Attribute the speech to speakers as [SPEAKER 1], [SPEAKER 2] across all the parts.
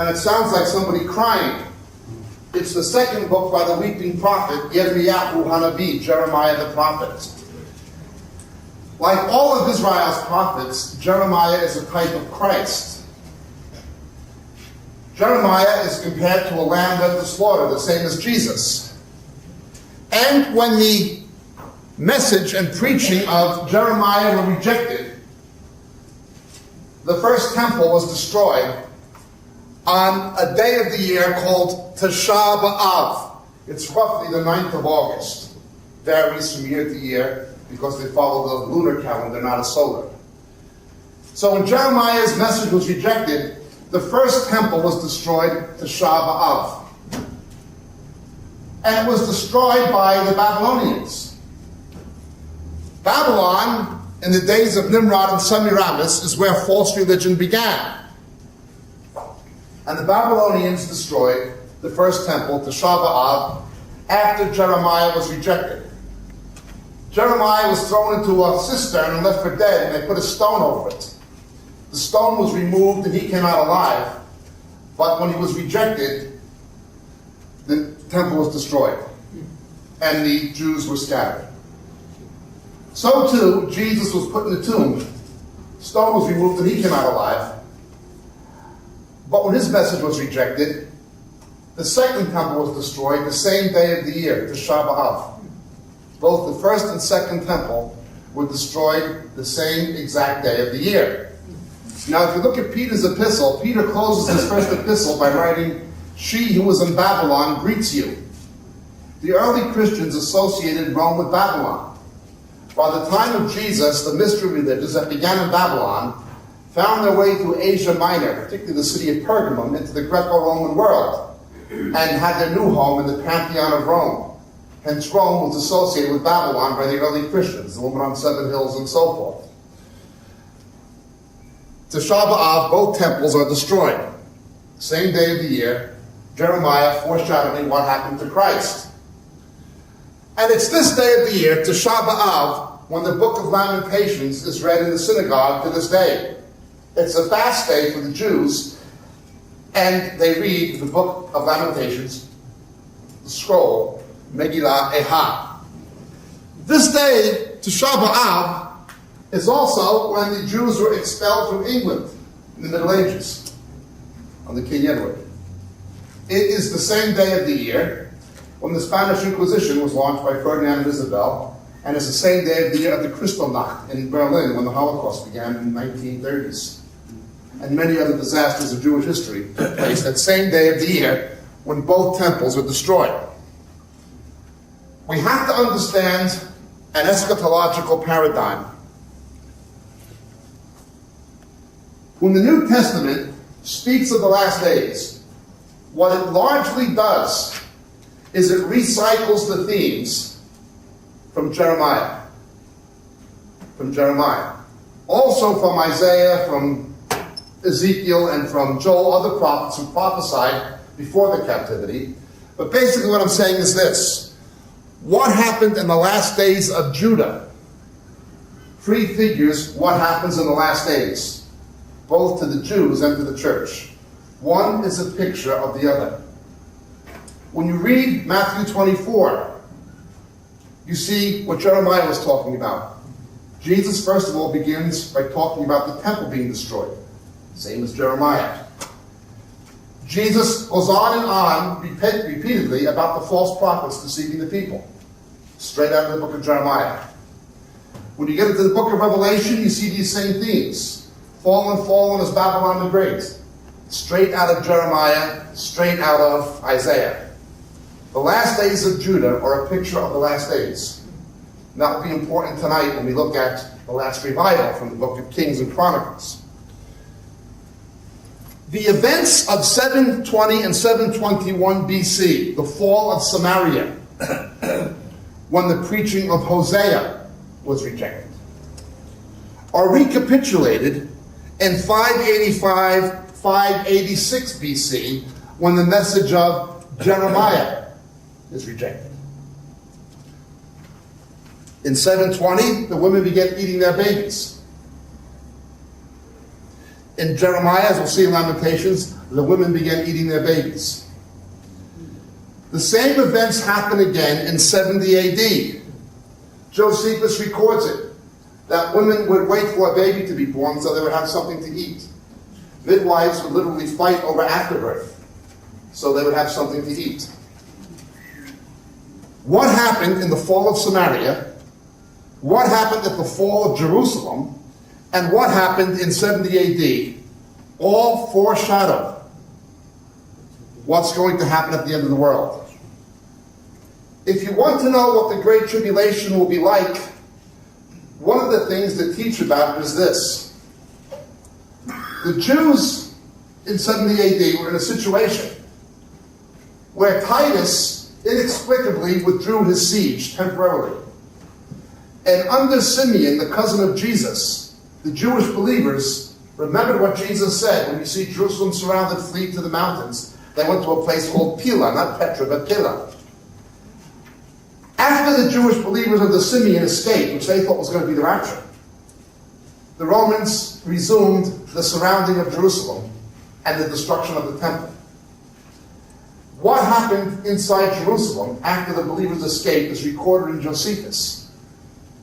[SPEAKER 1] and it sounds like somebody crying. It's the second book by the weeping prophet, Yirmiyahu Hanavi, Jeremiah the prophet. Like all of Israel's prophets, Jeremiah is a type of Christ. Jeremiah is compared to a lamb led to slaughter, the same as Jesus. And when the message and preaching of Jeremiah were rejected, the first temple was destroyed on a day of the year called Tisha B'Av. It's roughly the 9th of August. Varies from year to year because they follow the lunar calendar, not a solar. So when Jeremiah's message was rejected, the first temple was destroyed, Tisha B'Av. And it was destroyed by the Babylonians. Babylon, in the days of Nimrod and Semiramis, is where false religion began. And the Babylonians destroyed the first temple, Tisha B'Av, after Jeremiah was rejected. Jeremiah was thrown into a cistern and left for dead, and they put a stone over it. The stone was removed and he came out alive, but when he was rejected, the temple was destroyed, and the Jews were scattered. So too, Jesus was put in the tomb. Stone was removed and he came out alive. But when his message was rejected, the second temple was destroyed the same day of the year, Tisha B'Av. Both the first and second temple were destroyed the same exact day of the year. Now, if you look at Peter's epistle, Peter closes his first epistle by writing, "She who was in Babylon greets you." The early Christians associated Rome with Babylon. By the time of Jesus, the mystery religions that began in Babylon found their way through Asia Minor, particularly the city of Pergamum, into the Greco-Roman world, and had their new home in the Pantheon of Rome. Hence, Rome was associated with Babylon by the early Christians, the woman on 7 hills and so forth. Tisha B'Av, both temples are destroyed. Same day of the year, Jeremiah foreshadowing what happened to Christ. And it's this day of the year, Tisha B'Av, when the book of Lamentations is read in the synagogue to this day. It's a fast day for the Jews, and they read the book of Lamentations, the scroll, Megillah Eha. This day, Tisha B'Av, is also when the Jews were expelled from England in the Middle Ages, under King Edward. It is the same day of the year when the Spanish Inquisition was launched by Ferdinand and Isabel, and it's the same day of the year of the Kristallnacht in Berlin when the Holocaust began in the 1930s. And many other disasters of Jewish history took place that same day of the year when both temples were destroyed. We have to understand an eschatological paradigm. When the New Testament speaks of the last days, what it largely does is it recycles the themes from Jeremiah. Also from Isaiah, from Ezekiel, and from Joel, other prophets who prophesied before the captivity. But basically what I'm saying is this. What happened in the last days of Judah prefigures what happens in the last days, both to the Jews and to the church. One is a picture of the other. When you read Matthew 24, you see what Jeremiah was talking about. Jesus, first of all, begins by talking about the temple being destroyed, same as Jeremiah. Jesus goes on and on repeatedly about the false prophets deceiving the people, straight out of the book of Jeremiah. When you get into the book of Revelation, you see these same themes. Fallen, fallen is Babylon the Great. Straight out of Jeremiah, straight out of Isaiah. The last days of Judah are a picture of the last days. And that will be important tonight when we look at the last revival from the book of Kings and Chronicles. The events of 720 and 721 BC, the fall of Samaria, when the preaching of Hosea was rejected, are recapitulated in 585, 586 BC, when the message of Jeremiah is rejected. In 720, the women began eating their babies. In Jeremiah, as we'll see in Lamentations, the women began eating their babies. The same events happen again in 70 AD. Josephus records it, that women would wait for a baby to be born so they would have something to eat. Midwives would literally fight over afterbirth so they would have something to eat. What happened in the fall of Samaria, what happened at the fall of Jerusalem, and what happened in 70 AD, all foreshadow what's going to happen at the end of the world. If you want to know what the Great Tribulation will be like, one of the things that teach about it is this. The Jews in 70 AD were in a situation where Titus inexplicably withdrew his siege temporarily. And under Simeon, the cousin of Jesus, the Jewish believers remembered what Jesus said. When you see Jerusalem surrounded, flee to the mountains. They went to a place called Pila, not Petra, but Pila. After the Jewish believers under Simeon escaped, which they thought was going to be the rapture, the Romans resumed the surrounding of Jerusalem and the destruction of the temple. What happened inside Jerusalem after the believers escaped is recorded in Josephus.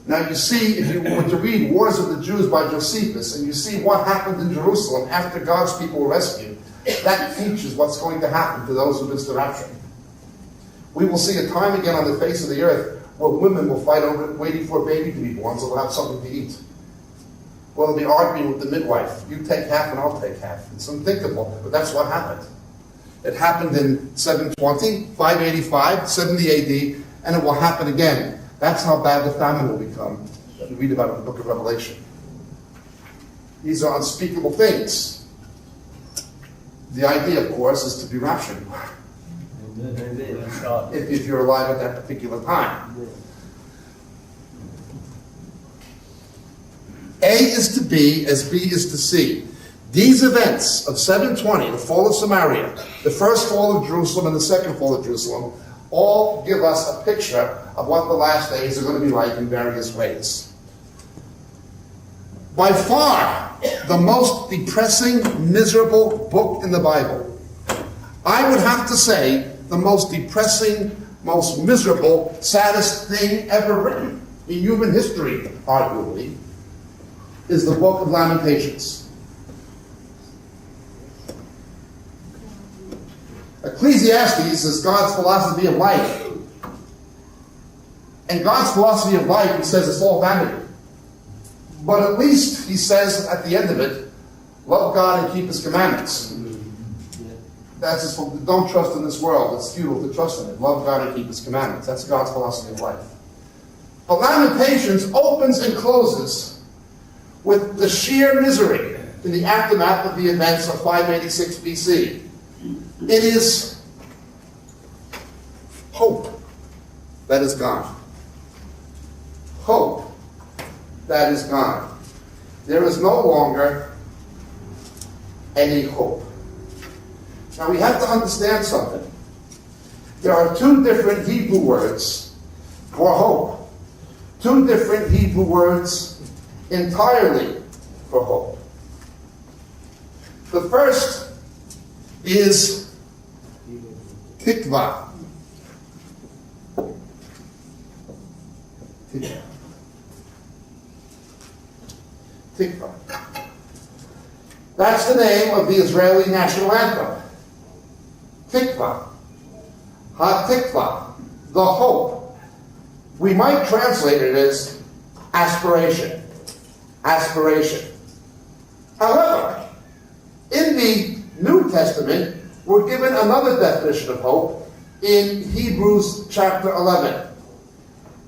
[SPEAKER 1] Now you see, if you were to read Wars of the Jews by Josephus, and you see what happened in Jerusalem after God's people were rescued, that teaches what's going to happen to those who missed the rapture. We will see a time again on the face of the earth where women will fight over waiting for a baby to be born so they'll have something to eat. Well, they'll be arguing with the midwife. You take half and I'll take half. It's unthinkable, but that's what happened. It happened in 720, 585, 70 AD, and it will happen again. That's how bad the famine will become that we read about in the book of Revelation. These are unspeakable things. The idea, of course, is to be raptured. If you're alive at that particular time. A is to B as B is to C. These events of 720, the fall of Samaria, the first fall of Jerusalem and the second fall of Jerusalem, all give us a picture of what the last days are going to be like in various ways. By far, the most depressing, miserable book in the Bible. I would have to say the most depressing, most miserable, saddest thing ever written in human history, arguably, is the book of Lamentations. Ecclesiastes is God's philosophy of life. And God's philosophy of life, he says it's all vanity. But at least, he says at the end of it, love God and keep his commandments. That's his, don't trust in this world. It's futile to trust in it. Love God and keep his commandments. That's God's philosophy of life. But Lamentations opens and closes with the sheer misery in the aftermath of the events of 586 BC. It is hope that is gone. Hope that is gone. There is no longer any hope. Now we have to understand something. There are two different Hebrew words for hope. Two different Hebrew words entirely for hope. The first is tikva. Tikva. That's the name of the Israeli national anthem. Tikva. Ha-tikva. The hope. We might translate it as aspiration. Aspiration. However, in the New Testament, we're given another definition of hope in Hebrews chapter 11.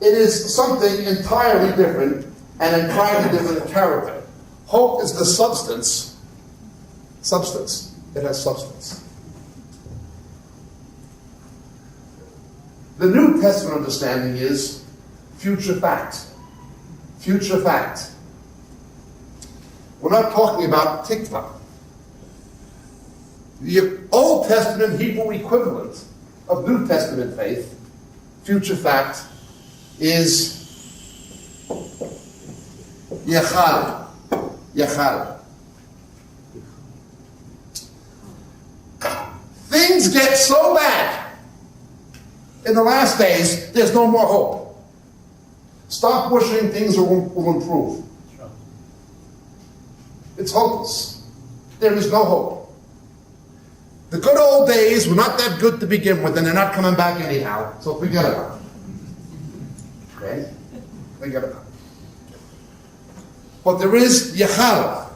[SPEAKER 1] It is something entirely different and entirely different in character. Hope is the substance. Substance. It has substance. The New Testament understanding is future fact. Future fact. We're not talking about tikva. The Old Testament Hebrew equivalent of New Testament faith, future fact, is yachal. Yachal. Things get so bad in the last days, there's no more hope. Stop wishing things will improve. It's hopeless. There is no hope. The good old days were not that good to begin with, and they're not coming back anyhow, so forget about it. Okay? Forget about it. But there is Yechal.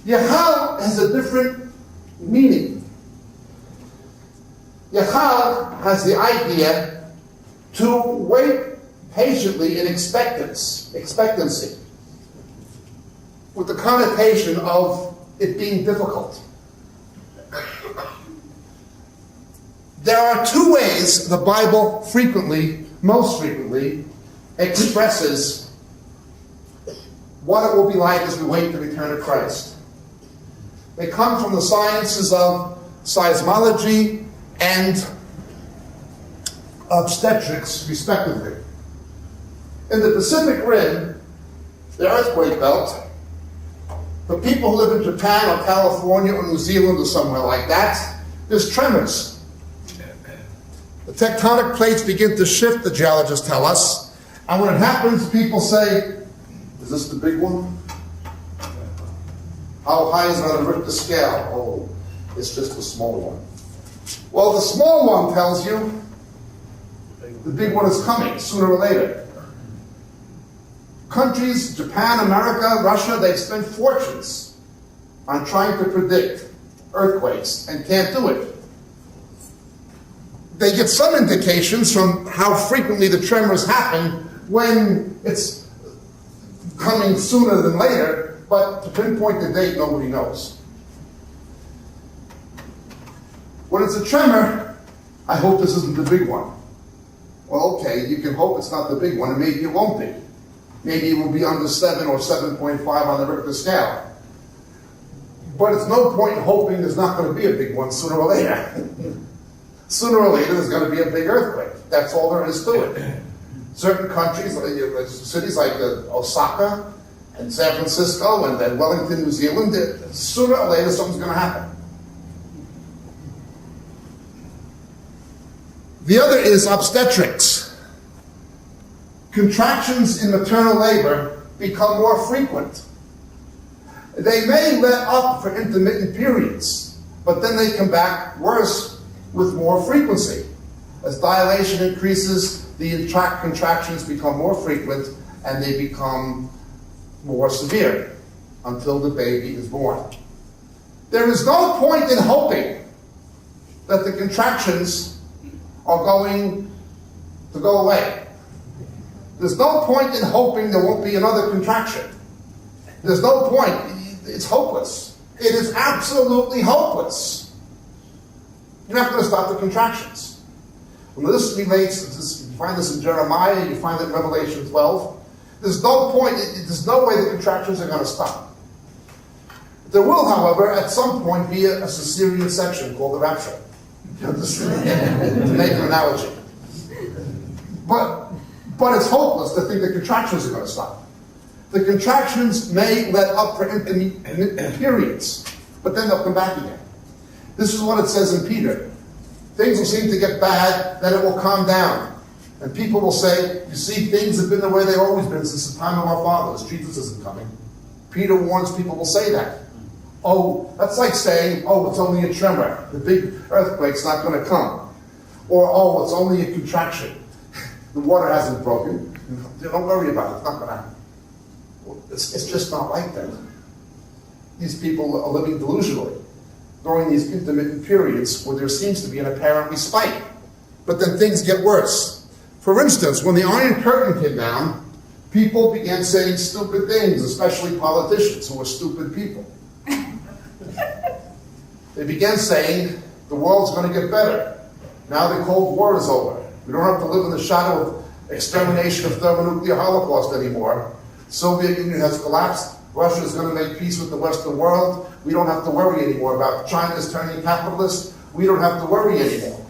[SPEAKER 1] Yechal has a different meaning. Yechal has the idea to wait patiently in expectancy, with the connotation of it being difficult. There are two ways the Bible most frequently, expresses what it will be like as we wait the return of Christ. They come from the sciences of seismology and obstetrics, respectively. In the Pacific Rim, the earthquake belt, for people who live in Japan or California or New Zealand or somewhere like that, there's tremors. The tectonic plates begin to shift, the geologists tell us, and when it happens, people say, is this the big one? How high is it on the Richter scale? Oh, it's just a small one. Well, the small one tells you the big one is coming sooner or later. Countries, Japan, America, Russia, they've spent fortunes on trying to predict earthquakes and can't do it. They get some indications from how frequently the tremors happen when it's coming sooner than later, but to pinpoint the date, nobody knows. When it's a tremor, I hope this isn't the big one. Well, okay, you can hope it's not the big one, and maybe it won't be. Maybe it will be under 7 or 7.5 on the Richter scale. But it's no point in hoping there's not going to be a big one sooner or later. Sooner or later, there's going to be a big earthquake. That's all there is to it. Certain countries, cities like Osaka and San Francisco and then Wellington, New Zealand, sooner or later something's going to happen. The other is obstetrics. Contractions in maternal labor become more frequent. They may let up for intermittent periods, but then they come back worse with more frequency. As dilation increases, the contractions become more frequent and they become more severe until the baby is born. There is no point in hoping that the contractions are going to go away. There's no point in hoping there won't be another contraction. There's no point. It's hopeless. It is absolutely hopeless. You're not going to stop the contractions. When this relates, you find this in Jeremiah, you find it in Revelation 12. There's no point, there's no way the contractions are going to stop. There will, however, at some point be a Caesarean section called the rapture. To make an analogy. But it's hopeless to think the contractions are going to stop. The contractions may let up for periods, but then they'll come back again. This is what it says in Peter. Things will seem to get bad, then it will calm down. And people will say, you see, things have been the way they've always been since the time of our fathers. Jesus isn't coming. Peter warns people will say that. Oh, that's like saying, oh, it's only a tremor. The big earthquake's not going to come. Or, oh, it's only a contraction. The water hasn't broken. Don't worry about it. It's not going to happen. Well, it's just not like that. These people are living delusionally during these intermittent periods where there seems to be an apparent respite. But then things get worse. For instance, when the Iron Curtain came down, people began saying stupid things, especially politicians who are stupid people. They began saying the world's going to get better. Now the Cold War is over. We don't have to live in the shadow of extermination of thermonuclear holocaust anymore. Soviet Union has collapsed. Russia is going to make peace with the Western world. We don't have to worry anymore about China's turning capitalist. We don't have to worry anymore.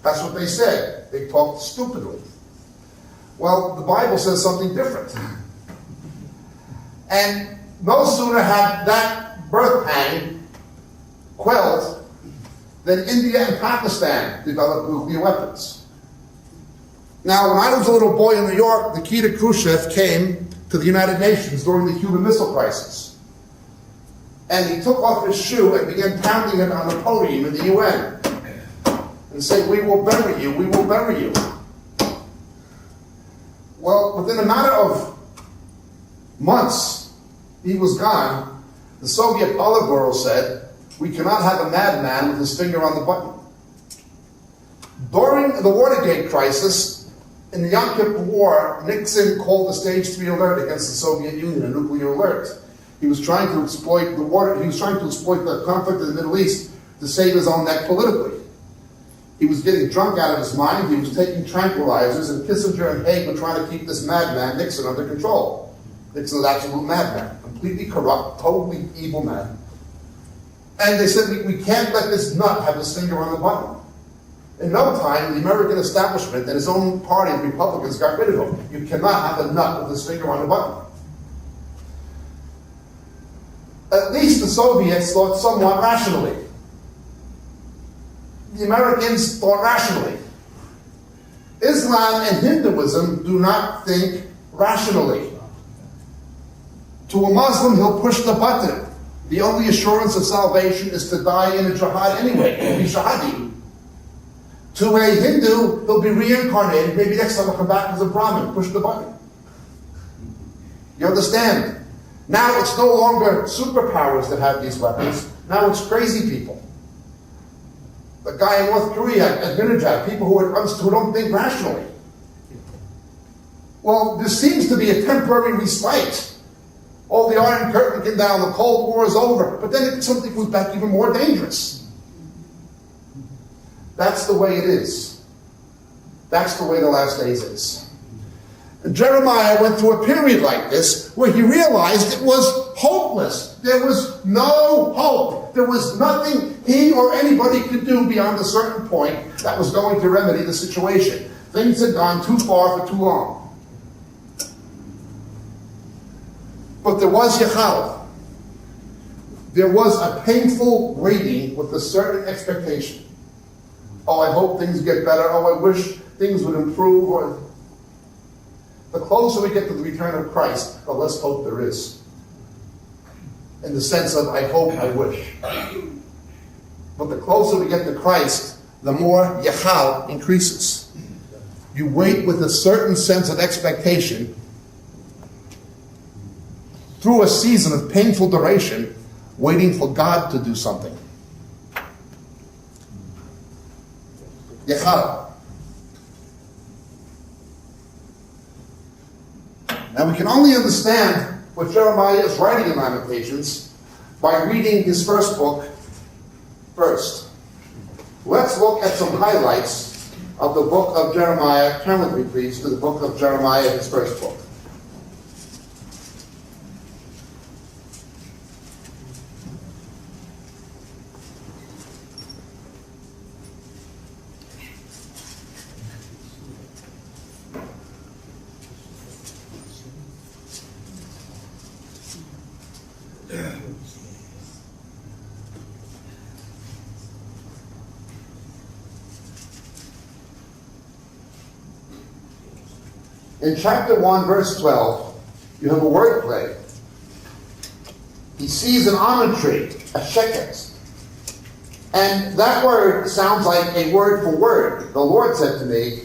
[SPEAKER 1] That's what they said. They talked stupidly. Well, the Bible says something different. And no sooner had that birth pang quelled Then India and Pakistan developed nuclear weapons. Now, when I was a little boy in New York, Nikita Khrushchev came to the United Nations during the Cuban Missile Crisis. And he took off his shoe and began pounding it on the podium in the UN and said, "We will bury you, we will bury you." Well, within a matter of months, he was gone. The Soviet Politburo said, "We cannot have a madman with his finger on the button." During the Watergate crisis, in the Yom Kippur War, Nixon called a Stage 3 alert against the Soviet Union, a nuclear alert. He was trying to exploit the conflict in the Middle East to save his own neck politically. He was getting drunk out of his mind. He was taking tranquilizers, and Kissinger and Haig were trying to keep this madman, Nixon, under control. Nixon was an absolute madman, completely corrupt, totally evil man. And they said, we can't let this nut have his finger on the button. In no time, the American establishment and his own party, the Republicans, got rid of him. You cannot have a nut with his finger on the button. At least the Soviets thought somewhat rationally. The Americans thought rationally. Islam and Hinduism do not think rationally. To a Muslim, he'll push the button. The only assurance of salvation is to die in a jihad anyway. He'll be shahadi. To a Hindu, he'll be reincarnated. Maybe next time he'll come back as a Brahmin. Push the button. You understand? Now it's no longer superpowers that have these weapons. Now it's crazy people. The guy in North Korea, Ahmadinejad, people who don't think rationally. Well, this seems to be a temporary respite. Oh, the Iron Curtain came down, the Cold War is over. But then something goes back even more dangerous. That's the way it is. That's the way the last days is. And Jeremiah went through a period like this where he realized it was hopeless. There was no hope. There was nothing he or anybody could do beyond a certain point that was going to remedy the situation. Things had gone too far for too long. But there was Yechal. There was a painful waiting with a certain expectation. Oh, I hope things get better. Oh, I wish things would improve. Or the closer we get to the return of Christ, the less hope there is. In the sense of, I hope, I wish. But the closer we get to Christ, the more Yechal increases. You wait with a certain sense of expectation through a season of painful duration, waiting for God to do something. Yechal. Now we can only understand what Jeremiah is writing in Lamentations by reading his first book first. Let's look at some highlights of the book of Jeremiah. Turn with me, please, to the book of Jeremiah, his first book. In chapter 1, verse 12, you have a word play. He sees an almond tree, a sheket. And that word sounds like a word for word. The Lord said to me,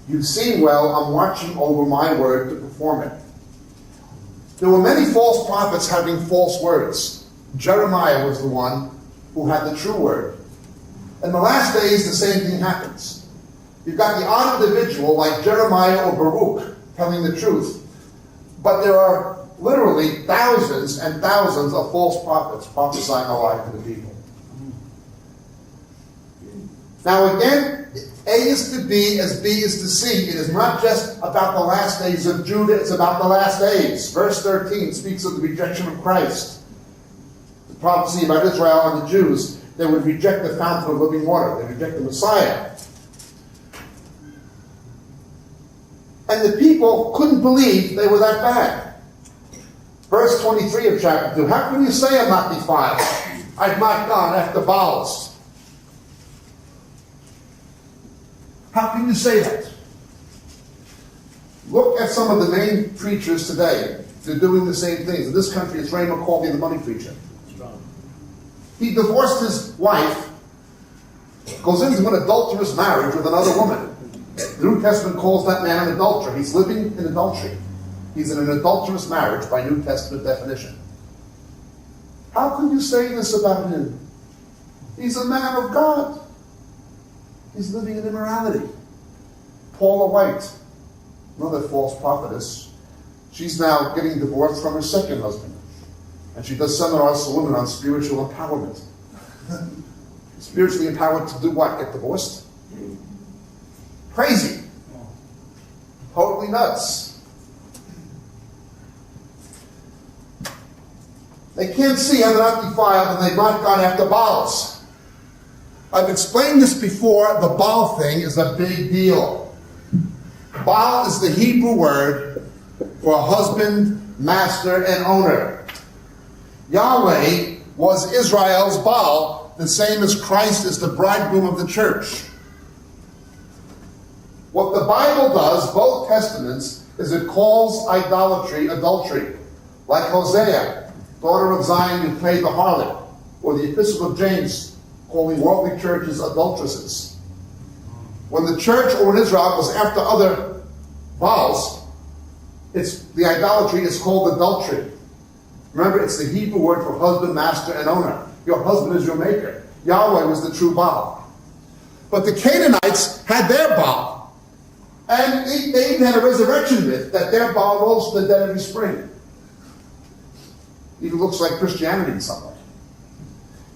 [SPEAKER 1] "You've seen well, I'm watching over my word to perform it." There were many false prophets having false words. Jeremiah was the one who had the true word. In the last days, the same thing happens. You've got the odd individual like Jeremiah or Baruch telling the truth, but there are literally thousands and thousands of false prophets prophesying a lie to the people. Now again, A is to B as B is to C. It is not just about the last days of Judah, it's about the last days. Verse 13 speaks of the rejection of Christ. The prophecy about Israel and the Jews, they would reject the fountain of living water. They reject the Messiah. And the people couldn't believe they were that bad. Verse 23 of chapter 2, how can you say I'm not defiled? I've not gone after Baals. How can you say that? Look at some of the main preachers today. They're doing the same things. In this country, it's Ray McCauley, the money preacher. He divorced his wife, goes into an adulterous marriage with another woman. The New Testament calls that man an adulterer. He's living in adultery. He's in an adulterous marriage by New Testament definition. How can you say this about him? He's a man of God. He's living in immorality. Paula White, another false prophetess, she's now getting divorced from her second husband. And she does seminars for women on spiritual empowerment. Spiritually empowered to do what? Get divorced? Crazy. Totally nuts. They can't see how they're not defiled and they've not gone after Baals. I've explained this before. The Baal thing is a big deal. Baal is the Hebrew word for husband, master, and owner. Yahweh was Israel's Baal, the same as Christ is the bridegroom of the church. What the Bible does, both testaments, is it calls idolatry adultery. Like Hosea, daughter of Zion, you played the harlot. Or the Epistle of James, calling worldly churches adulteresses. When the church or in Israel was after other Baals, the idolatry is called adultery. Remember, it's the Hebrew word for husband, master, and owner. Your husband is your maker. Yahweh was the true Baal. But the Canaanites had their Baal. And they even had a resurrection myth that their Baal rose from the dead every spring. Even looks like Christianity in some way.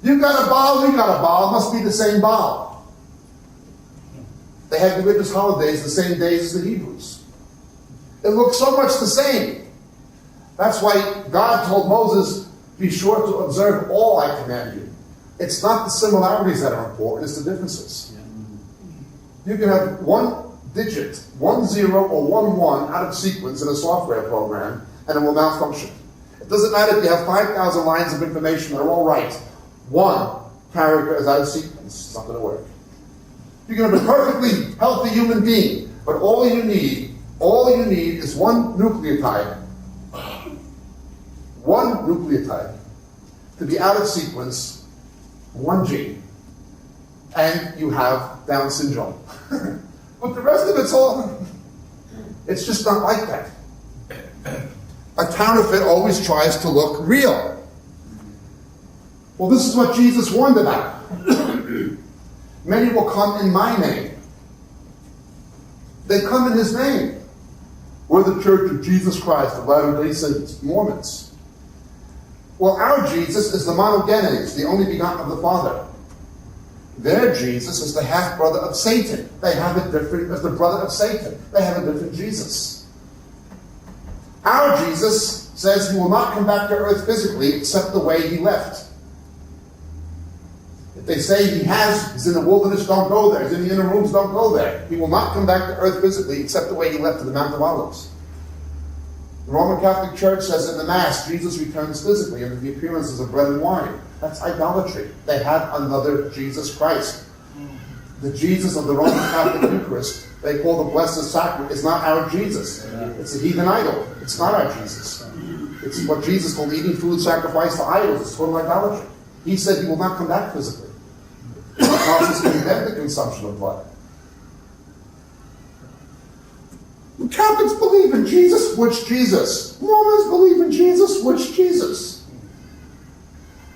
[SPEAKER 1] You got a Baal, we got a Baal. It must be the same Baal. They had religious holidays the same days as the Hebrews. It looks so much the same. That's why God told Moses, be sure to observe all I command you. It's not the similarities that are important, it's the differences. You can have one digit, 10 or 11 out of sequence in a software program, and it will malfunction. It doesn't matter if you have 5,000 lines of information that are all right. One character is out of sequence. It's not going to work. You can have a perfectly healthy human being, but all you need is one nucleotide to be out of sequence, one gene, and you have Down syndrome. But the rest of it's just not like that. A counterfeit always tries to look real. Well, this is what Jesus warned about. Many will come in my name. They come in his name. We're the Church of Jesus Christ, the Latter-day Saints, Mormons. Well, our Jesus is the monogenes, the only begotten of the Father. Their Jesus is the half-brother of Satan. They have it different as the brother of Satan. They have a different Jesus. Our Jesus says he will not come back to earth physically except the way he left. If they say he's in the wilderness, don't go there. He's in the inner rooms, don't go there. He will not come back to earth physically except the way he left to the Mount of Olives. The Roman Catholic Church says in the Mass, Jesus returns physically under the appearances of bread and wine. That's idolatry. They have another Jesus Christ. The Jesus of the Roman Catholic Eucharist, they call the Blessed Sacrament, is not our Jesus. It's a heathen idol. It's not our Jesus. It's what Jesus called eating food sacrificed to idols. It's total idolatry. He said he will not come back physically. Because it's condemned the consumption of blood. Catholics believe in Jesus. Which Jesus? Mormons believe in Jesus. Which Jesus?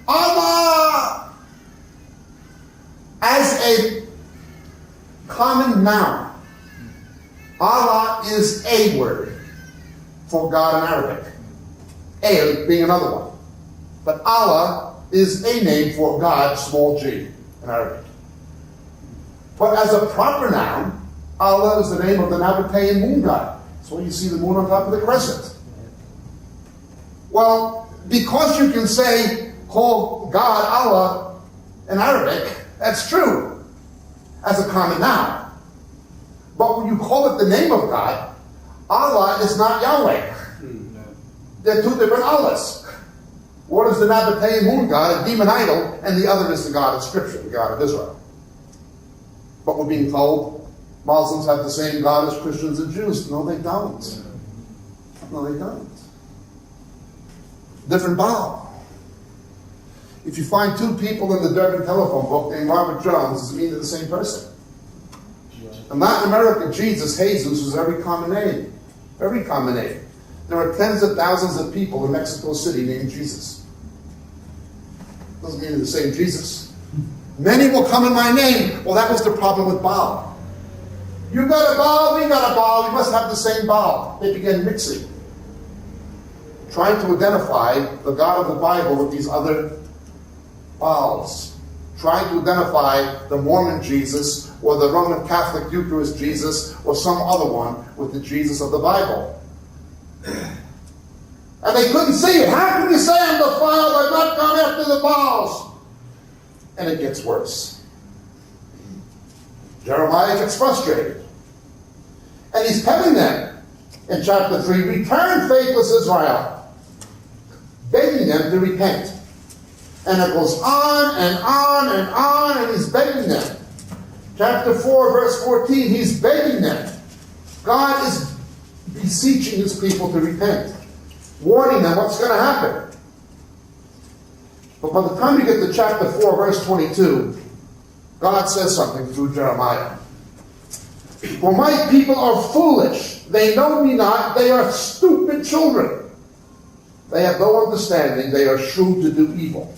[SPEAKER 1] Allah! As a common noun, Allah is a word for God in Arabic. El being another one. But Allah is a name for God, small g, in Arabic. But as a proper noun, Allah is the name of the Nabatean moon god. That's why you see the moon on top of the crescent. Well, because you can call God Allah in Arabic, that's true, as a common noun. But when you call it the name of God, Allah is not Yahweh. They're two different Allahs. One is the Nabatean moon god, a demon idol, and the other is the God of Scripture, the God of Israel. But we're being told Muslims have the same God as Christians and Jews. No, they don't. No, they don't. Different Baal. If you find two people in the Durban telephone book named Robert Jones, does it mean they're the same person? In Latin America, Jesus, Jesus, was every common name. Every common name. There are tens of thousands of people in Mexico City named Jesus. Doesn't mean they're the same Jesus. Many will come in my name. Well, that was the problem with Baal. You got a Baal, we got a Baal, we must have the same Baal. They began mixing. Trying to identify the God of the Bible with these other Baals. Trying to identify the Mormon Jesus or the Roman Catholic Eucharist Jesus or some other one with the Jesus of the Bible. And they couldn't see it. How can you say I'm defiled? I've not gone after the Baals. And it gets worse. Jeremiah gets frustrated. And he's telling them in chapter 3, return, faithless Israel, begging them to repent. And it goes on and on and on, and he's begging them. Chapter 4, verse 14, he's begging them. God is beseeching his people to repent, warning them what's going to happen. But by the time you get to chapter 4, verse 22, God says something through Jeremiah. For my people are foolish. They know me not. They are stupid children. They have no understanding. They are shrewd to do evil.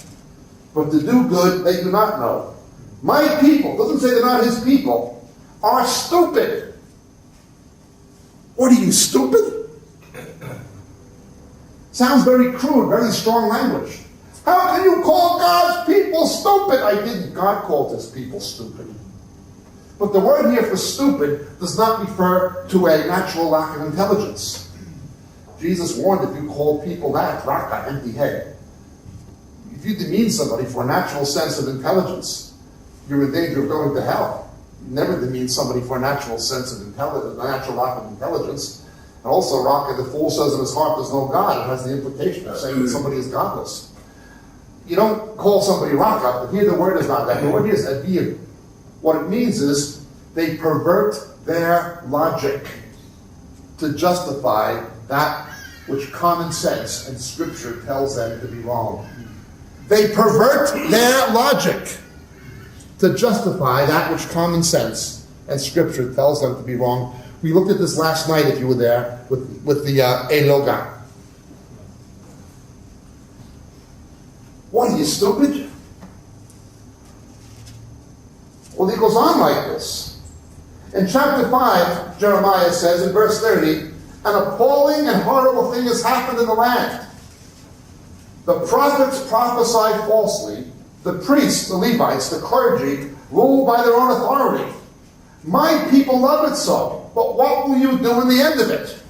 [SPEAKER 1] But to do good, they do not know. My people, doesn't say they're not his people, are stupid. What are you, stupid? Sounds very crude, very strong language. How can you call God's people stupid? I didn't. God called his people stupid. But the word here for stupid does not refer to a natural lack of intelligence. Jesus warned if you call people that, raka, empty head. If you demean somebody for a natural sense of intelligence, you're in danger of going to hell. You never demean somebody for a natural sense of intelligence, a natural lack of intelligence. And also, raka, the fool says in his heart there's no God. It has the implication of saying that somebody is godless. You don't call somebody raka, but here the word is not that. The word here is abir. What it means is they pervert their logic to justify that which common sense and Scripture tells them to be wrong. They pervert their logic to justify that which common sense and Scripture tells them to be wrong. We looked at this last night, if you were there, with the eloga. What, are you stupid? Well, he goes on like this. In chapter 5, Jeremiah says in verse 30, an appalling and horrible thing has happened in the land. The prophets prophesy falsely. The priests, the Levites, the clergy, rule by their own authority. My people love it so. But what will you do in the end of it?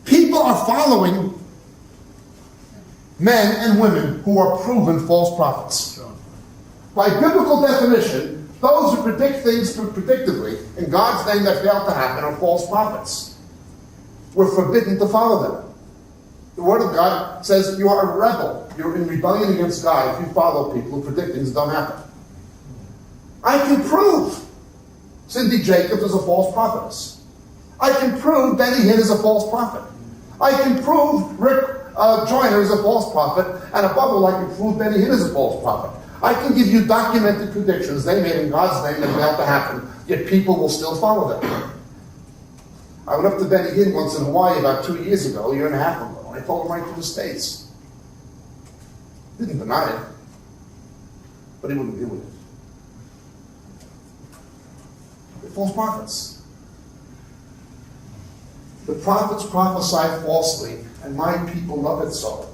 [SPEAKER 1] People are following men and women who are proven false prophets. By biblical definition, those who predict things predictably in God's name that fail to happen are false prophets. We're forbidden to follow them. The Word of God says you are a rebel. You're in rebellion against God if you follow people who predict things that don't happen. I can prove Cindy Jacobs is a false prophetess. I can prove Benny Hinn is a false prophet. I can prove Rick Joyner is a false prophet, and above all, I can prove Benny Hinn is a false prophet. I can give you documented predictions they made in God's name that failed to happen, yet people will still follow them. I went up to Benny Hinn once in Hawaii about 2 years ago, a year and a half ago, and I told him right to the States. Didn't deny it, but he wouldn't deal with it. They're false prophets. The prophets prophesy falsely, and my people love it so.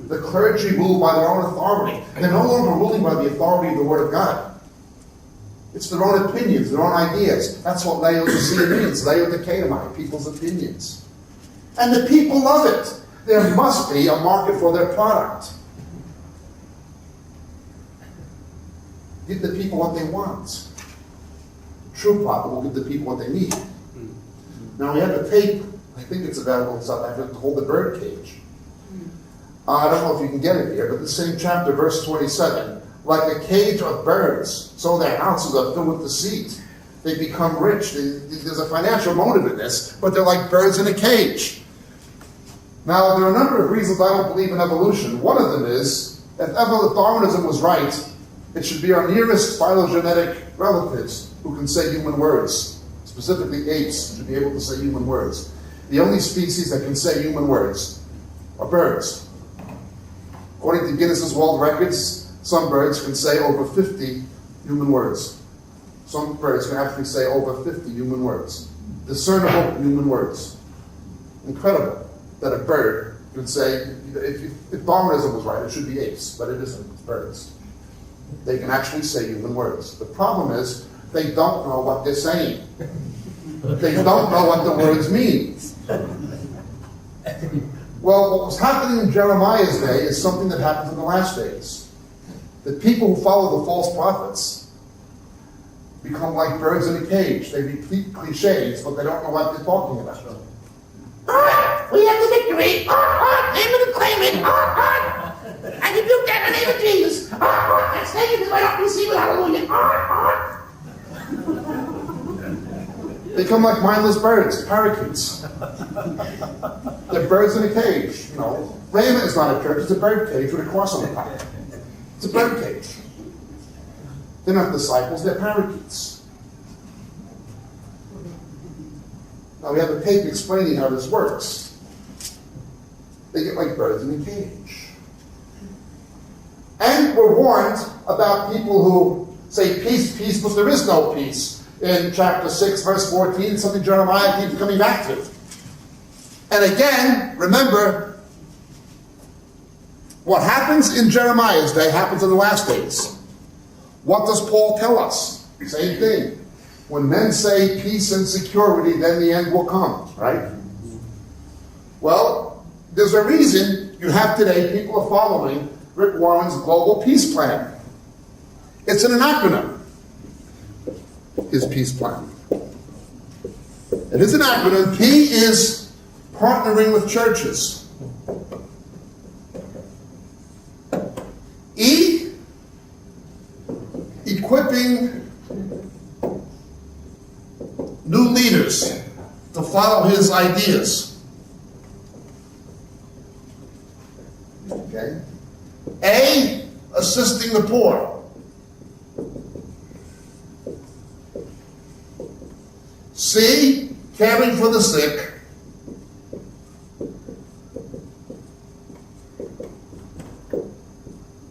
[SPEAKER 1] The clergy rule by their own authority. They're no longer ruling by the authority of the Word of God. It's their own opinions, their own ideas. That's what Laodicea means. Laodicea, people's opinions. And the people love it. There must be a market for their product. Give the people what they want. True prophet will give the people what they need. Now we have a tape, I think it's available in South Africa, called The Birdcage. I don't know if you can get it here, but the same chapter, verse 27, like a cage of birds, so their houses are filled with deceit. They become rich. There's a financial motive in this, but they're like birds in a cage. Now, there are a number of reasons I don't believe in evolution. One of them is, if Darwinism was right, it should be our nearest phylogenetic relatives who can say human words. Specifically, apes should be able to say human words. The only species that can say human words are birds. According to Guinness's World Records, some birds can say over 50 human words. Some birds can actually say over 50 human words. Discernible human words. Incredible that a bird could say, if Darwinism was right, it should be apes, but it isn't, it's birds. They can actually say human words. The problem is, they don't know what they're saying. They don't know what the words mean. Well, what was happening in Jeremiah's day is something that happens in the last days. The people who follow the false prophets become like birds in a cage. They repeat cliches, but they don't know what they're talking about.
[SPEAKER 2] We have the victory. Name it and claim it. I rebuke that in the name of Jesus. That's taken right off, receive it, hallelujah.
[SPEAKER 1] They come like mindless birds, parakeets. They're birds in a cage. You know, Rhema is not a church, it's a bird cage with a cross on the top. It's a bird cage. They're not disciples, they're parakeets. Now we have a tape explaining how this works. They get like birds in a cage. And we're warned about people who say peace, peace, but there is no peace. In chapter 6, verse 14, something Jeremiah keeps coming back to. And again, remember, what happens in Jeremiah's day happens in the last days. What does Paul tell us? Same thing. When men say peace and security, then the end will come, right? Well, there's a reason you have today people are following Rick Warren's global peace plan. It's an acronym. His peace plan. It is an acronym. P is partnering with churches. E, equipping new leaders to follow his ideas. Okay. A, assisting the poor. C, caring for the sick.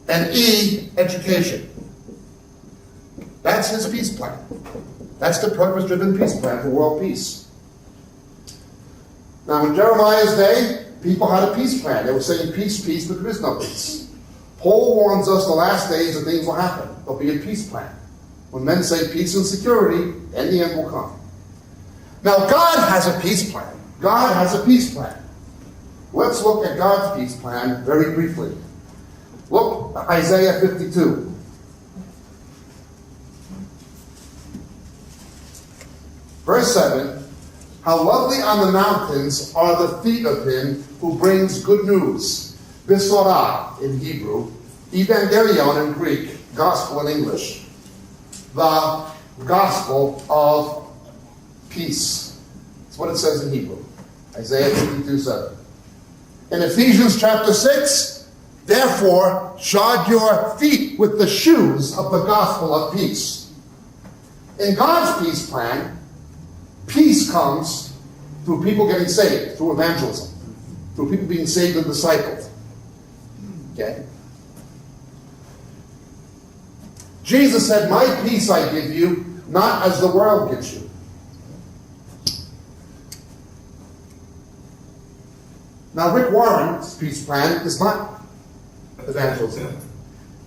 [SPEAKER 1] And E, education. That's his peace plan. That's the purpose-driven peace plan for world peace. Now, in Jeremiah's day, people had a peace plan. They were saying peace, peace, but there is no peace. Paul warns us the last days that things will happen. There'll be a peace plan. When men say peace and security, then the end will come. Now, God has a peace plan. God has a peace plan. Let's look at God's peace plan very briefly. Look at Isaiah 52. Verse 7, how lovely on the mountains are the feet of him who brings good news. Besorah in Hebrew, Evangelion in Greek, gospel in English. The gospel of peace. That's what it says in Hebrew. Isaiah 52:7. In Ephesians chapter 6, therefore, shod your feet with the shoes of the gospel of peace. In God's peace plan, peace comes through people getting saved, through evangelism, through people being saved and discipled. Okay? Jesus said, my peace I give you, not as the world gives you. Now, Rick Warren's peace plan is not evangelism.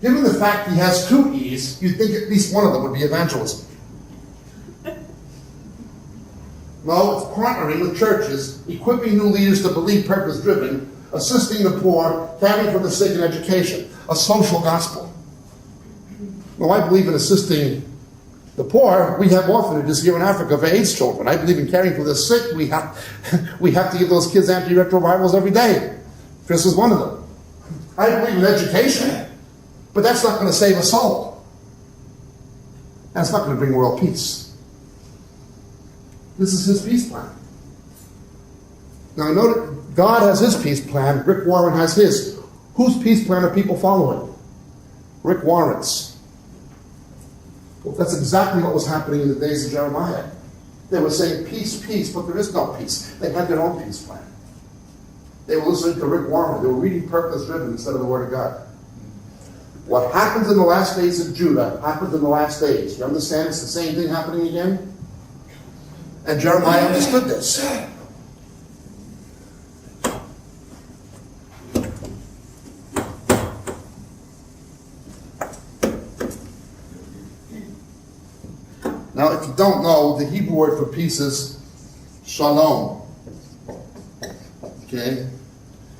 [SPEAKER 1] Given the fact he has two E's, you'd think at least one of them would be evangelism. No, it's partnering with churches, equipping new leaders to believe purpose-driven, assisting the poor, caring for the sick, and education. A social gospel. Well, I believe in assisting the poor. We have orphanages here in Africa for AIDS children. I believe in caring for the sick. We have to give those kids antiretrovirals every day. Chris is one of them. I believe in education, but that's not going to save a soul. That's not going to bring world peace. This is his peace plan. Now note, God has his peace plan. Rick Warren has his. Whose peace plan are people following? Rick Warren's. Well, that's exactly what was happening in the days of Jeremiah. They were saying peace, peace, but there is no peace. They had their own peace plan. They were listening to Rick Warren. They were reading Purpose Driven instead of the Word of God. What happens in the last days of Judah happens in the last days. You understand? It's the same thing happening again. And Jeremiah understood this. Now, if you don't know, the Hebrew word for peace is shalom. Okay?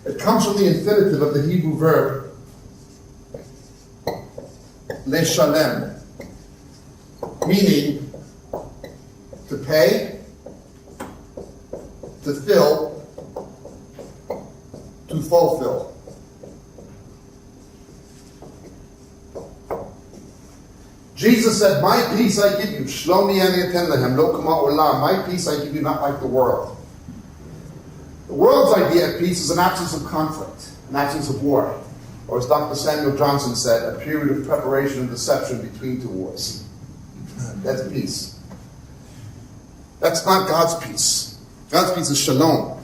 [SPEAKER 1] It comes from the infinitive of the Hebrew verb leshalem, meaning to pay, to fill, to fulfill. Jesus said, my peace I give you. Shlomi ani aten lehem, lo kama olam. My peace I give you, not like the world. The world's idea of peace is an absence of conflict, an absence of war. Or as Dr. Samuel Johnson said, a period of preparation and deception between two wars. That's peace. That's not God's peace. God's peace is shalom.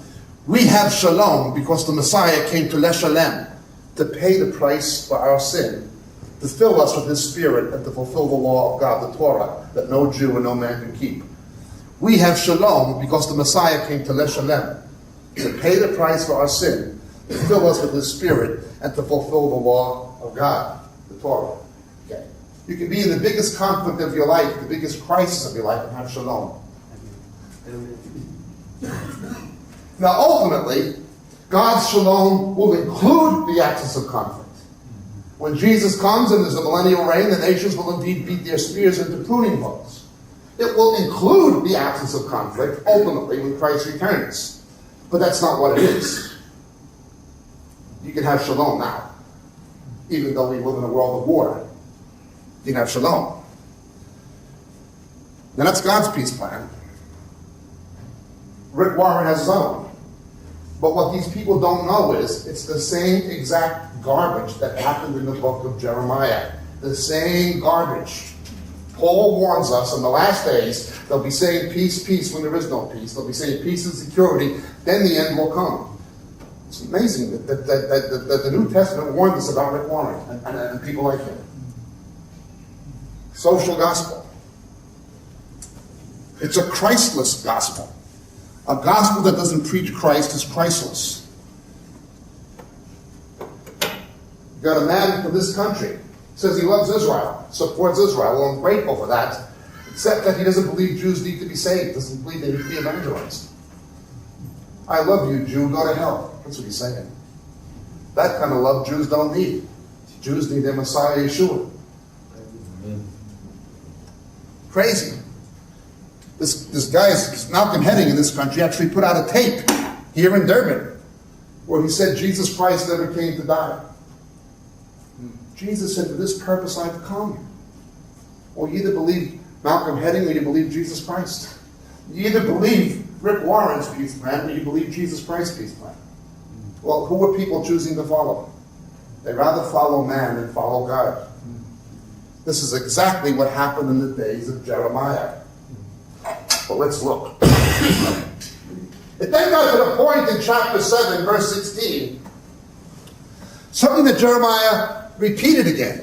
[SPEAKER 1] We have shalom because the Messiah came to leshalem, to pay the price for our sin, to fill us with his spirit and to fulfill the law of God, the Torah, that no Jew and no man can keep. We have shalom because the Messiah came to leshalem, to pay the price for our sin, to fill us with his spirit and to fulfill the law of God, the Torah. Okay. You can be in the biggest conflict of your life, the biggest crisis of your life, and have shalom. Now ultimately, God's shalom will include the absence of conflict. When Jesus comes and there's a millennial reign, the nations will indeed beat their spears into pruning hooks. It will include the absence of conflict, ultimately, when Christ returns. But that's not what it is. You can have shalom now, even though we live in a world of war. You can have shalom. Now that's God's peace plan. Rick Warren has his own. But what these people don't know is it's the same exact garbage that happened in the book of Jeremiah. The same garbage. Paul warns us in the last days they'll be saying peace, peace when there is no peace. They'll be saying peace and security. Then the end will come. It's amazing that the New Testament warned us about Rick Warren and people like him. Social gospel. It's a Christless gospel. A gospel that doesn't preach Christ is Christless. You've got a man from this country, says he loves Israel, supports Israel. Well, I'm grateful for that, except that he doesn't believe Jews need to be saved, doesn't believe they need to be evangelized. I love you, Jew, go to hell. That's what he's saying. That kind of love Jews don't need. Jews need their Messiah, Yeshua. Crazy. This guy, Malcolm Heading in this country, actually put out a tape here in Durban where he said Jesus Christ never came to die. Jesus said, for this purpose I've come. Well, you either believe Malcolm Heading or you believe Jesus Christ. You either believe Rick Warren's peace plan or you believe Jesus Christ's peace plan. Well, who are people choosing to follow? They rather follow man than follow God. This is exactly what happened in the days of Jeremiah. But let's look. It then got to the point in chapter 7, verse 16, something that Jeremiah repeated again.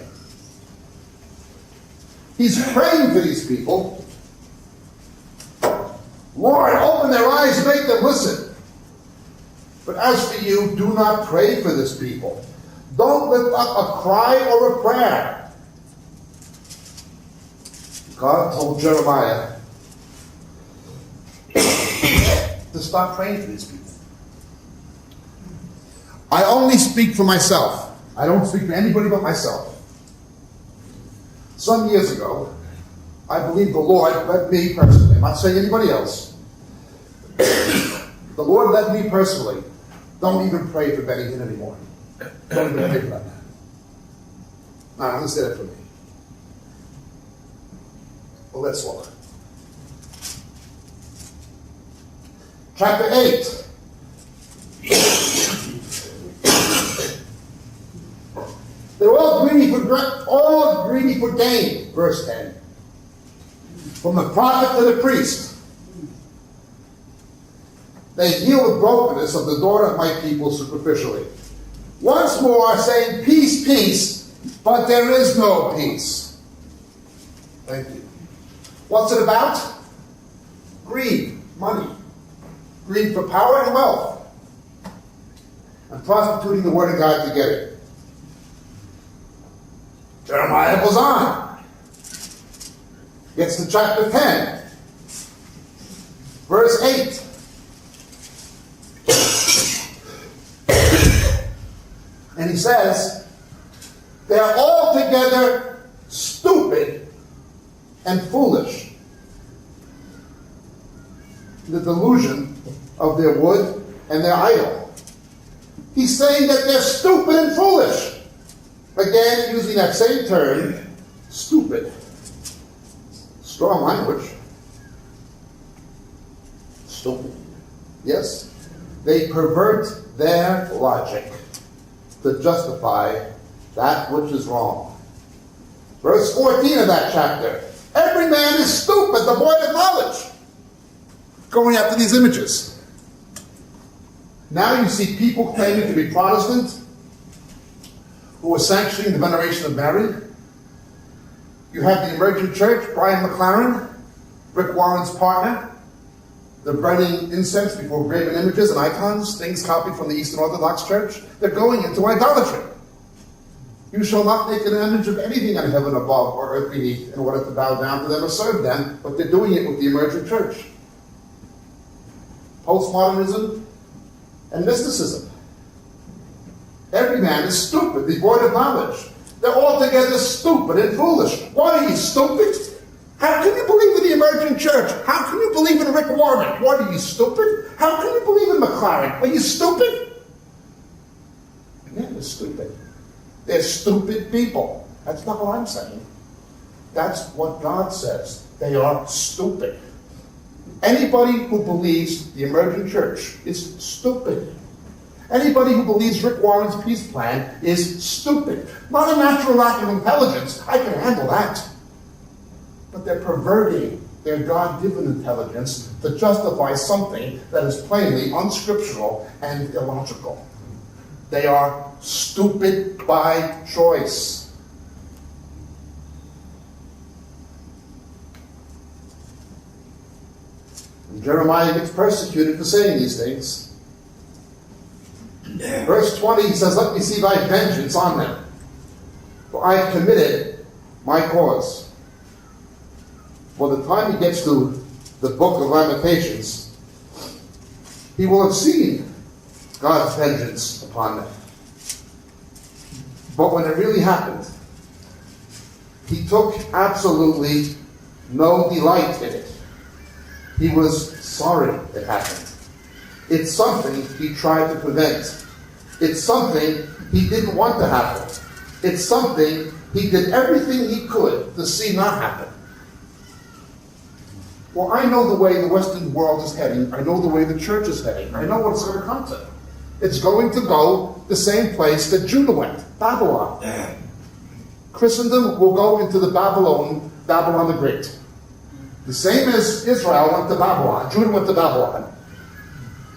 [SPEAKER 1] He's praying for these people. Lord, open their eyes, make them listen. But as for you, do not pray for this people. Don't lift up a cry or a prayer. God told Jeremiah to stop praying for these people. I only speak for myself. I don't speak for anybody but myself. Some years ago, I believe the Lord led me personally. I'm not saying anybody else. The Lord led me personally. Don't even pray for Benny Hinn anymore. Don't even pray for that man. No, I'm going to say that for me. Well, let's look. Chapter 8. They're all greedy for gain, verse 10. From the prophet to the priest, they heal the brokenness of the daughter of my people superficially. Once more saying, peace, peace, but there is no peace. Thank you. What's it about? Greed, money. Greed for power and wealth. And prostituting the word of God to get it. Jeremiah goes on. Gets to chapter 10. Verse 8. And he says, they're altogether stupid and foolish. The delusion of their wood and their idol. He's saying that they're stupid and foolish. Again, using that same term, stupid. Strong language. Stupid. Yes? They pervert their logic to justify that which is wrong. Verse 14 of that chapter. Every man is stupid, devoid of knowledge. Going after these images. Now you see people claiming to be Protestant who are sanctioning the veneration of Mary. You have the emergent church, Brian McLaren, Rick Warren's partner. They're burning incense before graven images and icons, things copied from the Eastern Orthodox Church. They're going into idolatry. You shall not make an image of anything on heaven above or earth beneath in order to bow down to them or serve them, but they're doing it with the emergent church. Postmodernism and mysticism. Every man is stupid, devoid of knowledge. They're altogether stupid and foolish. What are you, stupid? How can you believe in the emergent church? How can you believe in Rick Warren? What are you, stupid? How can you believe in McLaren? Are you stupid? Yeah, they're stupid. They're stupid people. That's not what I'm saying. That's what God says. They are stupid. Anybody who believes the emergent church is stupid. Anybody who believes Rick Warren's peace plan is stupid. Not a natural lack of intelligence. I can handle that. But they're perverting their God-given intelligence to justify something that is plainly unscriptural and illogical. They are stupid by choice. And Jeremiah gets persecuted for saying these things. Verse 20, he says, let me see thy vengeance on them, for I have committed my cause. By the time he gets to the book of Lamentations, he will have seen God's vengeance upon them. But when it really happened, he took absolutely no delight in it. He was sorry it happened. It's something he tried to prevent. It's something he didn't want to happen. It's something he did everything he could to see not happen. Well, I know the way the Western world is heading. I know the way the church is heading. I know what it's going to come to. It's going to go the same place that Judah went, Babylon. Christendom will go into the Babylon the Great. The same as Israel went to Babylon. Judah went to Babylon.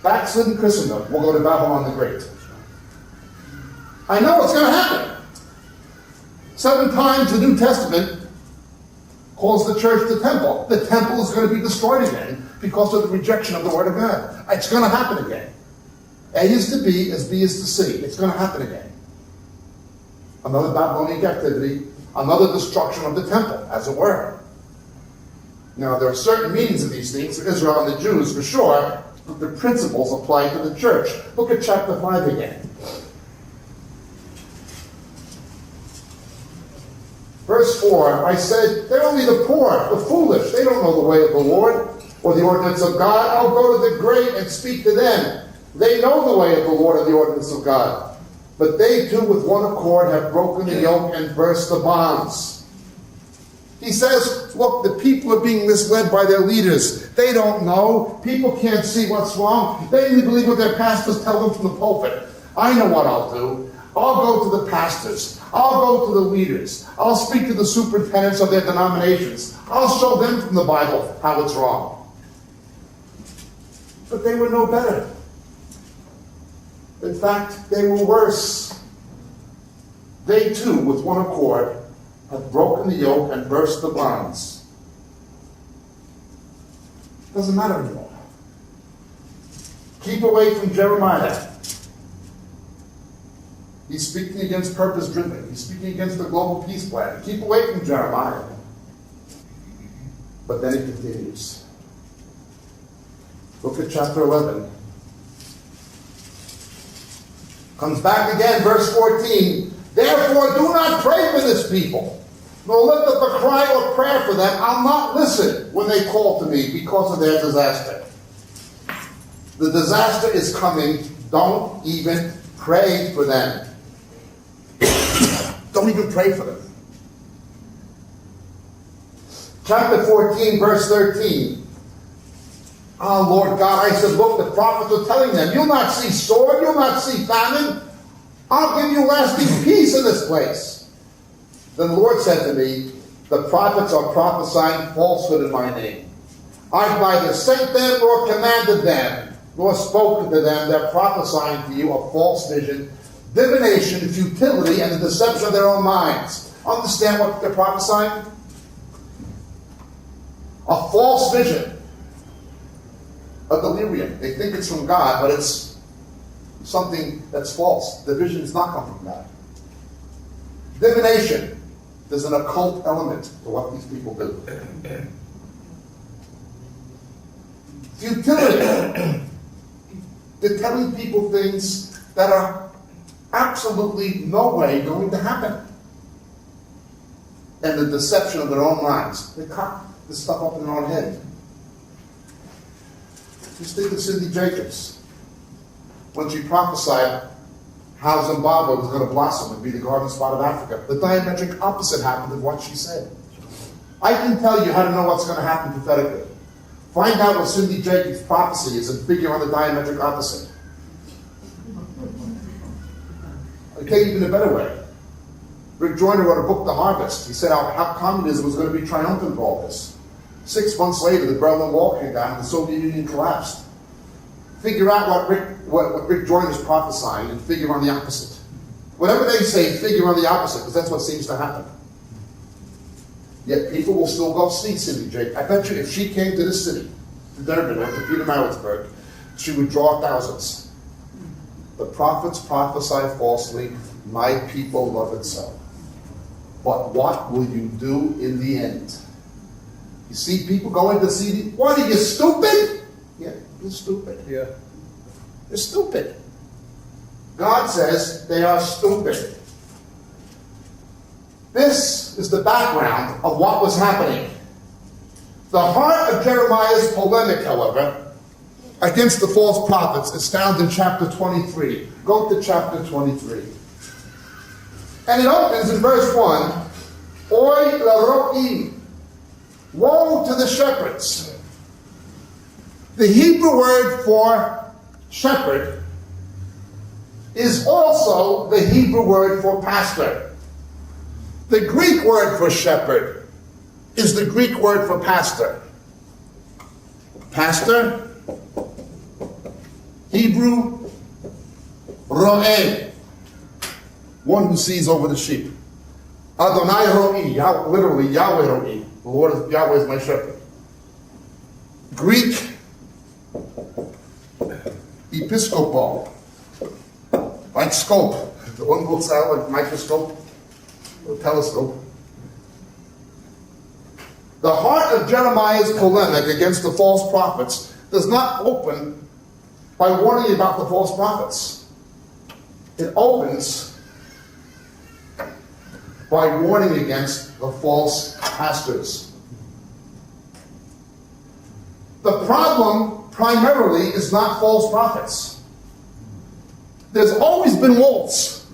[SPEAKER 1] Backslidden Christendom will go to Babylon the Great. I know it's going to happen. 7 times the New Testament calls the church the temple. The temple is going to be destroyed again because of the rejection of the Word of God. It's going to happen again. A is to B as B is to C. It's going to happen again. Another Babylonian captivity, another destruction of the temple, as it were. Now, there are certain meanings of these things for Israel and the Jews, for sure, but the principles apply to the church. Look at chapter 5 again. Verse 4, I said, they're only the poor, the foolish. They don't know the way of the Lord or the ordinance of God. I'll go to the great and speak to them. They know the way of the Lord and the ordinance of God. But they too with one accord have broken the yoke and burst the bonds. He says, look, the people are being misled by their leaders. They don't know. People can't see what's wrong. They only believe what their pastors tell them from the pulpit. I know what I'll do. I'll go to the pastors. I'll go to the leaders. I'll speak to the superintendents of their denominations. I'll show them from the Bible how it's wrong. But they were no better. In fact, they were worse. They too, with one accord, have broken the yoke and burst the bonds. Doesn't matter anymore. Keep away from Jeremiah. He's speaking against purpose-driven. He's speaking against the global peace plan. Keep away from Jeremiah. But then it continues. Look at chapter 11. Comes back again, verse 14. Therefore, do not pray for this people, nor lift up a cry or prayer for them. I'll not listen when they call to me because of their disaster. The disaster is coming. Don't even pray for them. Don't even pray for them. Chapter 14, verse 13. Oh, Lord God, I said, look, the prophets are telling them, you'll not see sword, you'll not see famine. I'll give you lasting peace in this place. Then the Lord said to me, the prophets are prophesying falsehood in my name. I've neither sent them nor commanded them, nor spoken to them. They're prophesying to you a false vision, divination, futility, and the deception of their own minds. Understand what they're prophesying? A false vision. A delirium. They think it's from God, but it's something that's false. The vision does not come from God. Divination. There's an occult element to what these people do. Futility. They're telling people things that are absolutely no way going to happen. And the deception of their own minds. They cut this stuff up in their own head. Just think of Cindy Jacobs. When she prophesied how Zimbabwe was going to blossom and be the garden spot of Africa, the diametric opposite happened of what she said. I can tell you how to know what's going to happen prophetically. Find out what Cindy Jacobs' prophecy is and figure on the diametric opposite. I'll tell you even a better way. Rick Joyner wrote a book, The Harvest. He said how communism was going to be triumphant for all this. 6 months later, the Berlin Wall came down and the Soviet Union collapsed. Figure out what Rick Joyner's prophesying and figure on the opposite. Whatever they say, figure on the opposite, because that's what seems to happen. Yet people will still go see Cindy Jacobs. I bet you if she came to this city, to Durban or to Peter Maritzburg, she would draw thousands. The prophets prophesy falsely. My people love it so. But what will you do in the end? You see people going to see, what, are you stupid? Yeah, you're stupid.
[SPEAKER 3] Yeah.
[SPEAKER 1] They're stupid. God says they are stupid. This is the background of what was happening. The heart of Jeremiah's polemic, however, against the false prophets is found in chapter 23. Go to chapter 23. And it opens in verse 1, Oy laro'im, woe to the shepherds. The Hebrew word for shepherd is also the Hebrew word for pastor. The Greek word for shepherd is the Greek word for pastor. Pastor, Hebrew, ro'eh, one who sees over the sheep. Adonai ro'i, literally Yahweh ro'i. The Lord Yahweh is my shepherd. Greek, episcopo, like scope. The one looks out like microscope or telescope. The heart of Jeremiah's polemic against the false prophets does not open by warning about the false prophets. It opens by warning against the false pastors. The problem primarily is not false prophets. There's always been wolves.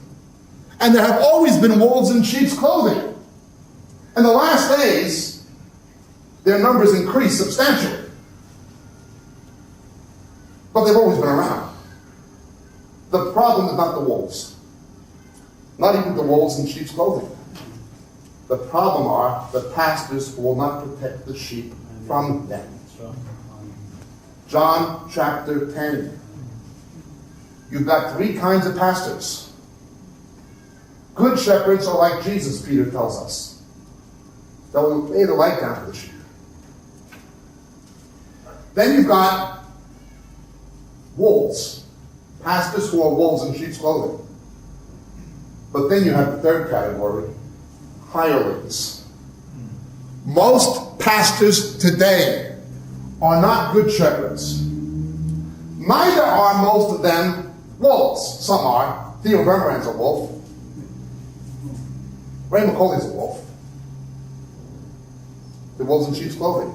[SPEAKER 1] And there have always been wolves in sheep's clothing. In the last days, their numbers increase substantially. But they've always been around. The problem is not the wolves. Not even the wolves in sheep's clothing. The problem are the pastors who will not protect the sheep from them. John chapter 10. You've got three kinds of pastors. Good shepherds are like Jesus, Peter tells us. They'll lay the light down for the sheep. Then you've got wolves. Pastors who are wolves in sheep's clothing. But then you have the third category, hirelings. Most pastors today are not good shepherds. Neither are most of them wolves. Some are. Theo Bermerand's a wolf. Ray McCauley's a wolf. They're wolves in sheep's clothing.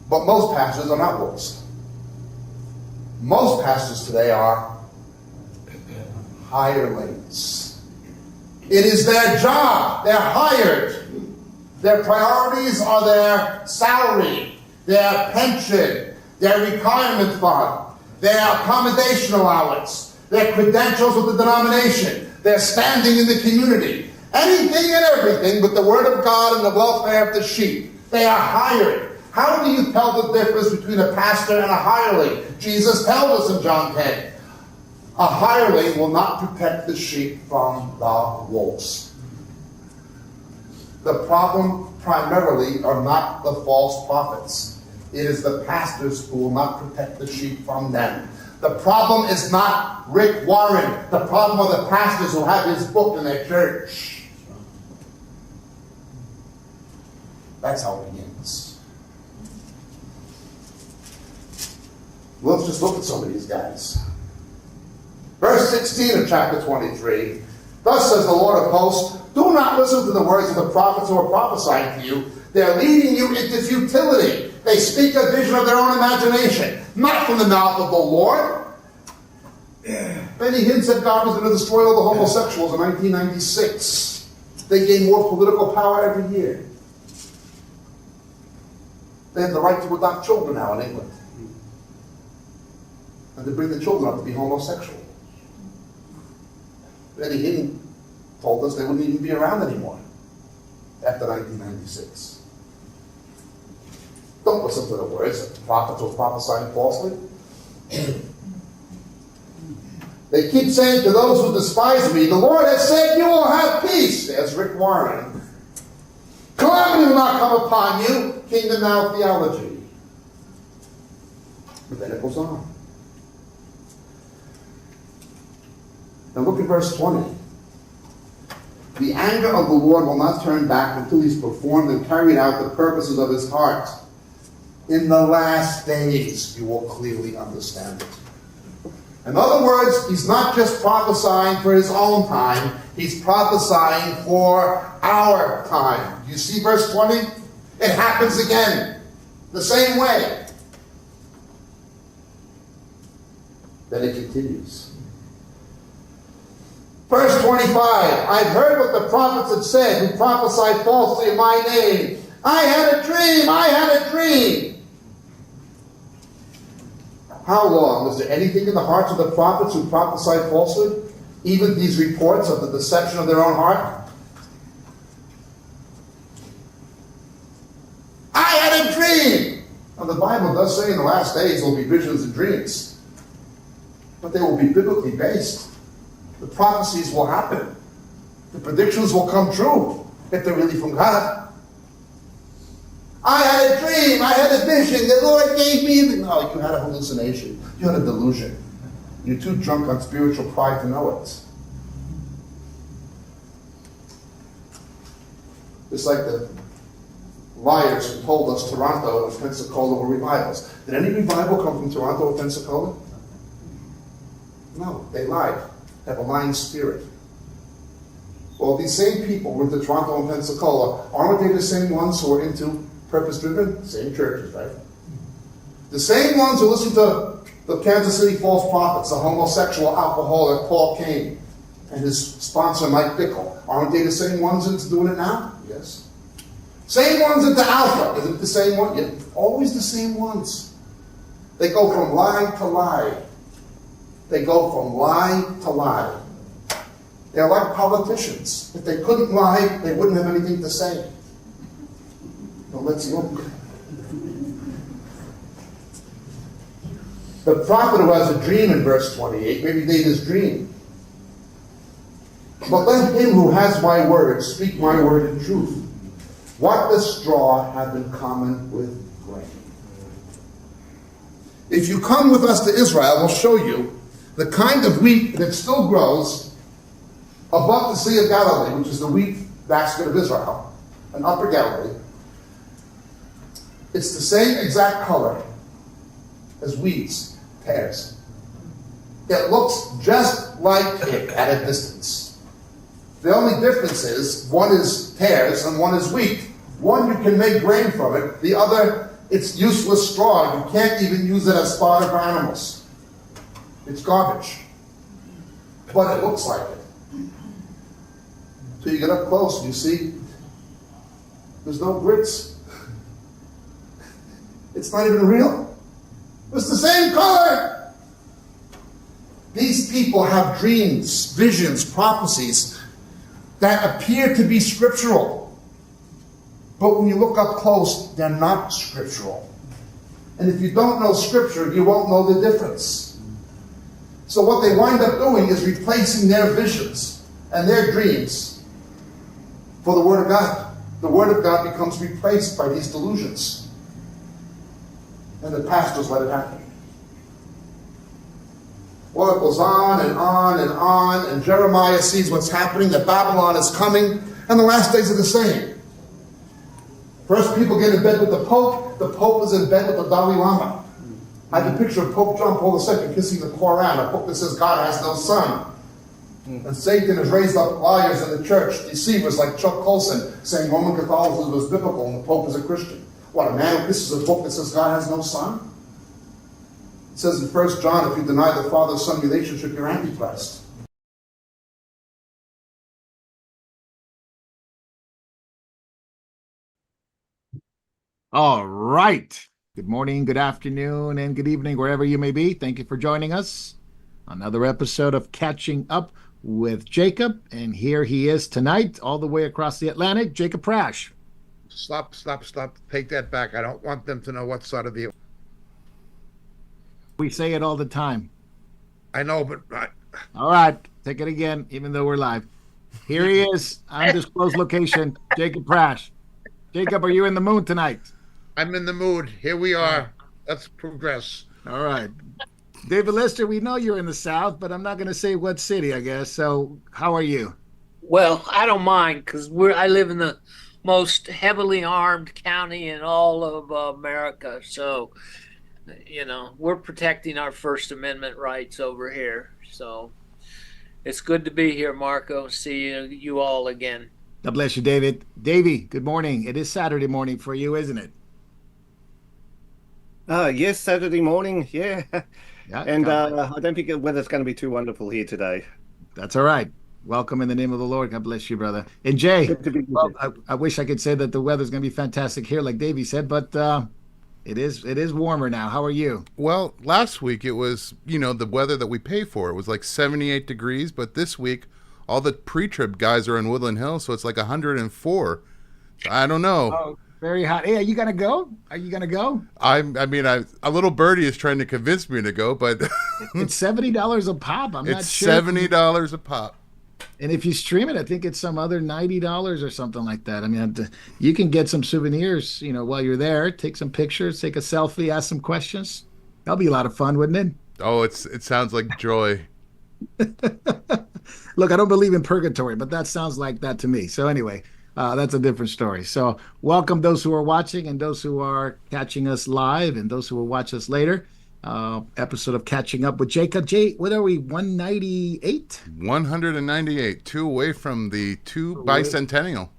[SPEAKER 1] But most pastors are not wolves. Most pastors today are hirelings. It is their job. They're hired. Their priorities are their salary, their pension, their retirement fund, their accommodation allowance, their credentials with the denomination, their standing in the community. Anything and everything but the word of God and the welfare of the sheep. They are hired. How do you tell the difference between a pastor and a hireling? Jesus tells us in John 10. A hireling will not protect the sheep from the wolves. The problem primarily are not the false prophets. It is the pastors who will not protect the sheep from them. The problem is not Rick Warren. The problem are the pastors who have his book in their church. That's how it begins. Let's just look at some of these guys. Verse 16 of chapter 23. Thus says the Lord of hosts, do not listen to the words of the prophets who are prophesying to you. They're leading you into futility. They speak a vision of their own imagination, not from the mouth of the Lord. Benny Hinn said God was going to destroy all the homosexuals in 1996. They gain more political power every year. They have the right to adopt children now in England. And to bring the children up to be homosexual. Benny Hinn told us they wouldn't even be around anymore after 1996. Don't listen to the words that the prophets were prophesying falsely. They keep saying to those who despise me, the Lord has said you will have peace. There's Rick Warren. Calamity will not come upon you. Kingdom now theology. But then it goes on. Now look at verse 20. The anger of the Lord will not turn back until he's performed and carried out the purposes of his heart. In the last days, you will clearly understand it. In other words, he's not just prophesying for his own time, he's prophesying for our time. You see verse 20? It happens again. The same way. Then it continues. Verse 25, I've heard what the prophets have said who prophesied falsely in my name. I had a dream. How long? Was there anything in the hearts of the prophets who prophesied falsely? Even these reports of the deception of their own heart? I had a dream. Now the Bible does say in the last days there will be visions and dreams. But they will be biblically based. The prophecies will happen. The predictions will come true if they're really from God. I had a dream. I had a vision. The Lord gave me... No, you had a hallucination. You had a delusion. You're too drunk on spiritual pride to know it. It's like the liars who told us Toronto and Pensacola were revivals. Did any revival come from Toronto or Pensacola? No, they lied. Have a lying spirit. Well, these same people were to Toronto and Pensacola. Aren't they the same ones who are into purpose-driven? Same churches, right? The same ones who listen to the Kansas City false prophets, the homosexual alcoholic Paul Cain, and his sponsor Mike Bickle. Aren't they the same ones that's doing it now? Yes. Same ones at the Alpha. Is it the same one? Yeah. Always the same ones. They go from lie to lie. They go from lie to lie. They're like politicians. If they couldn't lie, they wouldn't have anything to say. Well, let's look. The prophet who has a dream in verse 28, maybe David's dream. But let him who has my word speak my word in truth. What does straw have in common with grain? If you come with us to Israel, we'll show you the kind of wheat that still grows above the Sea of Galilee, which is the wheat basket of Israel, and Upper Galilee. It's the same exact color as weeds, tares. It looks just like it at a distance. The only difference is one is tares and one is wheat. One, you can make grain from it. The other, it's useless straw. You can't even use it as fodder for animals. It's garbage. But it looks like it. So you get up close and you see there's no grits. It's not even real. It's the same color. These people have dreams, visions, prophecies that appear to be scriptural. But when you look up close, they're not scriptural. And if you don't know scripture, you won't know the difference. So what they wind up doing is replacing their visions and their dreams for the Word of God. The Word of God becomes replaced by these delusions. And the pastors let it happen. Well, it goes on and on and on, and Jeremiah sees what's happening, that Babylon is coming, and the last days are the same. First, people get in bed with the Pope is in bed with the Dalai Lama. I have a picture of Pope John Paul II kissing the Koran, a book that says God has no son. And Satan has raised up liars in the church, deceivers like Chuck Colson, saying Roman Catholicism is biblical and the Pope is a Christian. What, a man who kisses a book that says God has no son? It says in 1 John, if you deny the father-son relationship, you're Antichrist.
[SPEAKER 3] All right. Good morning, good afternoon, and good evening, wherever you may be. Thank you for joining us. Another episode of Catching Up with Jacob. And here he is tonight, all the way across the Atlantic, Jacob Prash.
[SPEAKER 4] Stop. Take that back. I don't want them to know what side of the...
[SPEAKER 3] We say it all the time.
[SPEAKER 4] I know, but...
[SPEAKER 3] All right. Take it again, even though we're live. Here he is, undisclosed location, Jacob Prash. Jacob, are you in the mood tonight?
[SPEAKER 4] I'm in the mood. Here we are. Let's progress.
[SPEAKER 3] All right. David Lester, we know you're in the South, but I'm not going to say what city, I guess. So how are you?
[SPEAKER 5] Well, I don't mind because I live in the most heavily armed county in all of America. So, we're protecting our First Amendment rights over here. So it's good to be here, Marco. See you all again.
[SPEAKER 3] God bless you, David. Davey, good morning. It is Saturday morning for you, isn't it?
[SPEAKER 6] Yes, Saturday morning, yeah.
[SPEAKER 3] Yeah.
[SPEAKER 6] And I don't think the weather's going to be too wonderful here today.
[SPEAKER 3] That's all right. Welcome in the name of the Lord. God bless you, brother. And Jay,
[SPEAKER 6] Good to be with
[SPEAKER 3] well,
[SPEAKER 6] you.
[SPEAKER 3] I wish I could say that the weather's going to be fantastic here, like Davey said, but it is warmer now. How are you?
[SPEAKER 7] Well, last week it was, the weather that we pay for. It was like 78 degrees, but this week all the pre-trib guys are in Woodland Hills, so it's like 104. I don't know.
[SPEAKER 3] Oh, very hot. Hey, are you going to go? Are you going to go?
[SPEAKER 7] I mean, a little birdie is trying to convince me to go, but
[SPEAKER 3] It's $70 a pop. I'm not
[SPEAKER 7] it's
[SPEAKER 3] sure.
[SPEAKER 7] $70 a pop.
[SPEAKER 3] And if you stream it, I think it's some other $90 or something like that. I mean, you can get some souvenirs, while you're there. Take some pictures, take a selfie, ask some questions. That'll be a lot of fun, wouldn't it?
[SPEAKER 7] Oh, it sounds like joy.
[SPEAKER 3] Look, I don't believe in purgatory, but that sounds like that to me. So anyway, that's a different story. So welcome those who are watching and those who are catching us live and those who will watch us later. Episode of Catching Up with Jacob. Jay, what are we, 198?
[SPEAKER 7] 198, two away from the bicentennial.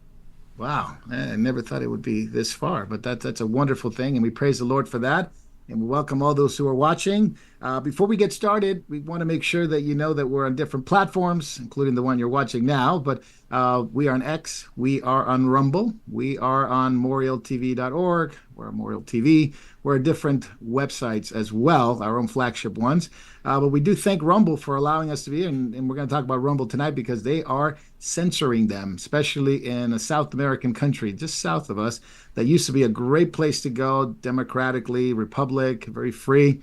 [SPEAKER 3] Wow, I never thought it would be this far, but that's a wonderful thing, and we praise the Lord for that. And we welcome all those who are watching. Before we get started, we want to make sure that you know that we're on different platforms, including the one you're watching now. But We are on X. We are on Rumble. We are on MorielTV.org. We're on Moriel TV. We're different websites as well, our own flagship ones. But we do thank Rumble for allowing us to be, and we're going to talk about Rumble tonight because they are censoring them, especially in a South American country just south of us that used to be a great place to go, democratically, republic, very free.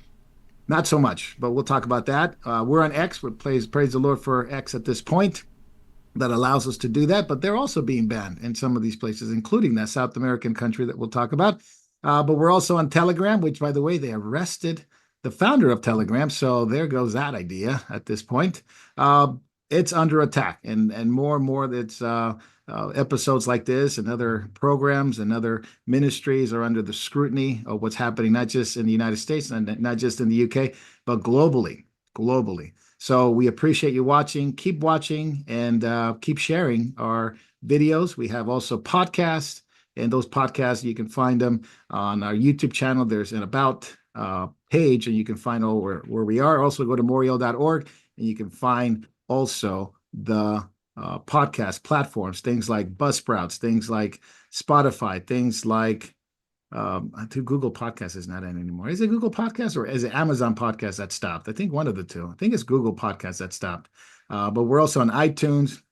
[SPEAKER 3] Not so much, but we'll talk about that. We're on X. Praise the Lord for X at this point that allows us to do that, but they're also being banned in some of these places, including that South American country that we'll talk about. But we're also on Telegram, which, by the way, they arrested the founder of Telegram. So there goes that idea at this point. It's under attack, and more it's episodes like this and other programs and other ministries are under the scrutiny of what's happening, not just in the United States and not just in the UK, but globally. So we appreciate you watching. Keep watching and keep sharing our videos. We have also podcasts, and those podcasts, you can find them on our YouTube channel. There's an About page, and you can find all where we are. Also, go to Moriel.org, and you can find also the podcast platforms, things like Buzzsprouts, things like Spotify, things like I think Google Podcast is not in anymore. Is it Google Podcast or is it Amazon Podcast that stopped? I think one of the two. I think it's Google Podcast that stopped. But we're also on iTunes,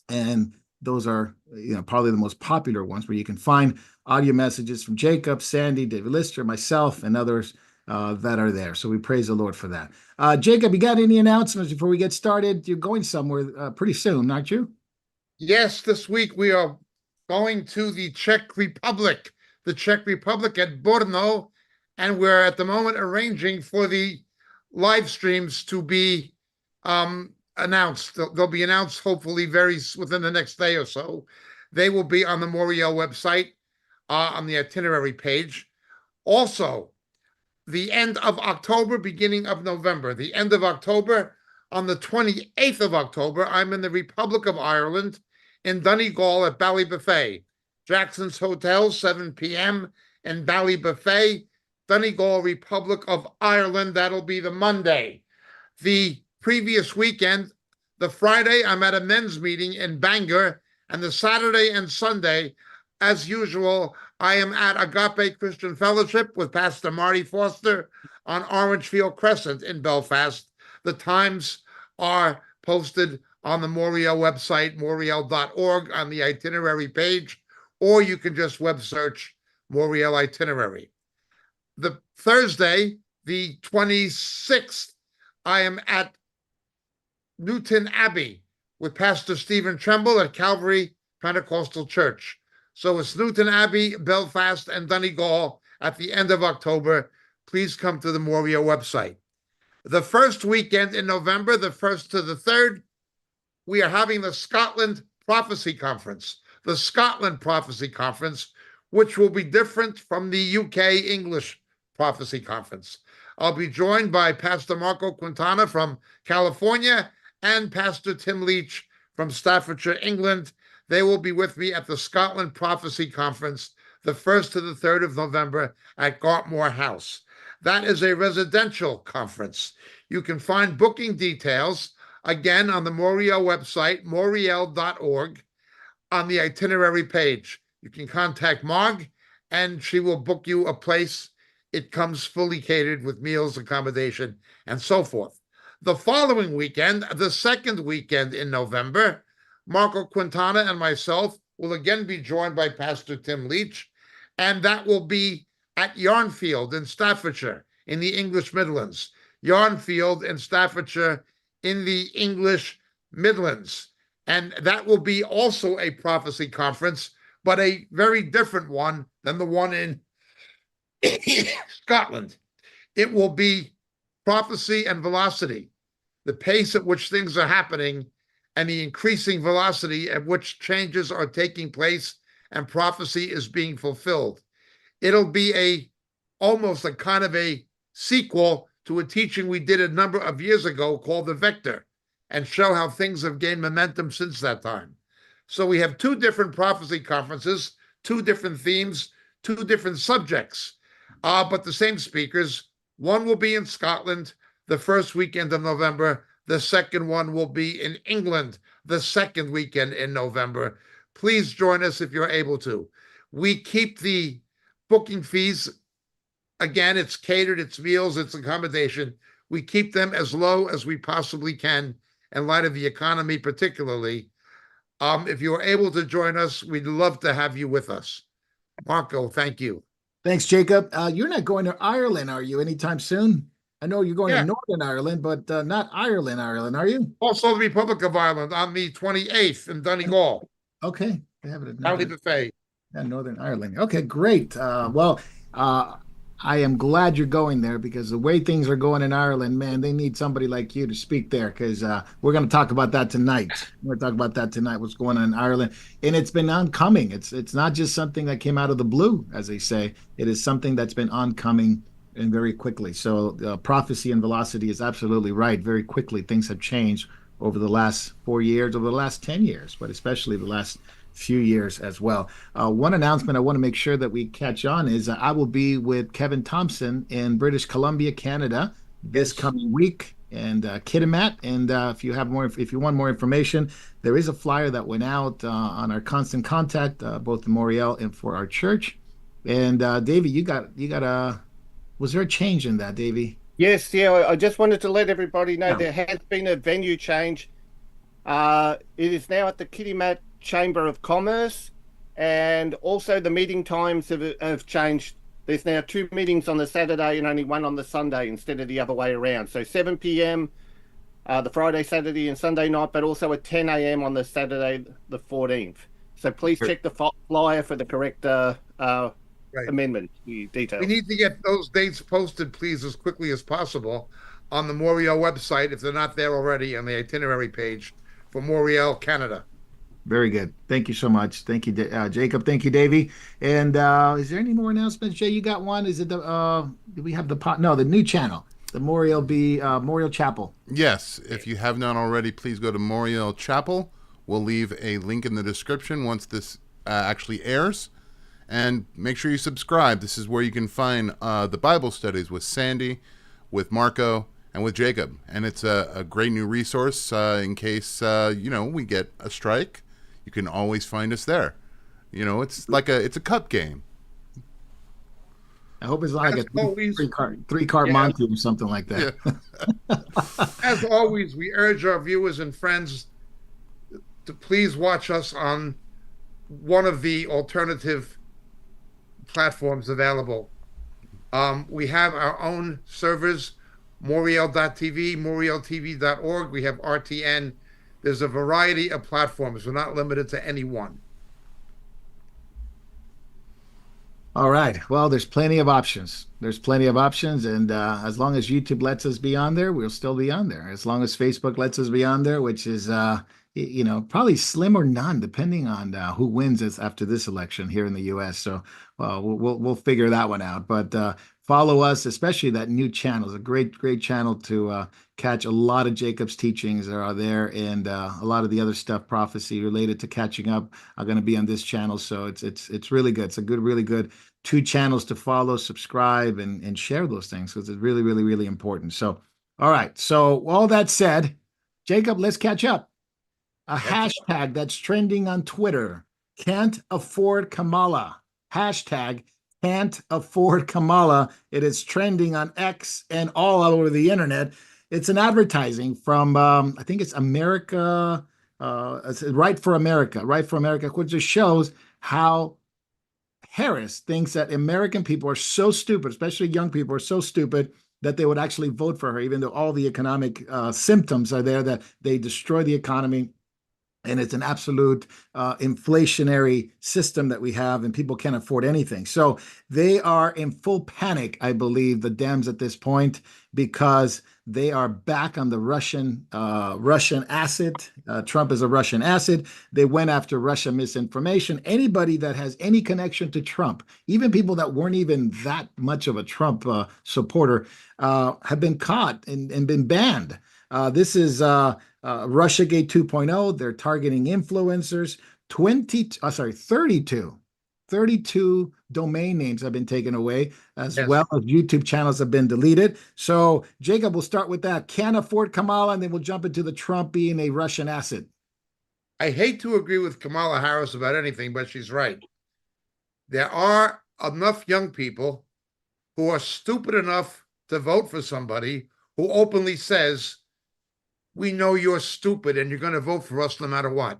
[SPEAKER 3] and those are probably the most popular ones where you can find audio messages from Jacob, Sandy, David Lister, myself, and others that are there. So we praise the Lord for that. Jacob, you got any announcements before we get started? You're going somewhere pretty soon, aren't you?
[SPEAKER 4] Yes, this week we are going to the Czech Republic at Brno, and we're at the moment arranging for the live streams to be announced. They'll be announced hopefully within the next day or so. They will be on the Moriel website on the itinerary page. Also, the end of October, beginning of November. The end of October, on the 28th of October, I'm in the Republic of Ireland in Donegal at Ballybuffet. Jackson's Hotel, 7 p.m. in Ballybuffet, Donegal, Republic of Ireland. That'll be the Monday. The previous weekend, the Friday, I'm at a men's meeting in Bangor, and the Saturday and Sunday, as usual, I am at Agape Christian Fellowship with Pastor Marty Foster on Orangefield Crescent in Belfast. The times are posted on the Moriel website, moriel.org, on the itinerary page, or you can just web search Moriel Itinerary. The Thursday, the 26th, I am at Newton Abbey with Pastor Stephen Tremble at Calvary Pentecostal Church. So it's Newton Abbey, Belfast, and Donegal at the end of October. Please come to the Moriel website. The first weekend in November, the 1st to the 3rd, we are having the Scotland Prophecy Conference. The Scotland Prophecy Conference, which will be different from the UK English Prophecy Conference. I'll be joined by Pastor Marco Quintana from California and Pastor Tim Leach from Staffordshire, England. They will be with me at the Scotland Prophecy Conference, the 1st to the 3rd of November at Gartmore House. That is a residential conference. You can find booking details, again, on the Moriel website, moriel.org, on the itinerary page. You can contact Marg, and she will book you a place. It comes fully catered with meals, accommodation, and so forth. The following weekend, the second weekend in November, Marco Quintana and myself will again be joined by Pastor Tim Leach, and that will be at Yarnfield in Staffordshire in the English Midlands. Yarnfield in Staffordshire in the English Midlands. And that will be also a prophecy conference, but a very different one than the one in Scotland. It will be prophecy and velocity, the pace at which things are happening and the increasing velocity at which changes are taking place and prophecy is being fulfilled. It'll be almost a kind of a sequel to a teaching we did a number of years ago called The Vector, and show how things have gained momentum since that time. So we have two different prophecy conferences, two different themes, two different subjects, but the same speakers. One will be in Scotland the first weekend of November. The second one will be in England the second weekend in November. Please join us if you're able to. We keep the booking fees. Again, it's catered, it's meals, it's accommodation. We keep them as low as we possibly can in light of the economy, particularly. If you are able to join us, we'd love to have you with us. Marco, thank you.
[SPEAKER 3] Thanks, Jacob. You're not going to Ireland, are you, anytime soon? I know you're going to
[SPEAKER 4] Yeah.
[SPEAKER 3] Northern Ireland, but not Ireland, are you?
[SPEAKER 4] Also, the Republic of Ireland on the 28th in Donegal.
[SPEAKER 3] Okay. They have it at
[SPEAKER 4] Valley
[SPEAKER 3] Northern,
[SPEAKER 4] Buffet.
[SPEAKER 3] yeah, Northern Ireland. Okay, great. I am glad you're going there because the way things are going in Ireland, man, they need somebody like you to speak there because we're going to talk about that tonight. We're going to talk about that tonight, what's going on in Ireland. And it's been oncoming. It's not just something that came out of the blue, as they say. It is something that's been oncoming and very quickly. So prophecy and velocity is absolutely right. Very quickly, things have changed over the last 4 years, over the last 10 years, but especially the last few years as well. One announcement I want to make sure that we catch on is I will be with Kevin Thompson in British Columbia, Canada, this coming week, and Kitimat. And if you want more information, there is a flyer that went out on our constant contact, both in Moriel and for our church. And Davey, you got was there a change in that, Davey?
[SPEAKER 6] Yes, yeah. I just wanted to let everybody know there has been a venue change. It is now at the Kitimat Chamber of Commerce, and also the meeting times have changed. There's now 2 meetings on the Saturday and only 1 on the Sunday instead of the other way around. So 7 p.m. The Friday, Saturday, and Sunday night, but also at 10 a.m. on the Saturday, the 14th. So please check the flyer for the correct amendment, the details.
[SPEAKER 4] We need to get those dates posted, please, as quickly as possible on the Moriel website if they're not there already on the itinerary page for Moriel, Canada.
[SPEAKER 3] Very good. Thank you so much. Thank you, Jacob. Thank you, Davey. And is there any more announcements? Jay, you got one? Is it do we have the new channel, the Moriel Chapel?
[SPEAKER 7] Yes. If you have not already, please go to Moriel Chapel. We'll leave a link in the description once this actually airs. And make sure you subscribe. This is where you can find the Bible studies with Sandy, with Marco, and with Jacob. And it's a great new resource in case, we get a strike. You can always find us there. It's like it's a cup game.
[SPEAKER 3] I hope it's like three card Monty or something like that.
[SPEAKER 4] Yeah. As always, we urge our viewers and friends to please watch us on one of the alternative platforms available. We have our own servers, Moriel.tv, MorielTV.org. We have RTN. There's a variety of platforms. We're not limited to any one.
[SPEAKER 3] All right. Well, there's plenty of options. And as long as YouTube lets us be on there, we'll still be on there. As long as Facebook lets us be on there, which is, probably slim or none, depending on who wins this after this election here in the U.S. So we'll figure that one out. But follow us, especially that new channel. It's a great channel to catch a lot of Jacob's teachings that are there, and a lot of the other stuff, prophecy related to catching up, are going to be on this channel. So it's really good. It's a really good 2 channels to follow, subscribe, and share those things because it's really, really, really important. So, all right. So all that said, Jacob, let's catch up. A hashtag that's trending on Twitter: can't afford Kamala. Hashtag can't afford Kamala. It is trending on X and all over the internet. It's an advertising from, I think it's America, it's Right for America, which just shows how Harris thinks that American people are so stupid, especially young people are so stupid, that they would actually vote for her, even though all the economic symptoms are there, that they destroy the economy. And it's an absolute inflationary system that we have, and people can't afford anything. So they are in full panic, I believe, the Dems at this point, because they are back on the Russian asset. Trump is a Russian asset. They went after Russia misinformation. Anybody that has any connection to Trump, even people that weren't even that much of a Trump supporter, have been caught and been banned. This is Russiagate 2.0. They're targeting influencers. 32 32 domain names have been taken away, as
[SPEAKER 4] Yes.
[SPEAKER 3] well as YouTube channels have been deleted. So, Jacob, we'll start with that. Can't afford Kamala, and then we'll jump into the Trump being a Russian asset.
[SPEAKER 4] I hate to agree with Kamala Harris about anything, but she's right. There are enough young people who are stupid enough to vote for somebody who openly says, we know you're stupid and you're going to vote for us no matter what.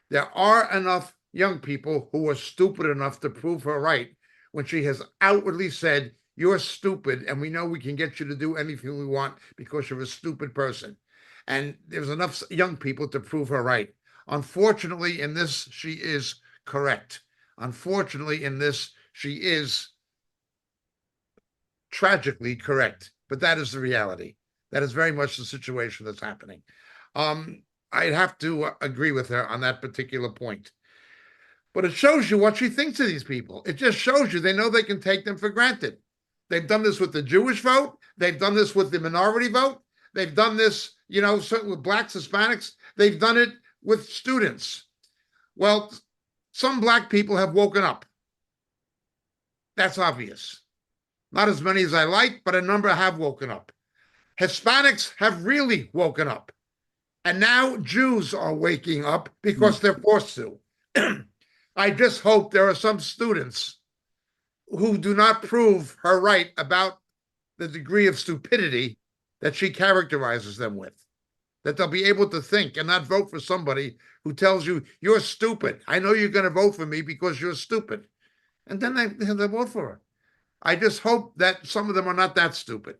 [SPEAKER 4] There are enough young people who are stupid enough to prove her right when she has outwardly said, you're stupid and we know we can get you to do anything we want because you're a stupid person. And there's enough young people to prove her right. Unfortunately, in this, she is correct. Unfortunately, in this, she is tragically correct. But that is the reality. That is very much the situation that's happening. I'd have to agree with her on that particular point. But it shows you what she thinks of these people. It just shows you they know they can take them for granted. They've done this with the Jewish vote. They've done this with the minority vote. They've done this, certainly with blacks, Hispanics. They've done it with students. Well, some black people have woken up. That's obvious. Not as many as I like, but a number have woken up. Hispanics have really woken up. And now Jews are waking up because they're forced to. I just hope there are some students who do not prove her right about the degree of stupidity that she characterizes them with. That they'll be able to think and not vote for somebody who tells you, you're stupid. I know you're going to vote for me because you're stupid. And then they vote for her. I just hope that some of them are not that stupid.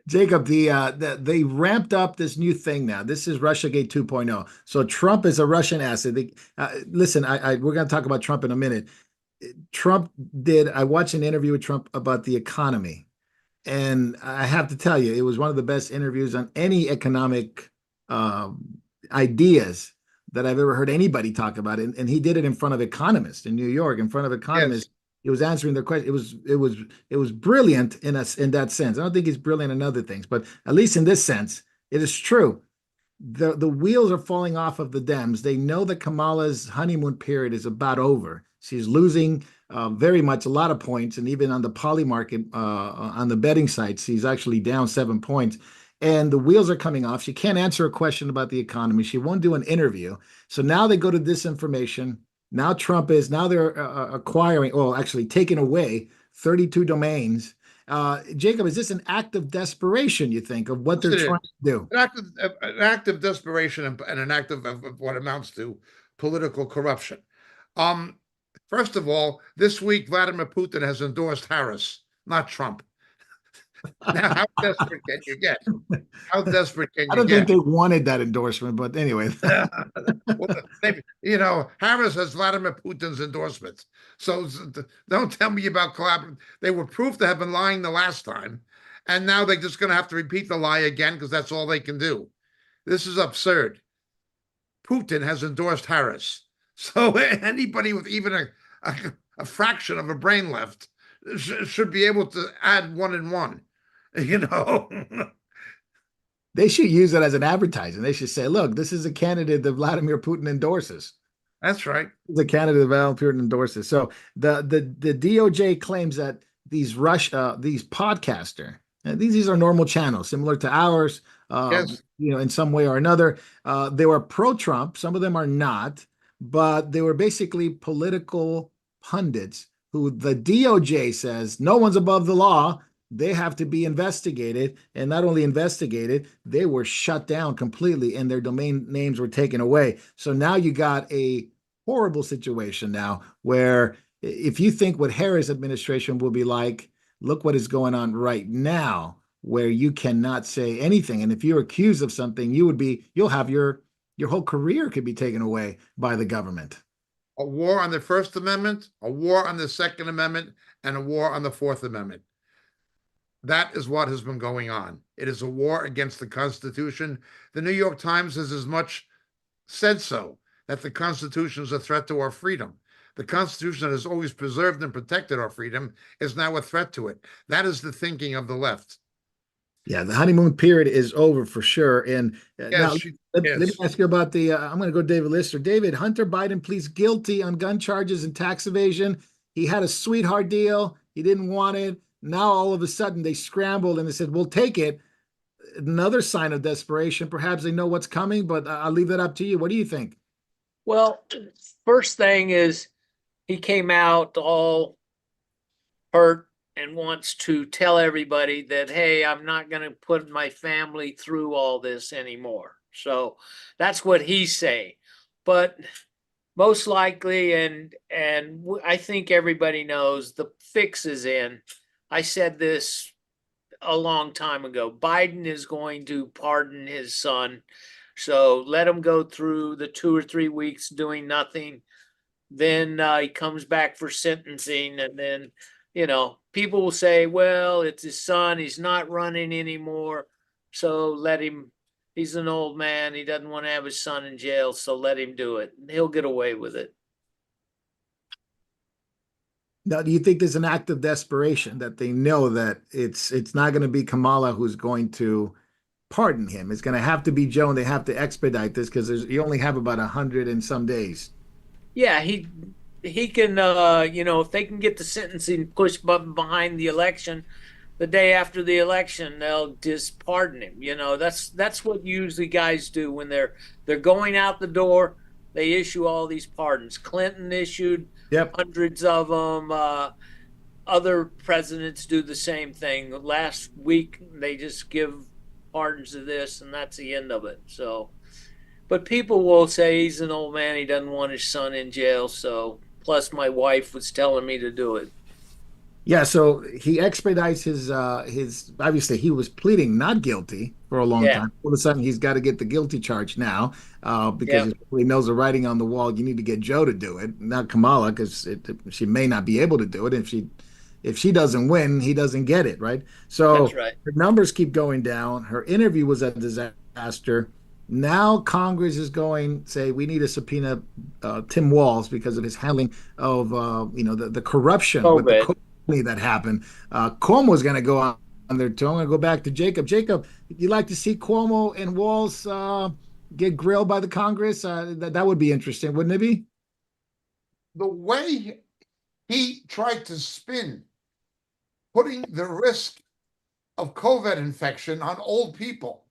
[SPEAKER 3] Jacob, they ramped up this new thing now. This is Russiagate 2.0. So Trump is a Russian asset. Listen, we're going to talk about Trump in a minute. I watched an interview with Trump about the economy. And I have to tell you, it was one of the best interviews on any economic ideas that I've ever heard anybody talk about. And he did it in front of economists in New York, in front of economists. Yes. He was answering their question. It was brilliant in that sense. I don't think he's brilliant in other things, but at least in this sense, it is true. The wheels are falling off of the Dems. They know that Kamala's honeymoon period is about over. She's losing very much a lot of points, and even on the poly market, on the betting sites, she's actually down 7 points. And the wheels are coming off. She can't answer a question about the economy. She won't do an interview. So now they go to disinformation. Now they're acquiring, actually taking away 32 domains. Jacob, is this an act of desperation, you think, of what they're trying to do?
[SPEAKER 4] An act of desperation and an act of what amounts to political corruption. First of all, this week, Vladimir Putin has endorsed Harris, not Trump. Now, how desperate can you get? How desperate can you get?
[SPEAKER 3] I don't think they wanted that endorsement, but anyway.
[SPEAKER 4] Well, Harris has Vladimir Putin's endorsement. So don't tell me about collaborating. They were proved to have been lying the last time. And now they're just going to have to repeat the lie again because that's all they can do. This is absurd. Putin has endorsed Harris. So anybody with even a fraction of a brain left should be able to add 1 and 1.
[SPEAKER 3] They should use it as an advertising. They should say, look, this is a candidate that Vladimir Putin endorses.
[SPEAKER 4] That's right.
[SPEAKER 3] The candidate that Vladimir Putin endorses. So the DOJ claims that these podcaster, these are normal channels similar to ours,
[SPEAKER 4] yes.
[SPEAKER 3] In some way or another. They were pro-Trump. Some of them are not, but they were basically political pundits who the DOJ says no one's above the law. They have to be investigated, and not only investigated, they were shut down completely and their domain names were taken away. So now you got a horrible situation now where if you think what Harris administration will be like, look what is going on right now where you cannot say anything. And if you're accused of something, you'll have your whole career could be taken away by the government.
[SPEAKER 4] A war on the First Amendment, a war on the Second Amendment, and a war on the Fourth Amendment. That is what has been going on. It is a war against the Constitution. The New York Times has as much said so, that the Constitution is a threat to our freedom. The Constitution that has always preserved and protected our freedom is now a threat to it. That is the thinking of the left.
[SPEAKER 3] Yeah, the honeymoon period is over for sure. And
[SPEAKER 4] Yes,
[SPEAKER 3] now
[SPEAKER 4] she
[SPEAKER 3] let me
[SPEAKER 4] is.
[SPEAKER 3] ask you about the. I'm going to go to David Lister. David, Hunter Biden pleads guilty on gun charges and tax evasion. He had a sweetheart deal. He didn't want it. Now all of a sudden they scrambled and they said, "We'll take it." Another sign of desperation. Perhaps they know what's coming, but I'll leave that up to you. What do you think?
[SPEAKER 5] Well, first thing is he came out all hurt and wants to tell everybody that, hey, I'm not going to put my family through all this anymore. So that's what he's saying. But most likely, and I think everybody knows the fix is in. I said this a long time ago. Biden is going to pardon his son. So let him go through the 2 or 3 weeks doing nothing. Then he comes back for sentencing, and then people will say, well, it's his son, he's not running anymore, so let him. He's an old man, he doesn't want to have his son in jail, so let him do it. He'll get away with it.
[SPEAKER 3] Now, do you think there's an act of desperation that they know that it's not going to be Kamala who's going to pardon him? It's going to have to be Joe, and they have to expedite this because you only have about 100 and some days.
[SPEAKER 5] Yeah, he can if they can get the sentencing pushed behind the election, the day after the election, they'll just pardon him. That's what usually guys do when they're going out the door. They issue all these pardons. Clinton issued
[SPEAKER 3] Yep.
[SPEAKER 5] hundreds of them. Other presidents do the same thing. Last week, they just give pardons to this, and that's the end of it. So, but people will say he's an old man. He doesn't want his son in jail. So, plus my wife was telling me to do it.
[SPEAKER 3] Yeah, so he expedites his obviously he was pleading not guilty for a long
[SPEAKER 5] Yeah,
[SPEAKER 3] time. All of a sudden he's got to get the guilty charge now because
[SPEAKER 5] yeah,
[SPEAKER 3] he knows the writing on the wall. You need to get Joe to do it, not Kamala, because she may not be able to do it. If she doesn't win, he doesn't get it, right?
[SPEAKER 5] that's
[SPEAKER 3] So
[SPEAKER 5] right.
[SPEAKER 3] her numbers keep going down. Her interview was a disaster. Now Congress is going say we need to subpoena Tim Walz because of his handling of the corruption with the
[SPEAKER 5] COVID.
[SPEAKER 3] that happened. Cuomo is going to go on their toe. I'm going to go back to Jacob. Jacob, you'd like to see Cuomo and Walz get grilled by the Congress? That would be interesting, wouldn't it be?
[SPEAKER 4] The way he tried to spin putting the risk of COVID infection on old people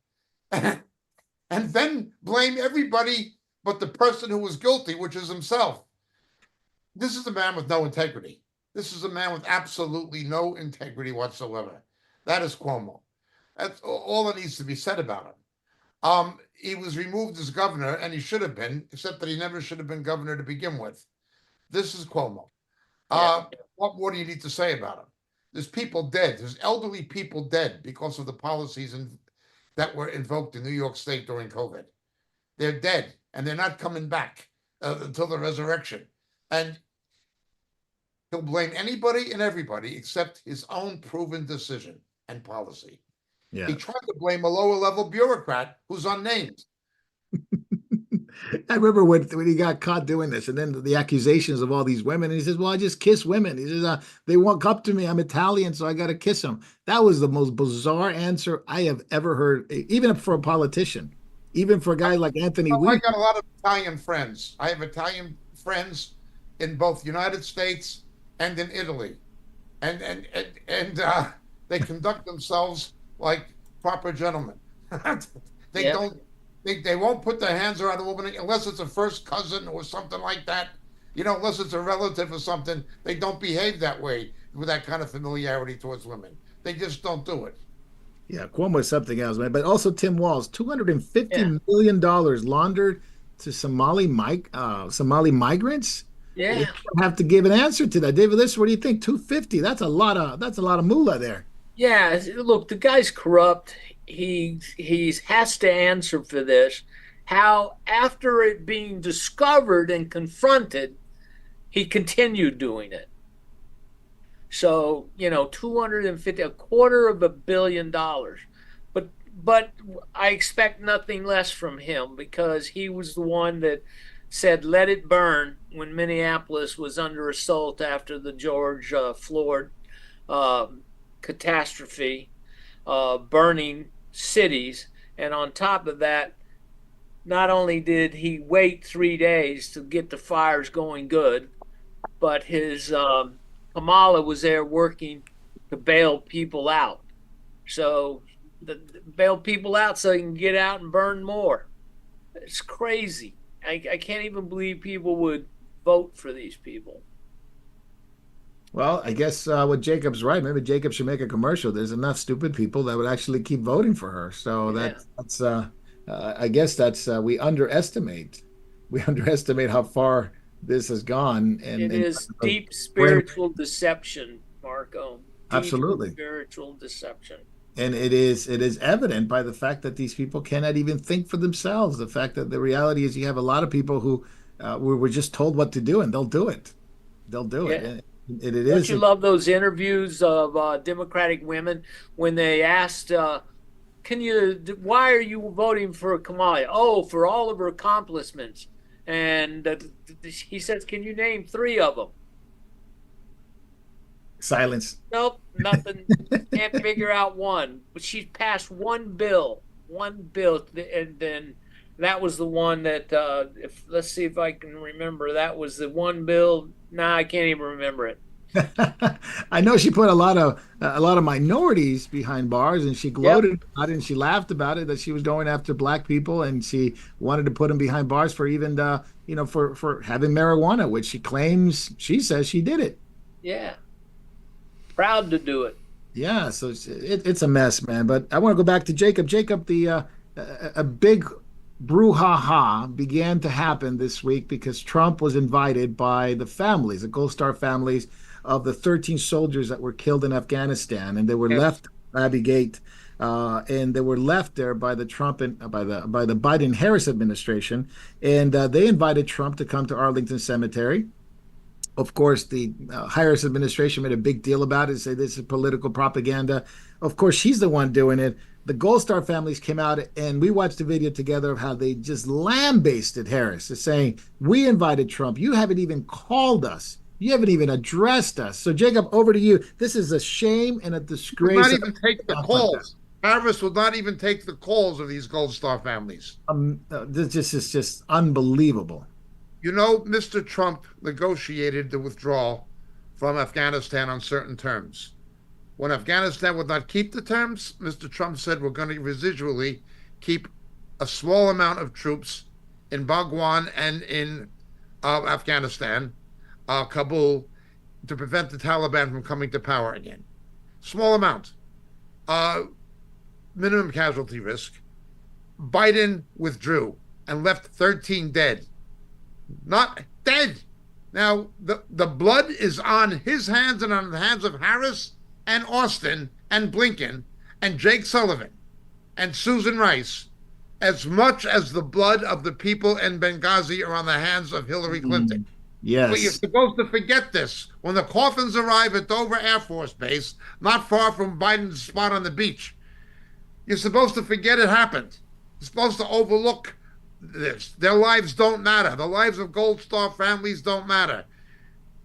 [SPEAKER 4] and then blame everybody but the person who was guilty, which is himself. This is a man with no integrity. This is a man with absolutely no integrity whatsoever. That is Cuomo. That's all that needs to be said about him. He was removed as governor, and he should have been, except that he never should have been governor to begin with. This is Cuomo. What more do you need to say about him? There's people dead. There's elderly people dead because of the policies that were invoked in New York State during COVID. They're dead, and they're not coming back until the resurrection. And he'll blame anybody and everybody except his own proven decision and policy.
[SPEAKER 3] Yeah.
[SPEAKER 4] He tried to blame a lower level bureaucrat who's unnamed.
[SPEAKER 3] I remember when he got caught doing this, and then the accusations of all these women. And he says, "Well, I just kiss women." He says, "They walk up to me. I'm Italian, so I got to kiss them." That was the most bizarre answer I have ever heard, even for a politician, even for a guy like Anthony
[SPEAKER 4] I
[SPEAKER 3] Weiner.
[SPEAKER 4] got a lot of Italian friends. I have Italian friends in both United States and in Italy, and they conduct themselves like proper gentlemen. They
[SPEAKER 5] Yeah.
[SPEAKER 4] don't. They won't put their hands around a woman unless it's a first cousin or something like that. Unless it's a relative or something, they don't behave that way with that kind of familiarity towards women. They just don't do it.
[SPEAKER 3] Yeah, Cuomo is something else, man. But also Tim Walz, $250
[SPEAKER 5] Yeah.
[SPEAKER 3] million laundered to Somali migrants.
[SPEAKER 5] Yeah.
[SPEAKER 3] You have to give an answer to that. David Lister, what do you think? 250. That's a lot of moolah there.
[SPEAKER 5] Yeah, look, the guy's corrupt. He has to answer for this. How after it being discovered and confronted, he continued doing it. So, 250, $250 million. But I expect nothing less from him because he was the one that said let it burn when Minneapolis was under assault after the George Floyd catastrophe. burning cities. And on top of that, not only did he wait 3 days to get the fires going good, but his Kamala was there working to bail people out. So bail people out so he can get out and burn more. It's crazy. I can't even believe people would vote for these people.
[SPEAKER 3] Well, I guess what Jacob's right. Maybe Jacob should make a commercial. There's enough stupid people that would actually keep voting for her. So
[SPEAKER 5] Yeah.
[SPEAKER 3] that's I guess that's we underestimate how far this has gone.
[SPEAKER 5] It
[SPEAKER 3] And
[SPEAKER 5] is deep spiritual deception, Marco. Deep
[SPEAKER 3] absolutely.
[SPEAKER 5] spiritual deception.
[SPEAKER 3] And it is evident by the fact that these people cannot even think for themselves. The fact that the reality is you have a lot of people who were just told what to do and they'll do it. They'll do it.
[SPEAKER 5] Yeah.
[SPEAKER 3] And
[SPEAKER 5] Don't you love those interviews of Democratic women when they asked, why are you voting for Kamala? Oh, for all of her accomplishments. And he says, can you name 3 of them?
[SPEAKER 3] silence.
[SPEAKER 5] Nope, nothing. Can't figure out one. But she's passed one bill, and then that was the one that. Let's see if I can remember. That was the one bill. Nah, I can't even remember it.
[SPEAKER 3] I know she put a lot of minorities behind bars, and she gloated about it, and she laughed about it that she was going after black people, and she wanted to put them behind bars for even for having marijuana, which she says she did it.
[SPEAKER 5] Yeah, proud to do it.
[SPEAKER 3] Yeah, so it's a mess, man. But I want to go back to Jacob. Jacob, a big brouhaha began to happen this week because Trump was invited by the families, the Gold Star families of the 13 soldiers that were killed in Afghanistan, and they were left at Abbey Gate, and they were left there by the Trump and by the Biden-Harris administration, and they invited Trump to come to Arlington Cemetery. Of course, the Harris administration made a big deal about it, say this is political propaganda. Of course, she's the one doing it. The Gold Star families came out, and we watched a video together of how they just lambasted Harris, saying, we invited Trump. You haven't even called us. You haven't even addressed us. So, Jacob, over to you. This is a shame and a disgrace.
[SPEAKER 4] Would not even take the calls. Harris would not even take the calls of these Gold Star families.
[SPEAKER 3] This is just unbelievable.
[SPEAKER 4] You know, Mr. Trump negotiated the withdrawal from Afghanistan on certain terms. When Afghanistan would not keep the terms, Mr. Trump said we're going to residually keep a small amount of troops in Bagwan and in Afghanistan, Kabul, to prevent the Taliban from coming to power again. Small amount. Minimum casualty risk. Biden withdrew and left 13 dead. Not dead. Now, the blood is on his hands and on the hands of Harris and Austin and Blinken and Jake Sullivan and Susan Rice, as much as the blood of the people in Benghazi are on the hands of Hillary Clinton.
[SPEAKER 3] Yes.
[SPEAKER 4] But you're supposed to forget this. When the coffins arrive at Dover Air Force Base, not far from Biden's spot on the beach, you're supposed to forget it happened. You're supposed to overlook this. Their lives don't matter. The lives of Gold Star families don't matter.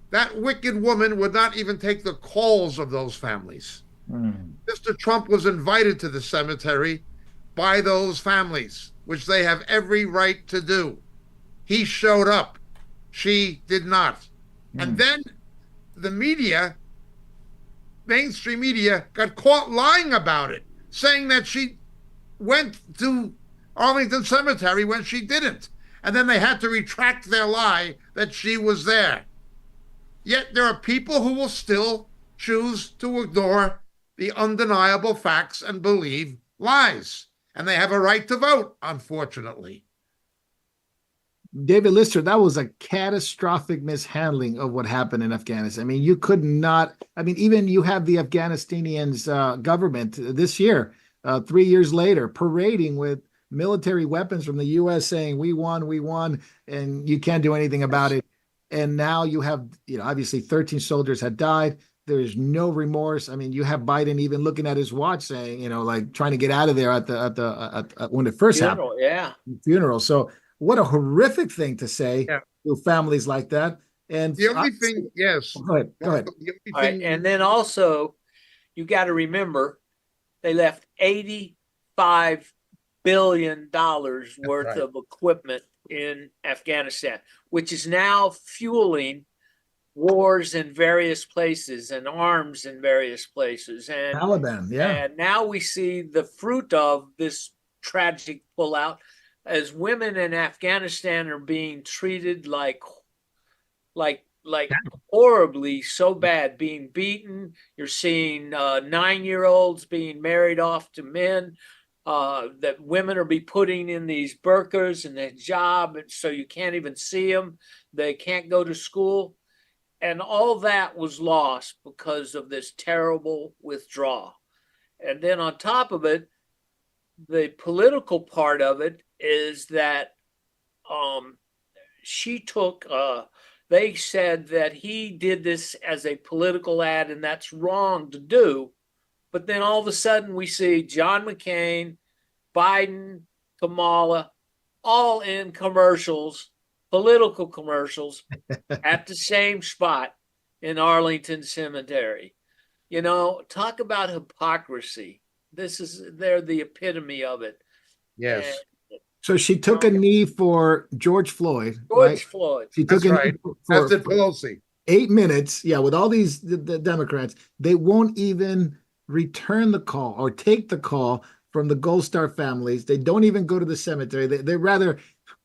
[SPEAKER 4] That wicked woman would not even take the calls of those families. Mr. Trump was invited to the cemetery by those families, which they have every right to do. He showed up. She did not. And then the media, mainstream media, got caught lying about it, saying that she went to Arlington Cemetery when she didn't. And then they had to retract their lie that she was there. Yet there are people who will still choose to ignore the undeniable facts and believe lies. And they have a right to vote, unfortunately.
[SPEAKER 3] David Lister, that was a catastrophic mishandling of what happened in Afghanistan. I mean, you could not, even you have the Afghanistanians government this year, 3 years later, parading with military weapons from the U.S. saying, we won, and you can't do anything about it. And now you have, obviously 13 soldiers had died. There's no remorse. I mean, you have Biden even looking at his watch saying, like trying to get out of there at when it first happened.
[SPEAKER 5] Yeah.
[SPEAKER 3] Funeral. So what a horrific thing to say to families like that. And
[SPEAKER 4] the only thing, yes.
[SPEAKER 3] Go ahead.
[SPEAKER 5] All right. And then also, you got to remember they left $85 billion worth
[SPEAKER 4] right.
[SPEAKER 5] of equipment in Afghanistan, which is now fueling wars in various places and arms in various places.
[SPEAKER 3] Taliban, yeah.
[SPEAKER 5] And now we see the fruit of this tragic pullout as women in Afghanistan are being treated like horribly, so bad, being beaten. You're seeing 9-year-olds being married off to men. That women are be putting in these burqas and their job, and so you can't even see them. They can't go to school, and all that was lost because of this terrible withdrawal. And then on top of it, the political part of it is that she took. They said that he did this as a political ad, and that's wrong to do. But then all of a sudden, we see John McCain, Biden, Kamala, all in commercials, political commercials, at the same spot in Arlington Cemetery. You know, talk about hypocrisy. They're the epitome of it.
[SPEAKER 4] Yes.
[SPEAKER 5] And
[SPEAKER 3] So she took a knee for George Floyd.
[SPEAKER 5] George
[SPEAKER 3] right?
[SPEAKER 5] Floyd.
[SPEAKER 3] She took
[SPEAKER 4] That's
[SPEAKER 3] a
[SPEAKER 4] right.
[SPEAKER 3] knee
[SPEAKER 4] As
[SPEAKER 3] for
[SPEAKER 4] did Pelosi.
[SPEAKER 3] 8 minutes. Yeah, with all these the Democrats, they won't even return the call or take the call from the Gold Star families. They don't even go to the cemetery. They rather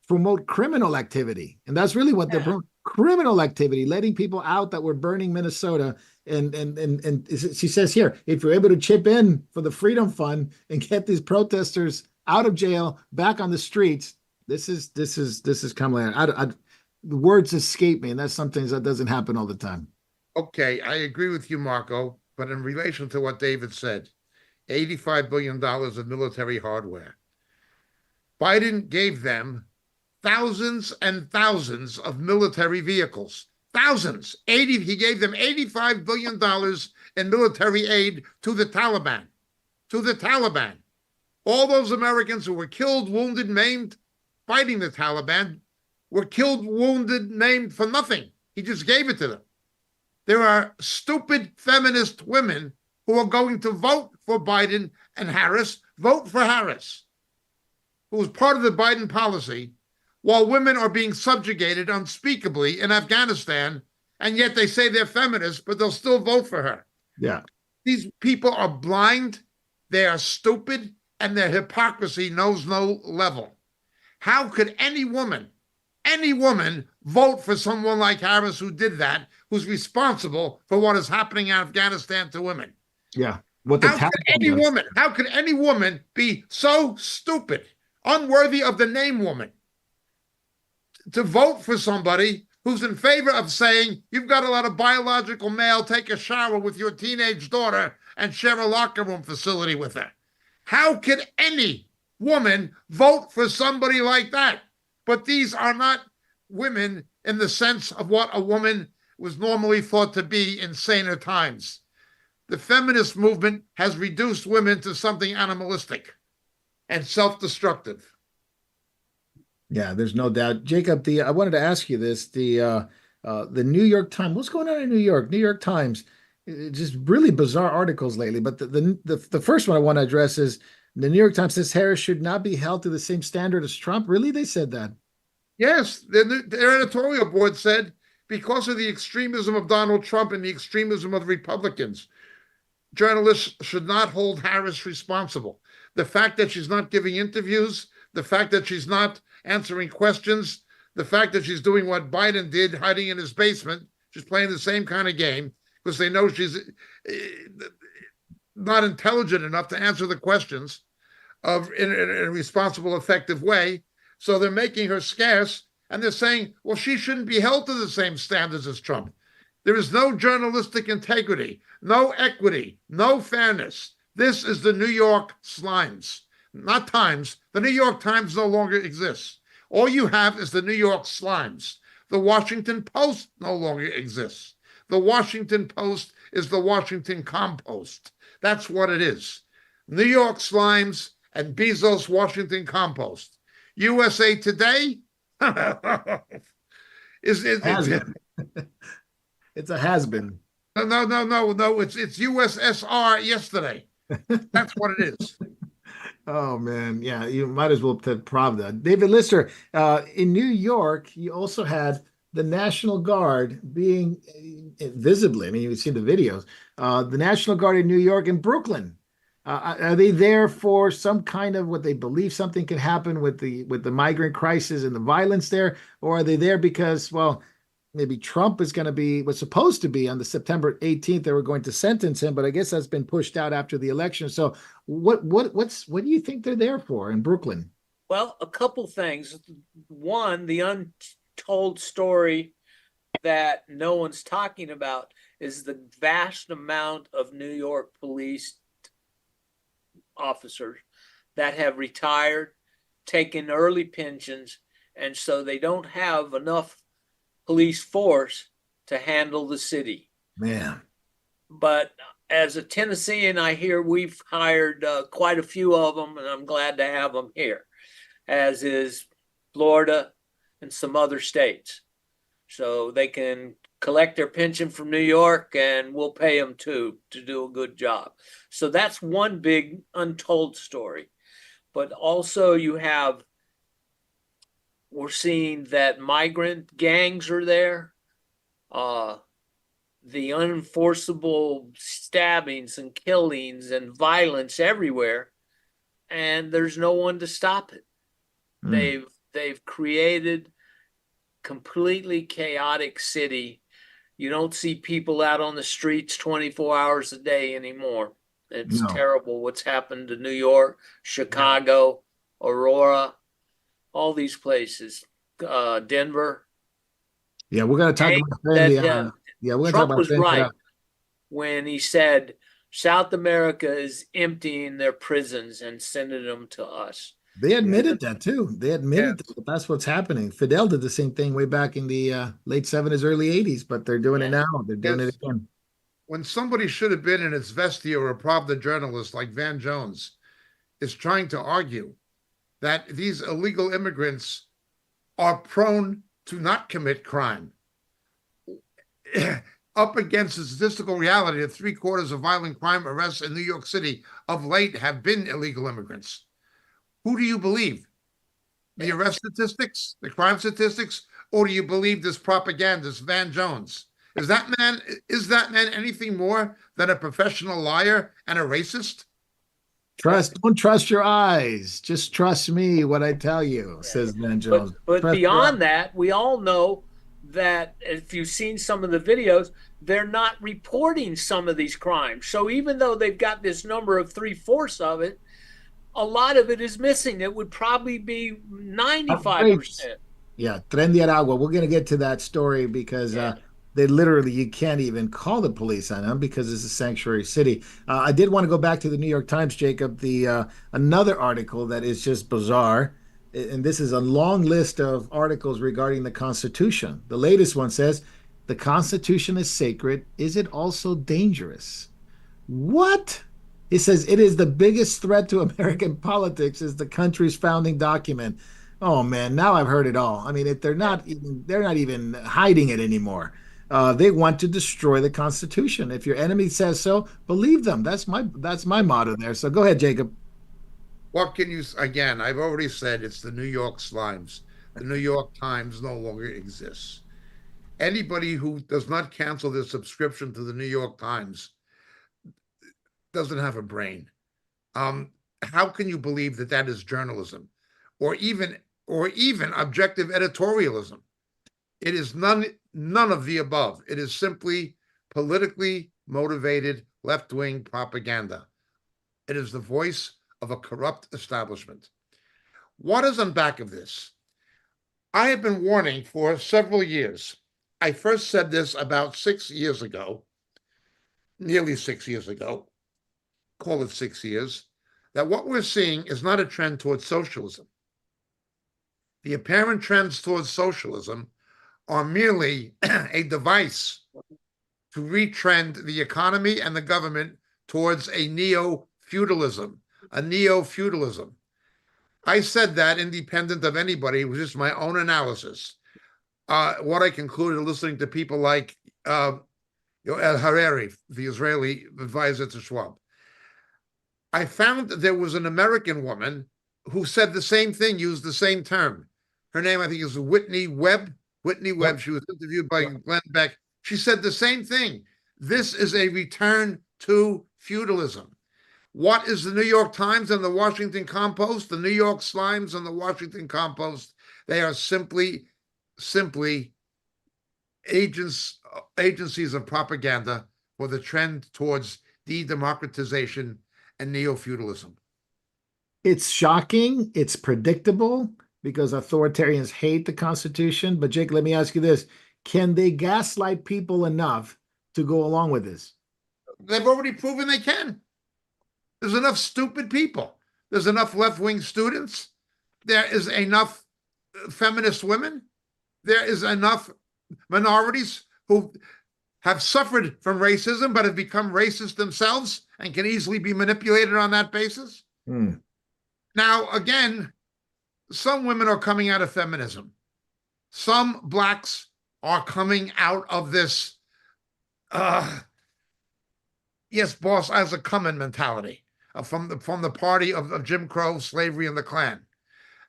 [SPEAKER 3] promote criminal activity. And that's really what they're promoting. Criminal activity, letting people out that were burning Minnesota. And she says here, if you're able to chip in for the Freedom Fund and get these protesters out of jail, back on the streets, this is Kamala. The words escape me, and that's something that doesn't happen all the time.
[SPEAKER 4] Okay, I agree with you, Marco, but in relation to what David said, $85 billion of military hardware. Biden gave them thousands and thousands of military vehicles. Thousands. He gave them $85 billion in military aid to the Taliban. To the Taliban. All those Americans who were killed, wounded, maimed, fighting the Taliban were killed, wounded, maimed for nothing. He just gave it to them. There are stupid feminist women who are going to vote for Biden and Harris, vote for Harris, who was part of the Biden policy, while women are being subjugated unspeakably in Afghanistan, and yet they say they're feminists, but they'll still vote for her.
[SPEAKER 3] Yeah.
[SPEAKER 4] These people are blind, they are stupid, and their hypocrisy knows no level. How could any woman vote for someone like Harris who did that, who's responsible for what is happening in Afghanistan to women?
[SPEAKER 3] Yeah.
[SPEAKER 4] How could any woman be so stupid, unworthy of the name woman, to vote for somebody who's in favor of saying, you've got to let a biological male take a shower with your teenage daughter and share a locker room facility with her? How could any woman vote for somebody like that? But these are not women in the sense of what a woman was normally thought to be in saner times. The feminist movement has reduced women to something animalistic and self-destructive.
[SPEAKER 3] Yeah, there's no doubt. Jacob, I wanted to ask you this. The New York Times, what's going on in New York? New York Times, just really bizarre articles lately. But the first one I want to address is the New York Times says Harris should not be held to the same standard as Trump. Really? They said that?
[SPEAKER 4] Yes, their editorial board said because of the extremism of Donald Trump and the extremism of the Republicans, journalists should not hold Harris responsible. The fact that she's not giving interviews, the fact that she's not answering questions, the fact that she's doing what Biden did, hiding in his basement, she's playing the same kind of game because they know she's not intelligent enough to answer the questions in a responsible, effective way. So they're making her scarce, and they're saying, well, she shouldn't be held to the same standards as Trump. There is no journalistic integrity, no equity, no fairness. This is the New York Slimes, not Times. The New York Times no longer exists. All you have is the New York Slimes. The Washington Post no longer exists. The Washington Post is the Washington Compost. That's what it is. New York Slimes and Bezos Washington Compost. USA Today is
[SPEAKER 3] It's a has-been.
[SPEAKER 4] No. It's USSR yesterday. That's what it is.
[SPEAKER 3] Oh man, yeah, you might as well put Pravda. David Lister, in New York, you also had the National Guard being visibly, I mean, you've seen the videos, the National Guard in New York and Brooklyn. Are they there for some kind of what they believe something could happen with the migrant crisis and the violence there, or are they there because, well, maybe Trump is going to be was supposed to be on the September 18th. They were going to sentence him, but I guess that's been pushed out after the election. So what do you think they're there for in Brooklyn?
[SPEAKER 5] Well, a couple things. One, the untold story that no one's talking about is the vast amount of New York police officers that have retired, taken early pensions, and so they don't have enough police force to handle the city.
[SPEAKER 3] Man,
[SPEAKER 5] But as a Tennessean, I hear we've hired quite a few of them, and I'm glad to have them here, as is Florida and some other states. So they can collect their pension from New York, and we'll pay them too to do a good job. So that's one big untold story. But also we're seeing that migrant gangs are there. The unenforceable stabbings and killings and violence everywhere, and there's no one to stop it. They've created completely chaotic city. You don't see people out on the streets 24 hours a day anymore. It's
[SPEAKER 3] no.
[SPEAKER 5] terrible what's happened to New York, Chicago, Aurora, all these places, Denver.
[SPEAKER 3] Yeah, we're going to talk about that. Yeah, we're going to talk
[SPEAKER 5] Trump
[SPEAKER 3] about
[SPEAKER 5] was
[SPEAKER 3] that.
[SPEAKER 5] right when he said South America is emptying their prisons and sending them to us.
[SPEAKER 3] They admitted that too. They admitted that that's what's happening. Fidel did the same thing way back in the late 70s, early 80s, but they're doing it now. They're doing it again.
[SPEAKER 4] When somebody should have been in its vestia or a Pravda journalist like Van Jones is trying to argue that these illegal immigrants are prone to not commit crime, up against the statistical reality that 3/4 of violent crime arrests in New York City of late have been illegal immigrants. Who do you believe? The arrest statistics, the crime statistics, or do you believe this propagandist, Van Jones? Is that man anything more than a professional liar and a racist?
[SPEAKER 3] Don't trust your eyes. Just trust me what I tell you, says Van Jones.
[SPEAKER 5] But beyond that, we all know that if you've seen some of the videos, they're not reporting some of these crimes. So even though they've got this number of 3/4 of it, a lot of it is missing. It would probably be 95%.
[SPEAKER 3] Yeah, Tren de Aragua. We're going to get to that story because they literally, you can't even call the police on them because it's a sanctuary city. I did want to go back to the New York Times, Jacob, the another article that is just bizarre. And this is a long list of articles regarding the Constitution. The latest one says, the Constitution is sacred. Is it also dangerous? What? It says it is the biggest threat to American politics is the country's founding document. Oh man, now I've heard it all. I mean, if they're not even hiding it anymore. They want to destroy the Constitution. If your enemy says so, believe them. That's my motto there. So go ahead, Jacob.
[SPEAKER 4] What can you, again, I've already said it's the New York Slimes. The New York Times no longer exists. Anybody who does not cancel their subscription to the New York Times doesn't have a brain. How can you believe that that is journalism or even objective editorialism? It is none of the above. It is simply politically motivated left-wing propaganda. It is the voice of a corrupt establishment. What is on back of this? I have been warning for several years. I first said this about 6 years ago, nearly 6 years ago, call it 6 years, that what we're seeing is not a trend towards socialism. The apparent trends towards socialism are merely a device to retrend the economy and the government towards a neo-feudalism. I said that independent of anybody. It was just my own analysis. What I concluded listening to people like El Harari, the Israeli advisor to Schwab. I found that there was an American woman who said the same thing, used the same term. Her name, I think, is Whitney Webb. Whitney Webb.
[SPEAKER 3] Yep.
[SPEAKER 4] She was interviewed by Glenn Beck. She said the same thing. This is a return to feudalism. What is the New York Times and the Washington Compost? The New York Slimes and the Washington Compost. They are simply agencies of propaganda for the trend towards de-democratization and neo-feudalism.
[SPEAKER 3] It's shocking. It's predictable because authoritarians hate the Constitution. But Jake, let me ask you this. Can they gaslight people enough to go along with this?
[SPEAKER 4] They've already proven they can. There's enough stupid people. There's enough left-wing students. There is enough feminist women. There is enough minorities who have suffered from racism but have become racist themselves and can easily be manipulated on that basis. Now, again, some women are coming out of feminism. Some blacks are coming out of this, yes, boss, as a coming mentality from the party of Jim Crow, slavery, and the Klan.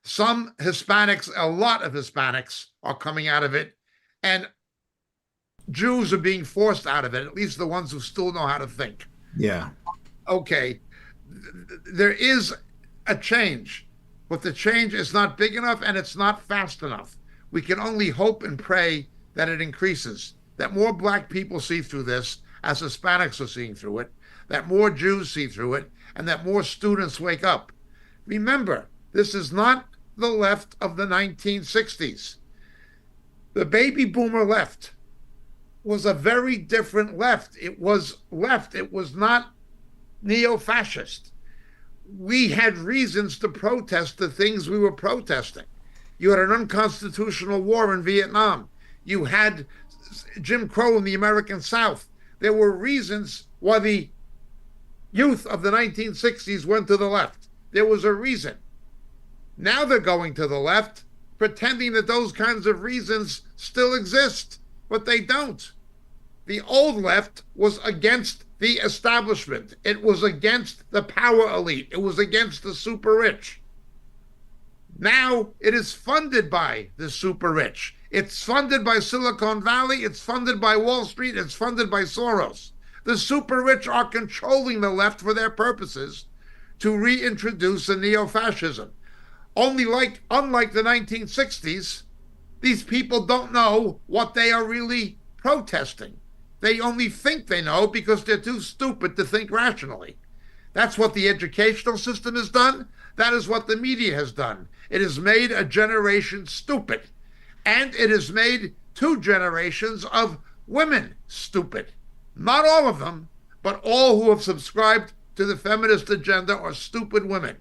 [SPEAKER 4] Some Hispanics, a lot of Hispanics are coming out of it, and Jews are being forced out of it, at least the ones who still know how to think.
[SPEAKER 3] Yeah.
[SPEAKER 4] Okay, there is a change, but the change is not big enough and it's not fast enough. We can only hope and pray that it increases, that more black people see through this, as Hispanics are seeing through it, that more Jews see through it, and that more students wake up. Remember, this is not the left of the 1960s. The baby boomer left was a very different left. It was left. It was not neo-fascist. We had reasons to protest the things we were protesting. You had an unconstitutional war in Vietnam. You had Jim Crow in the American South. There were reasons why the youth of the 1960s went to the left. There was a reason. Now they're going to the left, pretending that those kinds of reasons still exist, but they don't. The old left was against the establishment. It was against the power elite. It was against the super rich. Now it is funded by the super rich. It's funded by Silicon Valley. It's funded by Wall Street. It's funded by Soros. The super rich are controlling the left for their purposes to reintroduce a neo-fascism. Unlike the 1960s, these people don't know what they are really protesting. They only think they know because they're too stupid to think rationally. That's what the educational system has done. That is what the media has done. It has made a generation stupid. And it has made 2 generations of women stupid. Not all of them, but all who have subscribed to the feminist agenda are stupid women.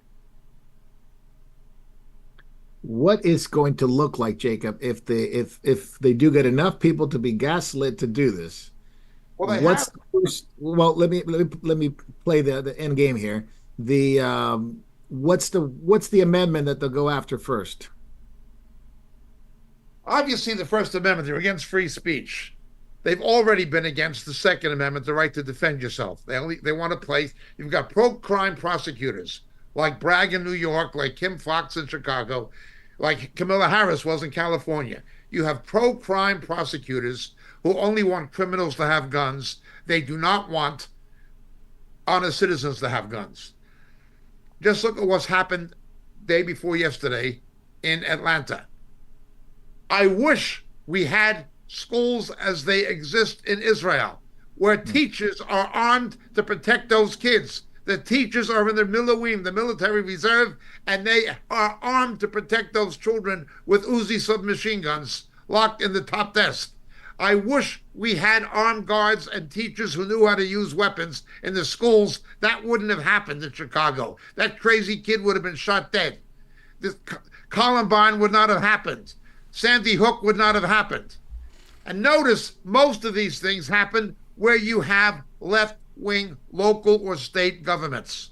[SPEAKER 3] What is going to look like, Jacob, if they do get enough people to be gaslit to do this?
[SPEAKER 4] Well, they
[SPEAKER 3] What's
[SPEAKER 4] have.
[SPEAKER 3] the first, well, let me play the end game here. What's the amendment that they'll go after first?
[SPEAKER 4] Obviously, the First Amendment, they're against free speech. They've already been against the Second Amendment, the right to defend yourself. They want to place, you've got pro-crime prosecutors like Bragg in New York, like Kim Foxx in Chicago, like Kamala Harris was in California. You have pro-crime prosecutors who only want criminals to have guns. They do not want honest citizens to have guns. Just look at what's happened day before yesterday in Atlanta. I wish we had schools as they exist in Israel, where teachers are armed to protect those kids. The teachers are in the Miloim, the military reserve, and they are armed to protect those children with Uzi submachine guns locked in the top desk. I wish we had armed guards and teachers who knew how to use weapons in the schools. That wouldn't have happened in Chicago. That crazy kid would have been shot dead. This Columbine would not have happened. Sandy Hook would not have happened. And notice most of these things happen where you have left-wing local or state governments,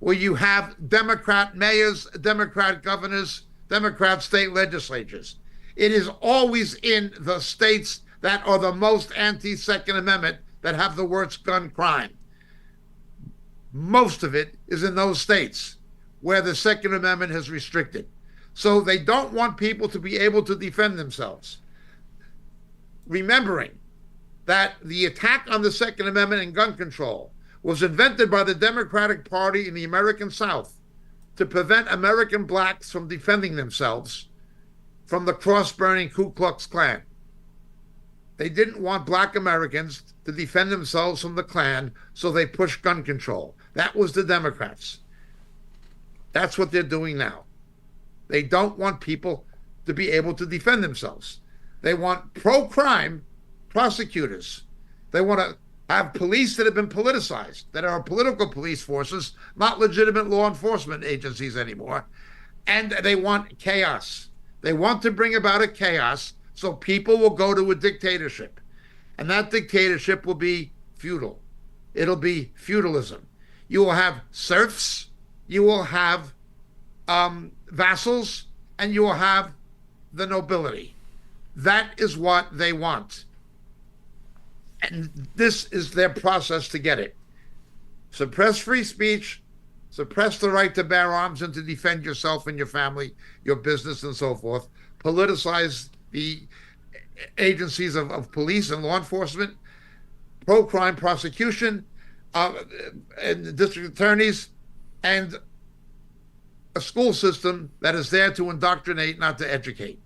[SPEAKER 4] where you have Democrat mayors, Democrat governors, Democrat state legislatures. It is always in the states that are the most anti-Second Amendment that have the worst gun crime. Most of it is in those states where the Second Amendment has restricted. So they don't want people to be able to defend themselves. Remembering that the attack on the Second Amendment and gun control was invented by the Democratic Party in the American South to prevent American blacks from defending themselves from the cross-burning Ku Klux Klan. They didn't want black Americans to defend themselves from the Klan, so they pushed gun control. That was the Democrats. That's what they're doing now. They don't want people to be able to defend themselves. They want pro-crime prosecutors. They want to have police that have been politicized, that are political police forces, not legitimate law enforcement agencies anymore. And they want chaos. They want to bring about a chaos so people will go to a dictatorship. And that dictatorship will be feudal. It'll be feudalism. You will have serfs, you will have vassals, and you will have the nobility. That is what they want. And this is their process to get it. Suppress free speech, suppress the right to bear arms and to defend yourself and your family, your business, and so forth. Politicize the agencies of police and law enforcement, pro-crime prosecution, and district attorneys, and a school system that is there to indoctrinate, not to educate.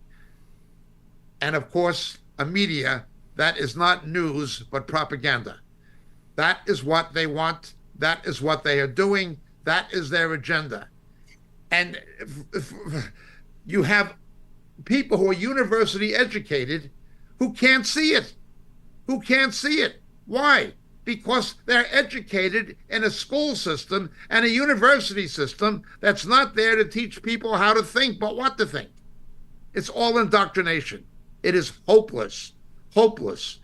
[SPEAKER 4] And of course, a media that is not news, but propaganda. That is what they want. That is what they are doing. That is their agenda. And if you have people who are university educated who can't see it. Who can't see it. Why? Because they're educated in a school system and a university system that's not there to teach people how to think, but what to think. It's all indoctrination. It is hopeless, hopeless,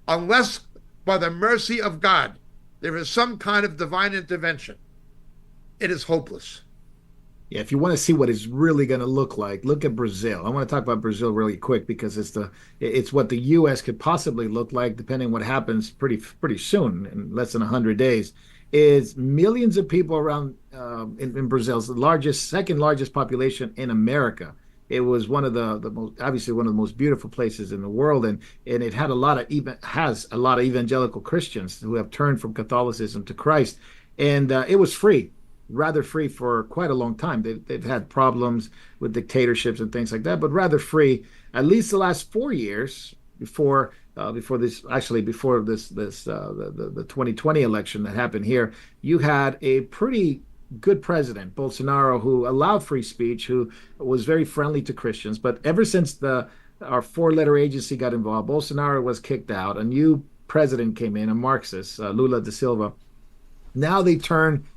[SPEAKER 4] unless by the mercy of God there is some kind of divine intervention. It is hopeless.
[SPEAKER 3] Yeah, if you want to see what it's really going to look like, look at Brazil. I want to talk about Brazil really quick because it's what the U.S. could possibly look like, depending on what happens pretty soon, in less than 100 days. Is millions of people around in Brazil's second largest population in America. It was one of the most, obviously one of the most beautiful places in the world, and it had has a lot of evangelical Christians who have turned from Catholicism to Christ, and it was free. Rather free for quite a long time. They've had problems with dictatorships and things like that, but rather free. At least the last 4 years before the 2020 election that happened here, you had a pretty good president, Bolsonaro, who allowed free speech, who was very friendly to Christians. But ever since our four-letter agency got involved, Bolsonaro was kicked out. A new president came in, a Marxist, Lula da Silva. Now they turn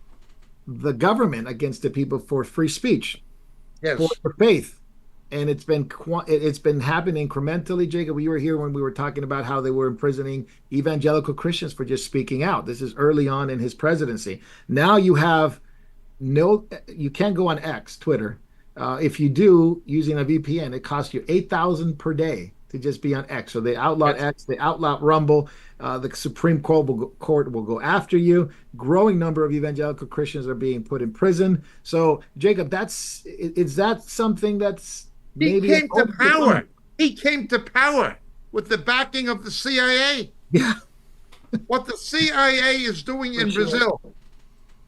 [SPEAKER 3] the government against the people for free speech,
[SPEAKER 4] yes,
[SPEAKER 3] for faith, and it's been happening incrementally. Jacob, you were here when we were talking about how they were imprisoning evangelical Christians for just speaking out. This is early on in his presidency. Now you can't go on X, Twitter. If you do using a VPN, it costs you $8,000 per day to just be on X. So they outlawed X, they outlawed Rumble. The Supreme Court will go after you. Growing number of evangelical Christians are being put in prison. So, Jacob, is that something that's maybe...
[SPEAKER 4] He came to power. He came to power with the backing of the CIA.
[SPEAKER 3] Yeah. What
[SPEAKER 4] the CIA is doing in Brazil,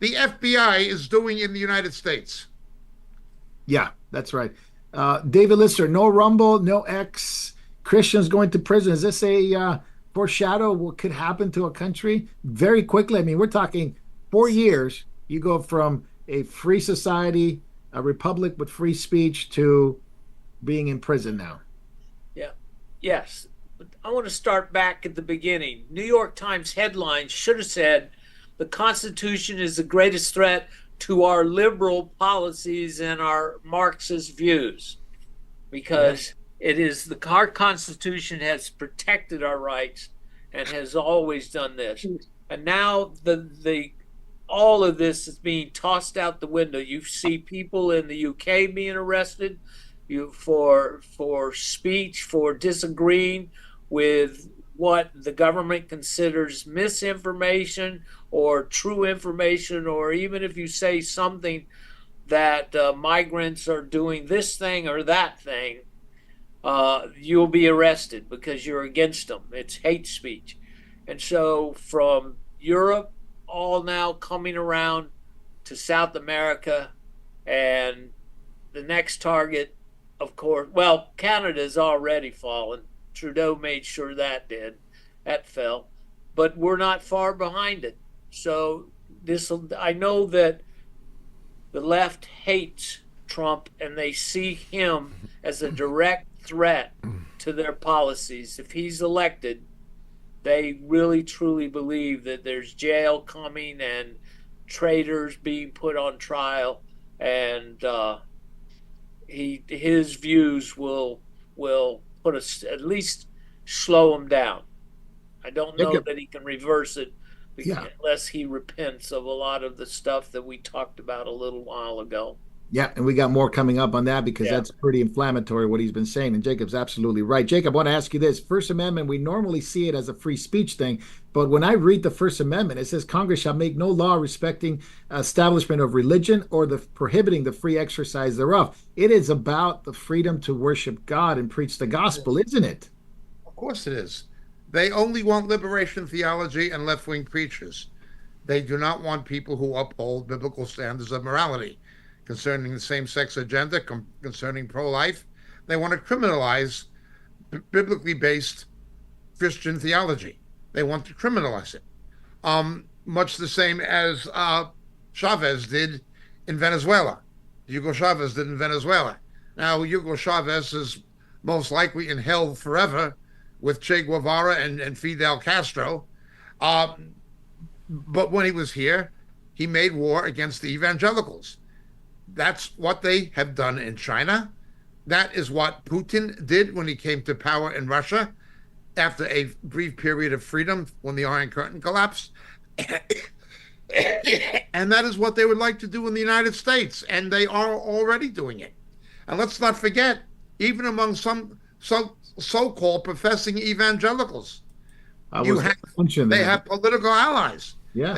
[SPEAKER 4] the FBI is doing in the United States.
[SPEAKER 3] Yeah, that's right. David Lister, no Rumble, no X, Christians going to prison. Is this a foreshadow what could happen to a country very quickly? I mean, we're talking 4 years. You go from a free society, a republic with free speech, to being in prison now.
[SPEAKER 5] Yeah. Yes. But I want to start back at the beginning. New York Times headline should have said, "The Constitution is the greatest threat to our liberal policies and our Marxist views," because our Constitution has protected our rights and has always done this. And now all of this is being tossed out the window. You see people in the UK being arrested for speech, for disagreeing with what the government considers misinformation or true information, or even if you say something that migrants are doing this thing or that thing, you'll be arrested because you're against them. It's hate speech. And so from Europe, all now coming around to South America, and the next target, of course, well, Canada's already fallen. Trudeau made sure that fell, but we're not far behind it. So I know that the left hates Trump and they see him as a direct threat to their policies. If he's elected, they really truly believe that there's jail coming and traitors being put on trial, and his views will put us, at least slow him down. I don't know that he can reverse it unless he repents of a lot of the stuff that we talked about a little while ago.
[SPEAKER 3] Yeah, and we got more coming up on that because that's pretty inflammatory what he's been saying. And Jacob's absolutely right. Jacob, I want to ask you this. First Amendment, we normally see it as a free speech thing, but when I read the First Amendment, it says Congress shall make no law respecting establishment of religion or the prohibiting the free exercise thereof. It is about the freedom to worship God and preach the gospel, isn't it?
[SPEAKER 4] Of course it is. They only want liberation theology and left-wing preachers. They do not want people who uphold biblical standards of morality concerning the same-sex agenda, concerning pro-life. They want to criminalize biblically based Christian theology. They want to criminalize it. Much the same as Chavez did in Venezuela. Hugo Chavez did in Venezuela. Now, Hugo Chavez is most likely in hell forever with Che Guevara and Fidel Castro. But when he was here, he made war against the evangelicals. That's what they have done in China. That is what Putin did when he came to power in Russia after a brief period of freedom when the Iron Curtain collapsed. And that is what they would like to do in the United States, and they are already doing it. And let's not forget, even among some so-called professing evangelicals, they have political allies.
[SPEAKER 3] Yeah.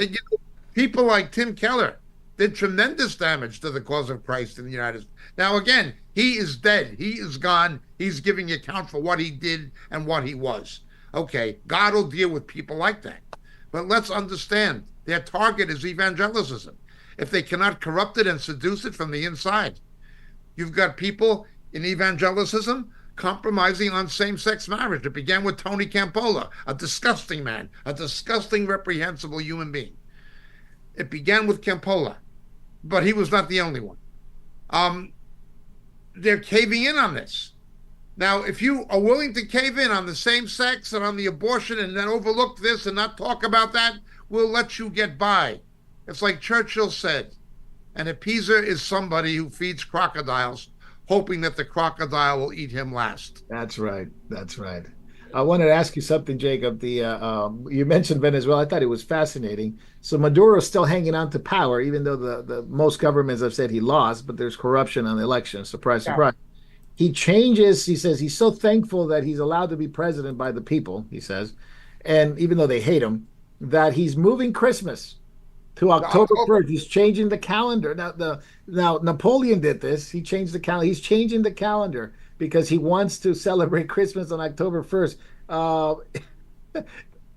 [SPEAKER 4] People like Tim Keller did tremendous damage to the cause of Christ in the United States. Now, again, he is dead. He is gone. He's giving account for what he did and what he was. Okay, God will deal with people like that. But let's understand, their target is evangelicism. If they cannot corrupt it and seduce it from the inside, you've got people in evangelicism compromising on same-sex marriage. It began with Tony Campola, a disgusting man, a disgusting, reprehensible human being. It began with Campola, but he was not the only one. They're caving in on this. Now, if you are willing to cave in on the same sex and on the abortion and then overlook this and not talk about that, we'll let you get by. It's like Churchill said, an appeaser is somebody who feeds crocodiles, hoping that the crocodile will eat him last.
[SPEAKER 3] That's right. That's right. I wanted to ask you something, Jacob. You mentioned Venezuela. I thought it was fascinating. So Maduro is still hanging on to power, even though the most governments have said he lost, but there's corruption on the election. Surprise, surprise. He changes. He says he's so thankful that he's allowed to be president by the people, he says, and even though they hate him, that he's moving Christmas to October 1st. He's changing the calendar. Now Napoleon did this. He changed the calendar. He's changing the calendar because he wants to celebrate Christmas on October 1st.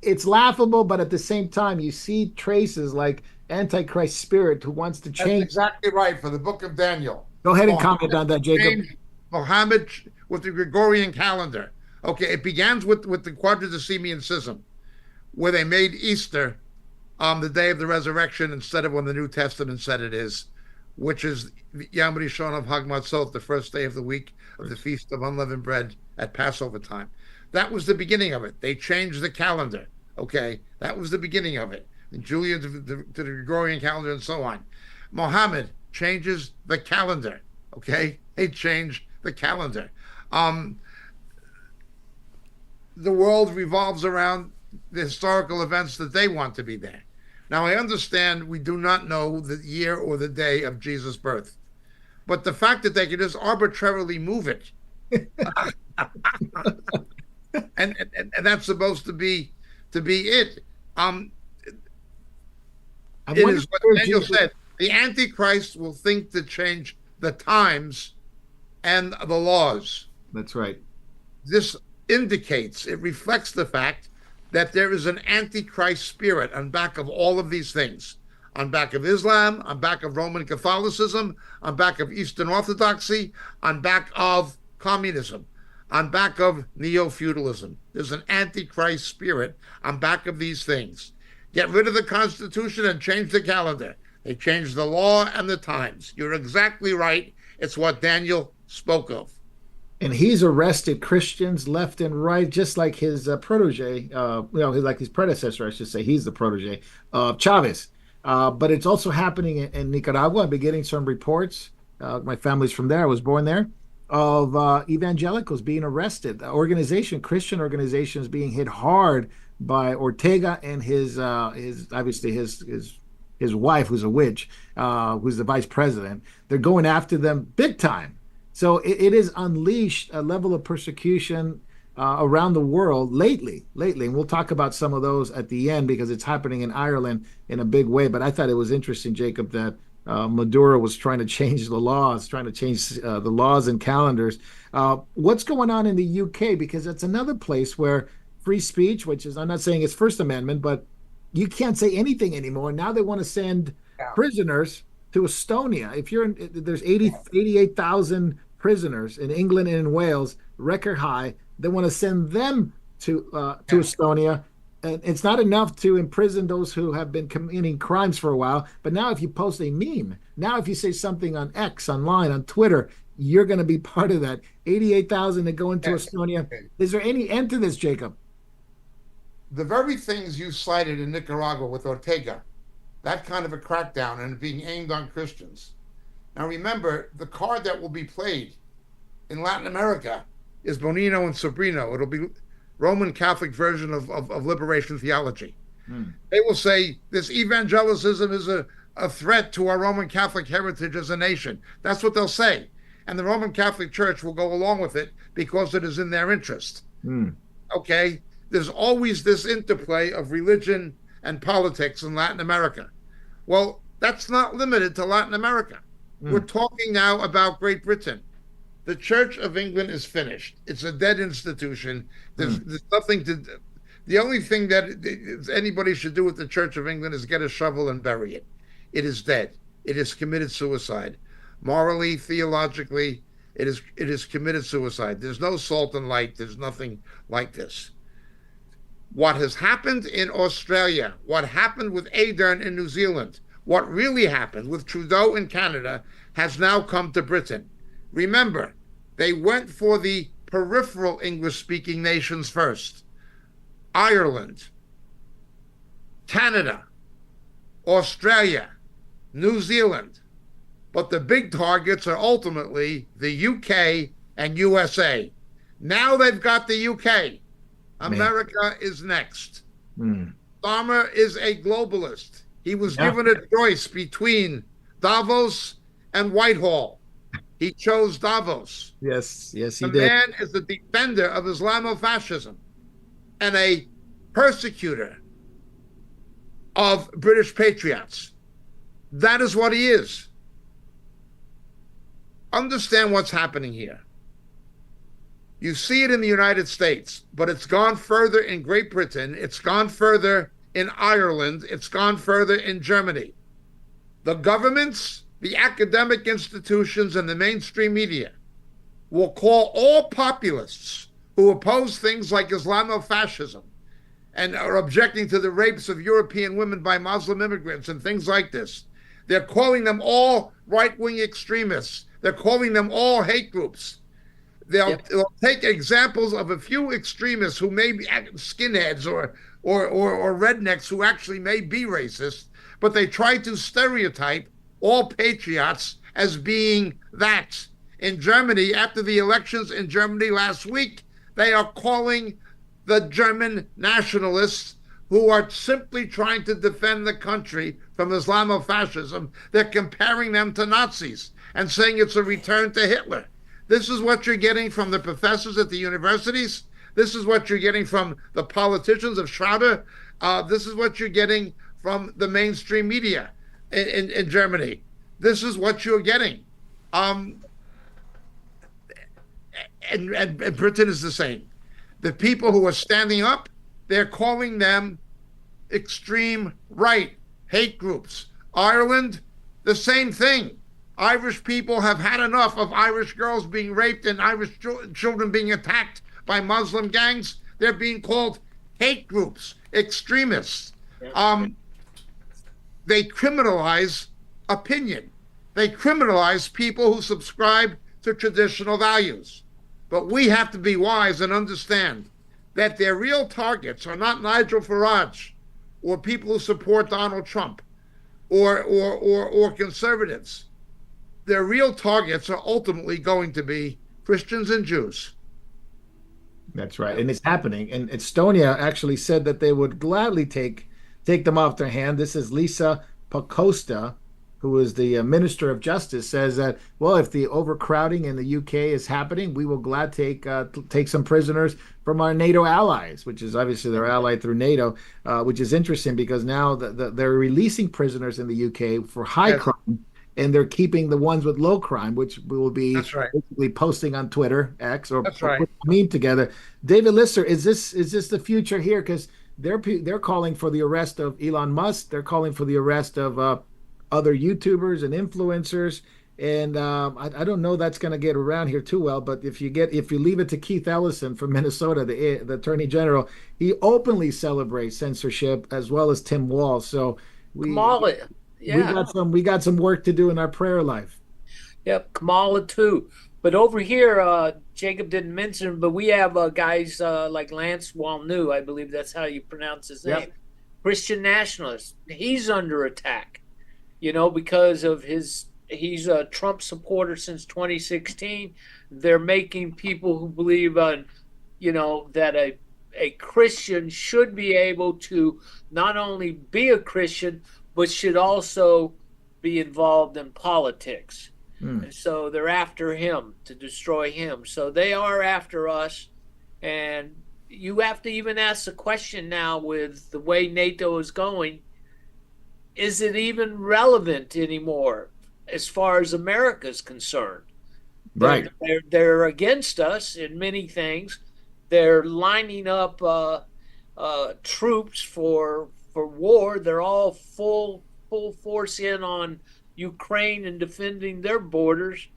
[SPEAKER 3] It's laughable, but at the same time, you see traces like Antichrist spirit who wants to change.
[SPEAKER 4] That's exactly right, for the book of Daniel.
[SPEAKER 3] Go ahead and comment on that, Jacob.
[SPEAKER 4] Muhammad with the Gregorian calendar. Okay, it begins with the Quadragesimian schism, where they made Easter the day of the resurrection instead of when the New Testament said it is, which is Yom Rishon of Hag Matzot, the first day of the week of the Feast of Unleavened Bread at Passover time. That was the beginning of it. They changed the calendar. Okay, that was the beginning of it. And Julian to the Gregorian calendar and so on. Muhammad changes the calendar. Okay, they change the calendar. The world revolves around the historical events that they want to be there. Now, I understand we do not know the year or the day of Jesus' birth, but the fact that they can just arbitrarily move it and that's supposed to be it. Um,
[SPEAKER 3] I
[SPEAKER 4] it
[SPEAKER 3] wonder
[SPEAKER 4] is what
[SPEAKER 3] where
[SPEAKER 4] Daniel
[SPEAKER 3] Jesus.
[SPEAKER 4] said. The Antichrist will think to change the times and the laws.
[SPEAKER 3] That's right.
[SPEAKER 4] This indicates, it reflects the fact that there is an Antichrist spirit on back of all of these things, on back of Islam, on back of Roman Catholicism, on back of Eastern Orthodoxy, on back of communism, on back of neo-feudalism. There's an Antichrist spirit on back of these things. Get rid of the Constitution and change the calendar. They changed the law and the times. You're exactly right. It's what Daniel spoke of.
[SPEAKER 3] And he's arrested Christians left and right, just like his protege, like his predecessor, I should say. He's the protege of Chavez. But it's also happening in Nicaragua. I've been getting some reports. My family's from there. I was born there. Of evangelicals being arrested. Christian organizations being hit hard by Ortega and his obviously his wife, who's a witch, who's the vice president. They're going after them big time. So it has unleashed a level of persecution around the world lately. And we'll talk about some of those at the end because it's happening in Ireland in a big way. But I thought it was interesting, Jacob, that Maduro was trying to change the laws, the laws and calendars. What's going on in the UK? Because that's another place where free speech, which is, I'm not saying it's First Amendment, but you can't say anything anymore. Now they want to send prisoners to Estonia. There's 88,000 prisoners in England and in Wales, record high. They want to send them to Estonia. And it's not enough to imprison those who have been committing crimes for a while. But now if you post a meme, now if you say something on X, online, on Twitter, you're going to be part of that. 88,000 that go into Estonia. Is there any end to this, Jacob?
[SPEAKER 4] The very things you cited in Nicaragua with Ortega, that kind of a crackdown and being aimed on Christians. Now remember, the card that will be played in Latin America is Bonino and Sobrino. It'll be Roman Catholic version of liberation theology. They will say this evangelicism is a threat to our Roman Catholic heritage as a nation. That's what they'll say. And the Roman Catholic Church will go along with it because it is in their interest. Okay? There's always this interplay of religion and politics in Latin America. Well, that's not limited to Latin America. We're talking now about Great Britain. The Church of England is finished. It's a dead institution. There's nothing to. The only thing that anybody should do with the Church of England is get a shovel and bury it. It is dead. It has committed suicide. Morally, theologically, it is committed suicide. There's no salt and light. There's nothing like this. What has happened in Australia, what happened with Ardern in New Zealand, what really happened with Trudeau in Canada has now come to Britain. Remember, they went for the peripheral English-speaking nations first. Ireland, Canada, Australia, New Zealand. But the big targets are ultimately the UK and USA. Now they've got the UK. America is next. Dahmer is a globalist. He was given a choice between Davos and Whitehall. He chose Davos.
[SPEAKER 3] Yes, he did.
[SPEAKER 4] The man is a defender of Islamofascism and a persecutor of British patriots. That is what he is. Understand what's happening here. You see it in the United States, but it's gone further in Great Britain. It's gone further in Ireland. It's gone further in Germany. The governments, the academic institutions, and the mainstream media will call all populists who oppose things like Islamofascism and are objecting to the rapes of European women by Muslim immigrants and things like this. They're calling them all right-wing extremists. They're calling them all hate groups. They'll take examples of a few extremists who may be skinheads or rednecks who actually may be racist, but they try to stereotype all patriots as being that. In Germany, after the elections in Germany last week, they are calling the German nationalists who are simply trying to defend the country from Islamofascism. They're comparing them to Nazis and saying it's a return to Hitler. This is what you're getting from the professors at the universities. This is what you're getting from the politicians of Schroeder. This is what you're getting from the mainstream media in Germany. This is what you're getting. And Britain is the same. The people who are standing up, they're calling them extreme right, hate groups. Ireland, the same thing. Irish people have had enough of Irish girls being raped and Irish children being attacked by Muslim gangs. They're being called hate groups, extremists. They criminalize opinion. They criminalize people who subscribe to traditional values. But we have to be wise and understand that their real targets are not Nigel Farage or people who support Donald Trump or conservatives. Their real targets are ultimately going to be Christians and Jews.
[SPEAKER 3] That's right. And it's happening. And Estonia actually said that they would gladly take them off their hand. This is Lisa Pakosta, who is the Minister of Justice, says that, well, if the overcrowding in the UK is happening, we will gladly take some prisoners from our NATO allies, which is obviously their ally through NATO, which is interesting because now they're releasing prisoners in the UK for high crime, and they're keeping the ones with low crime, which we will be basically posting on Twitter, X, or put a meme together. David Lister, is this the future here? Because they're calling for the arrest of Elon Musk. They're calling for the arrest of other YouTubers and influencers, and I don't know that's going to get around here too well. But if you leave it to Keith Ellison from Minnesota, the Attorney General, he openly celebrates censorship as well as Tim Walz. So
[SPEAKER 5] Kamala,
[SPEAKER 3] we got some work to do in our prayer life.
[SPEAKER 5] Yep, Kamala too. But over here, Jacob didn't mention, but we have guys like Lance Walnew, I believe that's how you pronounce his name, Christian nationalist. He's under attack, because of he's a Trump supporter since 2016. They're making people who believe that a Christian should be able to not only be a Christian, but should also be involved in politics. And so they're after him to destroy him. So they are after us. And you have to even ask the question now with the way NATO is going, is it even relevant anymore as far as America is concerned?
[SPEAKER 3] Right.
[SPEAKER 5] They're against us in many things. They're lining up troops for war. They're all full force in on Ukraine and defending their borders,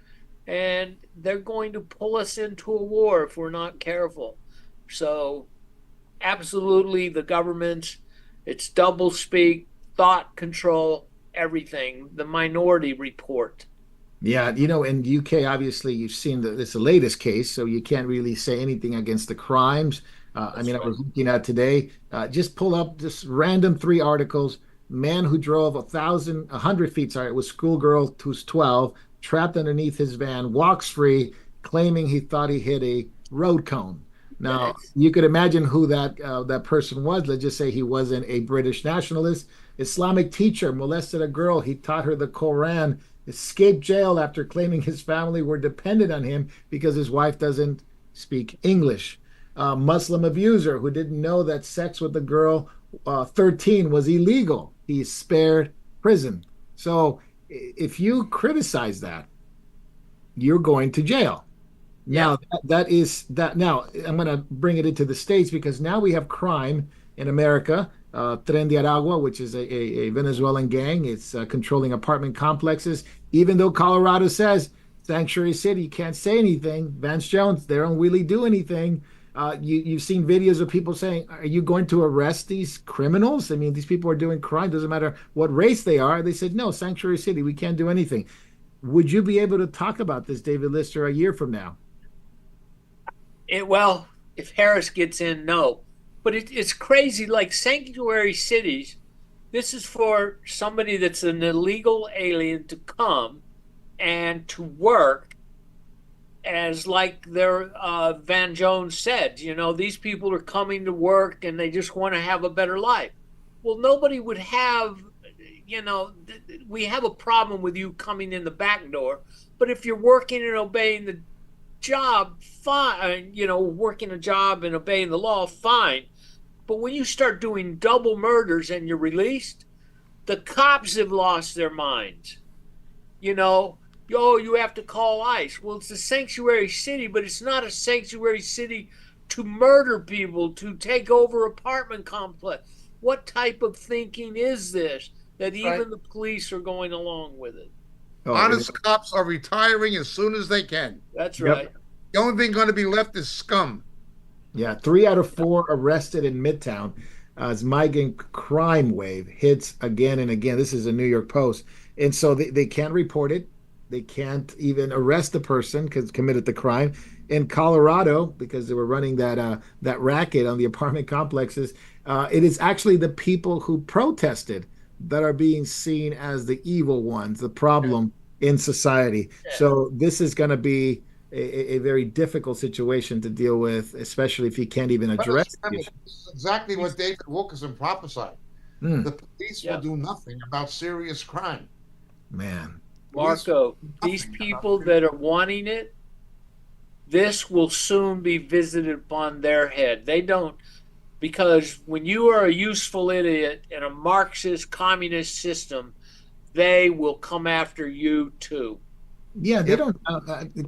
[SPEAKER 5] and they're going to pull us into a war if we're not careful. So absolutely the government, it's doublespeak, thought control, everything. The Minority Report.
[SPEAKER 3] Yeah, in the UK, obviously, you've seen it's the latest case, so you can't really say anything against the crimes. I was looking at today, just pull up just random 3 articles. Man who drove 100 feet, with schoolgirl who's 12, trapped underneath his van, walks free, claiming he thought he hit a road cone. Now, you could imagine who that person was. Let's just say he wasn't a British nationalist. Islamic teacher molested a girl. He taught her the Quran, escaped jail after claiming his family were dependent on him because his wife doesn't speak English. Muslim abuser who didn't know that sex with a girl 13 was illegal. He's spared prison. So if you criticize that, you're going to jail. Now that is that. Now I'm going to bring it into the States because now we have crime in America. Tren de Aragua, which is a Venezuelan gang, it's controlling apartment complexes. Even though Colorado says sanctuary city, you can't say anything. Vance Jones, they don't really do anything. You've seen videos of people saying, are you going to arrest these criminals? I mean, these people are doing crime. Doesn't matter what race they are. They said, no, sanctuary city, we can't do anything. Would you be able to talk about this, David Lister, a year from now?
[SPEAKER 5] Well, if Harris gets in, no. But it's crazy, like sanctuary cities, this is for somebody that's an illegal alien to come and to work. As like Van Jones said, these people are coming to work and they just want to have a better life. Well, nobody would have, we have a problem with you coming in the back door. But if you're working and obeying job, fine. Working a job and obeying the law, fine. But when you start doing double murders and you're released, the cops have lost their minds. You have to call ICE. Well, it's a sanctuary city, but it's not a sanctuary city to murder people, to take over apartment complex. What type of thinking is this that even the police are going along with it?
[SPEAKER 4] Honest cops are retiring as soon as they can.
[SPEAKER 5] That's right.
[SPEAKER 4] The only thing going to be left is scum.
[SPEAKER 3] Yeah, 3 out of 4 arrested in Midtown as migrant crime wave hits again and again. This is a New York Post. And so they can't report it. They can't even arrest the person because committed the crime. In Colorado, because they were running that racket on the apartment complexes, it is actually the people who protested that are being seen as the evil ones, the problem in society. So this is going to be a very difficult situation to deal with, especially if you can't even address it.
[SPEAKER 4] This is exactly what David Wilkerson prophesied. The police will do nothing about serious crime.
[SPEAKER 3] Man.
[SPEAKER 5] Marco, these people that are wanting it, this will soon be visited upon their head. They don't, because when you are a useful idiot in a Marxist communist system, they will come after you too.
[SPEAKER 3] Yeah, they don't.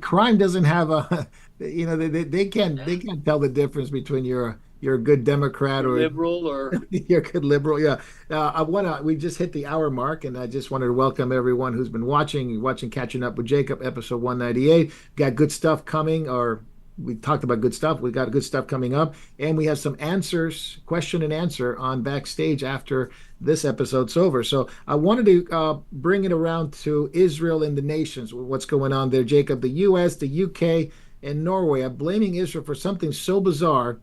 [SPEAKER 3] Crime doesn't have a. They can't tell the difference between you're a good Democrat or
[SPEAKER 5] liberal or
[SPEAKER 3] you're a good liberal. Yeah, we just hit the hour mark, and I just wanted to welcome everyone who's been watching Catching Up with Jacob, episode 198. Got good stuff coming, or we talked about good stuff. We got good stuff coming up, and we have some answers, question and answer on Backstage after this episode's over. So I wanted to bring it around to Israel and the nations. What's going on there, Jacob? The U.S., the U.K., and Norway are blaming Israel for something so bizarre.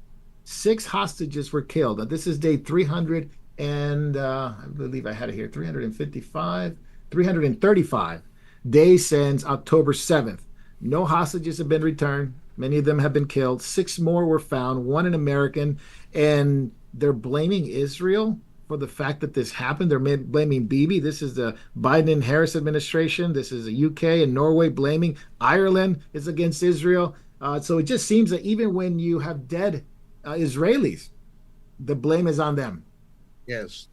[SPEAKER 3] 6 hostages were killed. Now, this is day 300 and I believe I had it here, 335 days since October 7th. No hostages have been returned. Many of them have been killed. 6 more were found, 1 an American, and they're blaming Israel for the fact that this happened. They're blaming Bibi. This is the Biden and Harris administration. This is the UK and Norway blaming. Ireland is against Israel. So it just seems that even when you have dead Israelis, the blame is on them.
[SPEAKER 4] Yes.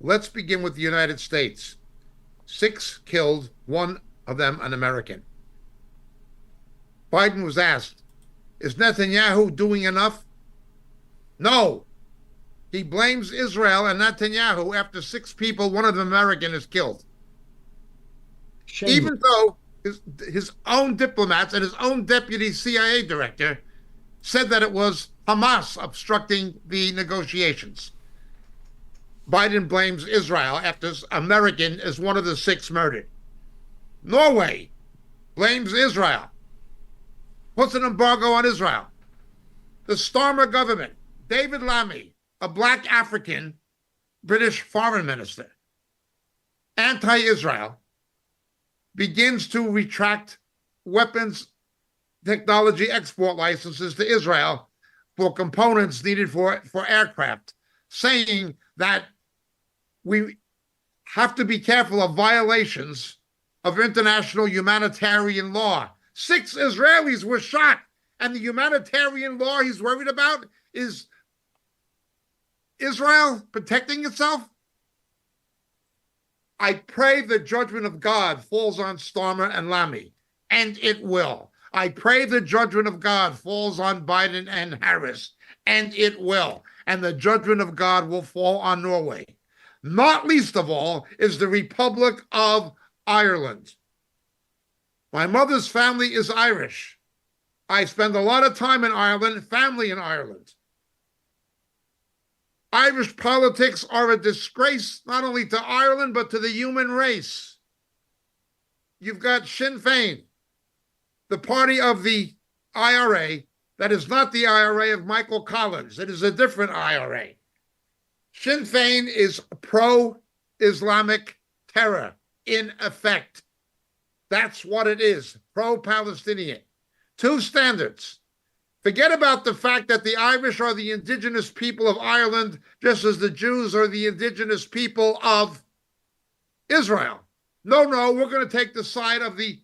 [SPEAKER 4] Let's begin with the United States. 6 killed, 1 of them an American. Biden was asked, is Netanyahu doing enough? No. He blames Israel and Netanyahu after 6 people, 1 of them American, is killed. Shame. Even though his own diplomats and his own deputy CIA director said that it was Hamas obstructing the negotiations. Biden blames Israel after American is 1 of the 6 murdered. Norway blames Israel. Puts an embargo on Israel. The Starmer government, David Lammy, a black African British foreign minister, anti-Israel, begins to retract weapons technology export licenses to Israel for components needed for aircraft, saying that we have to be careful of violations of international humanitarian law. 6 Israelis were shot, and the humanitarian law he's worried about is Israel protecting itself. I pray the judgment of God falls on Starmer and Lammy, and it will. I pray the judgment of God falls on Biden and Harris, and it will. And the judgment of God will fall on Norway. Not least of all is the Republic of Ireland. My mother's family is Irish. I spend a lot of time in Ireland, family in Ireland. Irish politics are a disgrace not only to Ireland, but to the human race. You've got Sinn Féin, the party of the IRA that is not the IRA of Michael Collins. It is a different IRA. Sinn Féin is pro-Islamic terror in effect. That's what it is, pro-Palestinian. 2 standards. Forget about the fact that the Irish are the indigenous people of Ireland, just as the Jews are the indigenous people of Israel. No, we're going to take the side of the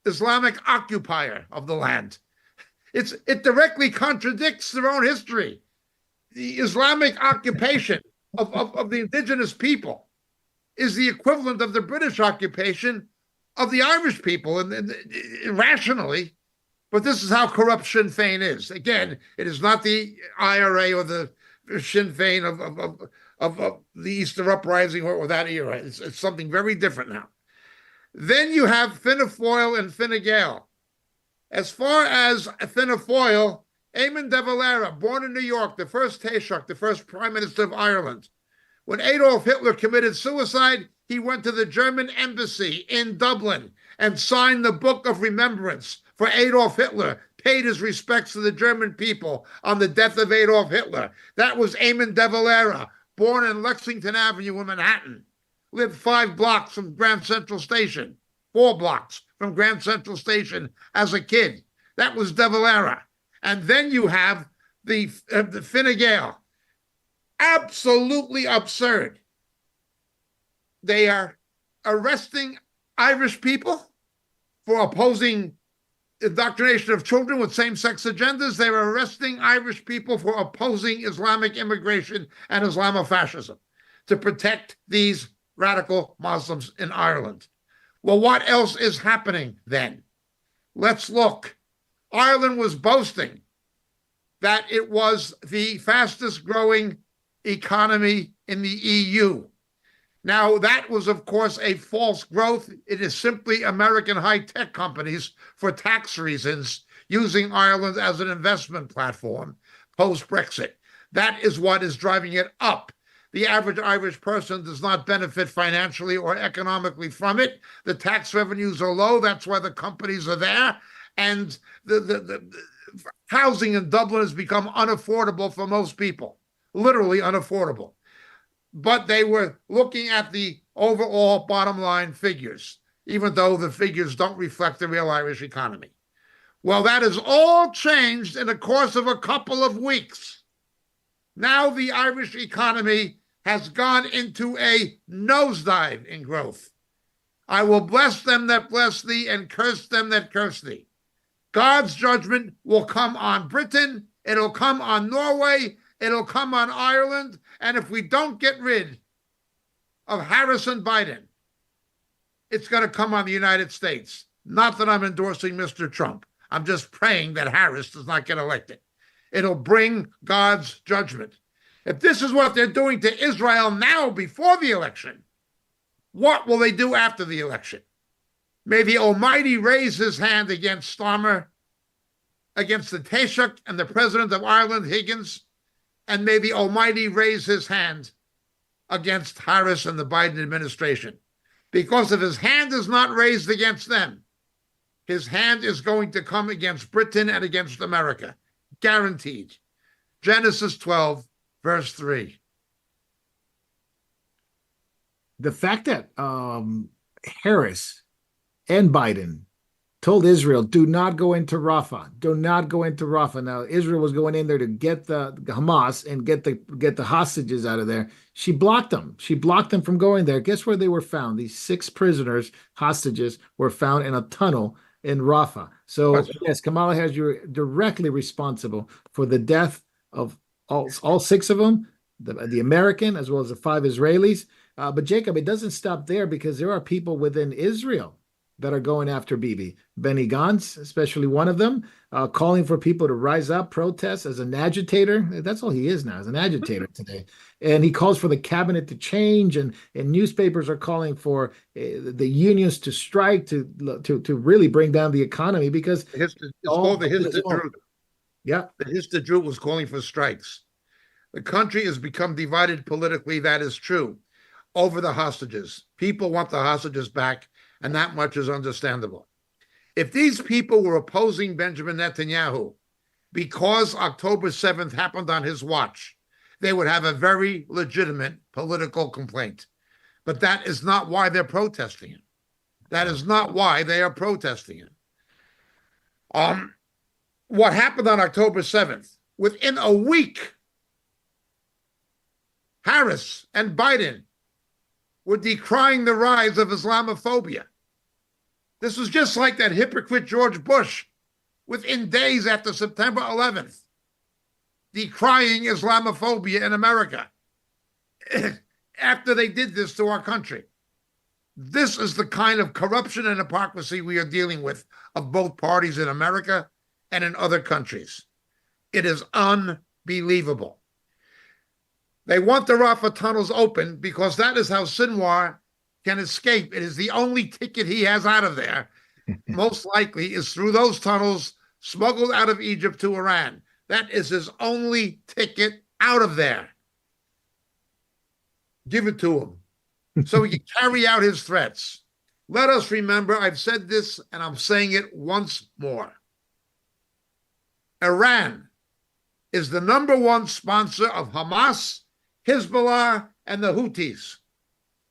[SPEAKER 4] Islamic occupier of the land. It directly contradicts their own history. The Islamic occupation of the indigenous people is the equivalent of the British occupation of the Irish people, and irrationally. But this is how corrupt Sinn Féin is. Again, it is not the IRA or the Sinn Féin of the Easter Uprising or that era. It's something very different now. Then you have Fianna Fáil and Fine Gael. As far as Fianna Fáil, Eamon de Valera, born in New York, the first Taoiseach, the first Prime Minister of Ireland. When Adolf Hitler committed suicide, he went to the German embassy in Dublin and signed the Book of Remembrance for Adolf Hitler, paid his respects to the German people on the death of Adolf Hitler. That was Eamon de Valera, born in Lexington Avenue in Manhattan, lived 5 blocks from Grand Central Station, 4 blocks from Grand Central Station as a kid. That was de Valera. And then you have the Fine Gael. Absolutely absurd. They are arresting Irish people for opposing indoctrination of children with same-sex agendas. They are arresting Irish people for opposing Islamic immigration and Islamofascism to protect these radical Muslims in Ireland. Well, what else is happening then? Let's look. Ireland was boasting that it was the fastest growing economy in the EU. Now, that was, of course, a false growth. It is simply American high-tech companies, for tax reasons, using Ireland as an investment platform post-Brexit. That is what is driving it up. The average Irish person does not benefit financially or economically from it. The tax revenues are low. That's why the companies are there. And the housing in Dublin has become unaffordable for most people, literally unaffordable. But they were looking at the overall bottom line figures, even though the figures don't reflect the real Irish economy. Well, that has all changed in the course of a couple of weeks. Now the Irish economy has gone into a nosedive in growth. I will bless them that bless thee and curse them that curse thee. God's judgment will come on Britain, it'll come on Norway, it'll come on Ireland, and if we don't get rid of Harris and Biden, it's going to come on the United States. Not that I'm endorsing Mr. Trump. I'm just praying that Harris does not get elected. It'll bring God's judgment. If this is what they're doing to Israel now before the election, what will they do after the election? May the Almighty raise his hand against Starmer, against the Taoiseach and the President of Ireland, Higgins, and may the Almighty raise his hand against Harris and the Biden administration. Because if his hand is not raised against them, his hand is going to come against Britain and against America. Guaranteed. Genesis 12, verse 3.
[SPEAKER 3] The fact that Harris and Biden told Israel, do not go into Rafah. Do not go into Rafah. Now, Israel was going in there to get the Hamas and get the hostages out of there. She blocked them. She blocked them from going there. Guess where they were found? These 6 prisoners, hostages, were found in a tunnel in Rafah. So, yes, Kamala Harris, you're directly responsible for the death of all 6 of them, the American as well as the 5 Israelis. But Jacob, it doesn't stop there, because there are people within Israel that are going after Bibi. Benny Gantz, especially one of them, calling for people to rise up, protest as an agitator. That's all he is now, as an agitator today. And he calls for the cabinet to change, and newspapers are calling for the unions to strike to really bring down the economy, because
[SPEAKER 4] it's called the Histadrut.
[SPEAKER 3] Yeah.
[SPEAKER 4] The Histadrut was calling for strikes. The country has become divided politically, that is true, over the hostages. People want the hostages back, and that much is understandable. If these people were opposing Benjamin Netanyahu because October 7th happened on his watch, they would have a very legitimate political complaint. But that is not why they're protesting it. That is not why they are protesting it. What happened on October 7th, within a week, Harris and Biden were decrying the rise of Islamophobia. This was just like that hypocrite George Bush within days after September 11th, decrying Islamophobia in America after they did this to our country. This is the kind of corruption and hypocrisy we are dealing with of both parties in America and in other countries. It is unbelievable. They want the Rafah tunnels open because that is how Sinwar can escape. It is the only ticket he has out of there. Most likely is through those tunnels smuggled out of Egypt to Iran. That is his only ticket out of there. Give it to him so he can carry out his threats. Let us remember, I've said this and I'm saying it once more. Iran is the #1 sponsor of Hamas, Hezbollah, and the Houthis.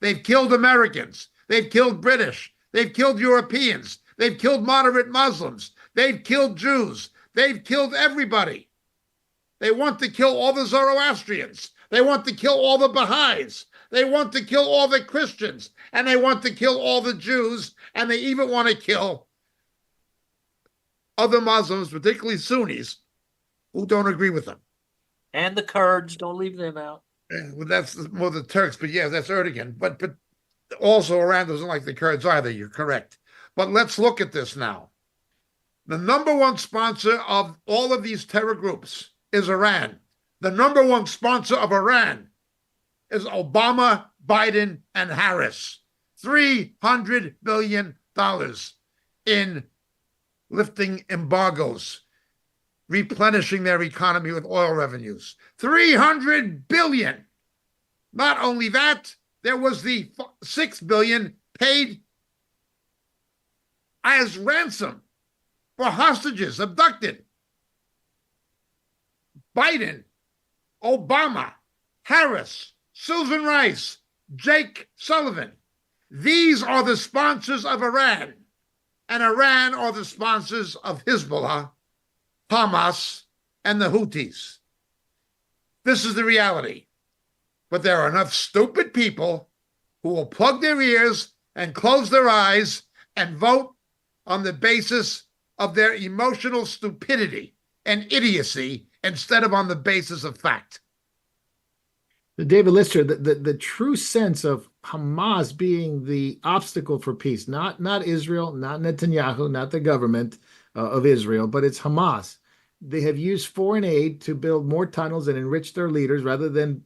[SPEAKER 4] They've killed Americans. They've killed British. They've killed Europeans. They've killed moderate Muslims. They've killed Jews. They've killed everybody. They want to kill all the Zoroastrians. They want to kill all the Baha'is. They want to kill all the Christians. And they want to kill all the Jews. And they even want to kill other Muslims, particularly Sunnis, who don't agree with them.
[SPEAKER 5] And the Kurds, don't leave them out.
[SPEAKER 4] Well, that's more the Turks, but yeah, that's Erdogan. But also Iran doesn't like the Kurds either. You're correct. But let's look at this now. The #1 sponsor of all of these terror groups is Iran. The #1 sponsor of Iran is Obama, Biden, and Harris. $300 billion in lifting embargoes, replenishing their economy with oil revenues. $300 billion. Not only that, there was the $6 billion paid as ransom for hostages abducted. Biden, Obama, Harris, Susan Rice, Jake Sullivan. These are the sponsors of Iran. And Iran are the sponsors of Hezbollah, Hamas, and the Houthis. This is the reality. But there are enough stupid people who will plug their ears and close their eyes and vote on the basis of their emotional stupidity and idiocy instead of on the basis of fact.
[SPEAKER 3] David Lister, the true sense of Hamas being the obstacle for peace, not Israel, not Netanyahu, not the government of Israel, but it's Hamas. They have used foreign aid to build more tunnels and enrich their leaders rather than,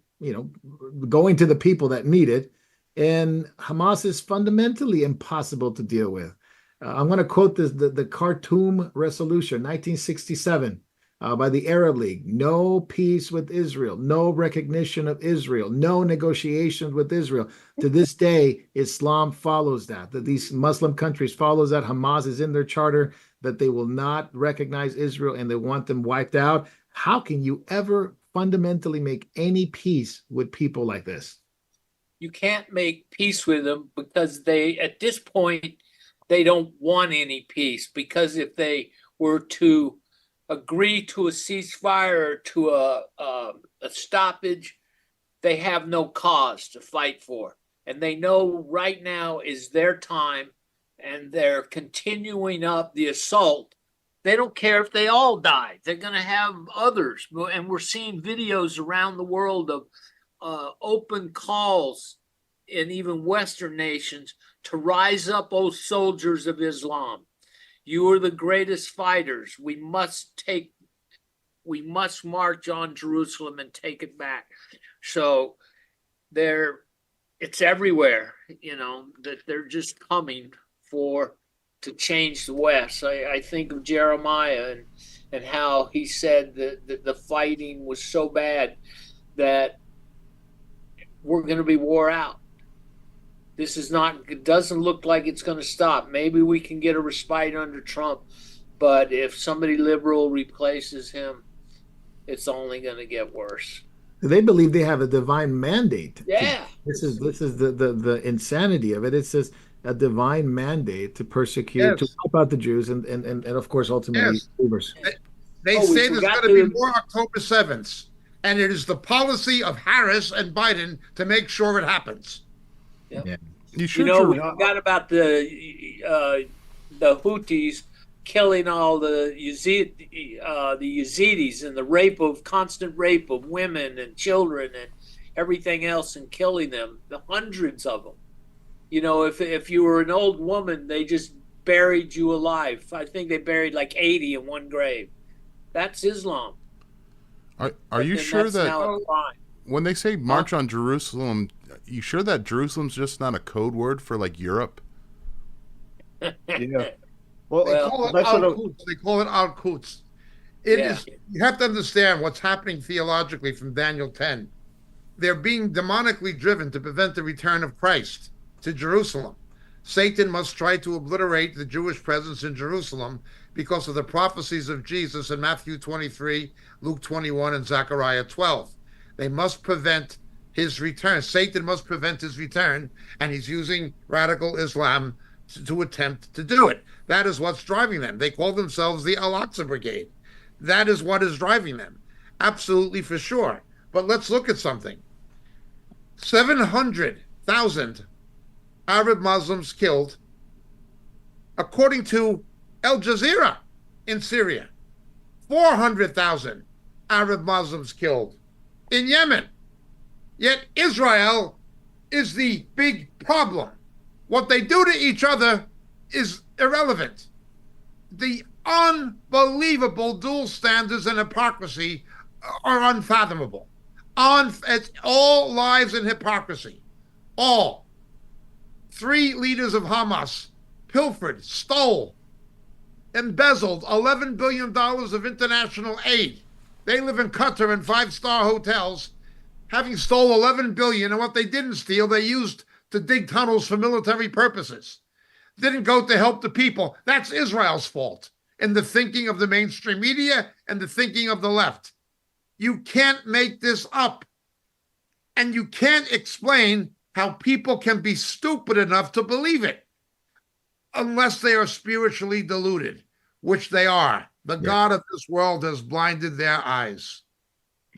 [SPEAKER 3] going to the people that need it. And Hamas is fundamentally impossible to deal with. I'm going to quote the Khartoum Resolution, 1967. By the Arab League, no peace with Israel, no recognition of Israel, no negotiations with Israel. To this day, Islam follows that these Muslim countries follows that. Hamas is in their charter that they will not recognize Israel and they want them wiped out. How can you ever fundamentally make any peace with people like this?
[SPEAKER 5] You can't make peace with them because at this point, they don't want any peace, because if they were to agree to a ceasefire or to a stoppage, they have no cause to fight for. And they know right now is their time, and they're continuing up the assault. They don't care if they all die. They're going to have others. And we're seeing videos around the world of open calls in even Western nations to rise up, O soldiers of Islam. You are the greatest fighters. We must march on Jerusalem and take it back. So it's everywhere, that they're just coming to change the West. I think of Jeremiah and how he said that the fighting was so bad that we're going to be wore out. It doesn't look like it's going to stop. Maybe we can get a respite under Trump, but if somebody liberal replaces him, it's only going to get worse.
[SPEAKER 3] They believe they have a divine mandate.
[SPEAKER 5] Yeah.
[SPEAKER 3] This is the insanity of it. It says a divine mandate to persecute, to help out the Jews, and of course, ultimately, believers.
[SPEAKER 4] They say there's going to be more October 7th, and it is the policy of Harris and Biden to make sure it happens.
[SPEAKER 5] Yeah.
[SPEAKER 7] We
[SPEAKER 5] forgot about the the Houthis killing all the Yazidis, and the constant rape of women and children and everything else, and killing them, the hundreds of them. If you were an old woman, they just buried you alive. I think they buried like 80 in one grave. That's Islam.
[SPEAKER 7] Are you sure
[SPEAKER 5] that's
[SPEAKER 7] that
[SPEAKER 5] now a crime.
[SPEAKER 7] when they say march on Jerusalem, you sure that Jerusalem's just not a code word for like Europe?
[SPEAKER 6] Yeah.
[SPEAKER 4] Well, they
[SPEAKER 5] Well,
[SPEAKER 4] call it
[SPEAKER 6] that's what
[SPEAKER 4] Al-Quds. They call it Al-Quds. It is. You have to understand what's happening theologically from Daniel 10. They're being demonically driven to prevent the return of Christ to Jerusalem. Satan must try to obliterate the Jewish presence in Jerusalem because of the prophecies of Jesus in Matthew 23, Luke 21, and Zechariah 12. They must prevent his return. Satan must prevent his return, and he's using radical Islam to attempt to do it. That is what's driving them. They call themselves the Al-Aqsa Brigade. That is what is driving them. Absolutely, for sure. But let's look at something. 700,000 Arab Muslims killed, according to Al Jazeera in Syria. 400,000 Arab Muslims killed in Yemen. Yet Israel is the big problem. What they do to each other is irrelevant. The unbelievable dual standards and hypocrisy are unfathomable. It's all lies and hypocrisy. All. 3 leaders of Hamas pilfered, stole, embezzled $11 billion of international aid. They live in Qatar in 5-star hotels, having stole $11 billion, and what they didn't steal, they used to dig tunnels for military purposes. Didn't go to help the people. That's Israel's fault in the thinking of the mainstream media and the thinking of the left. You can't make this up. And you can't explain how people can be stupid enough to believe it unless they are spiritually deluded, which they are. The God of this world has blinded their eyes.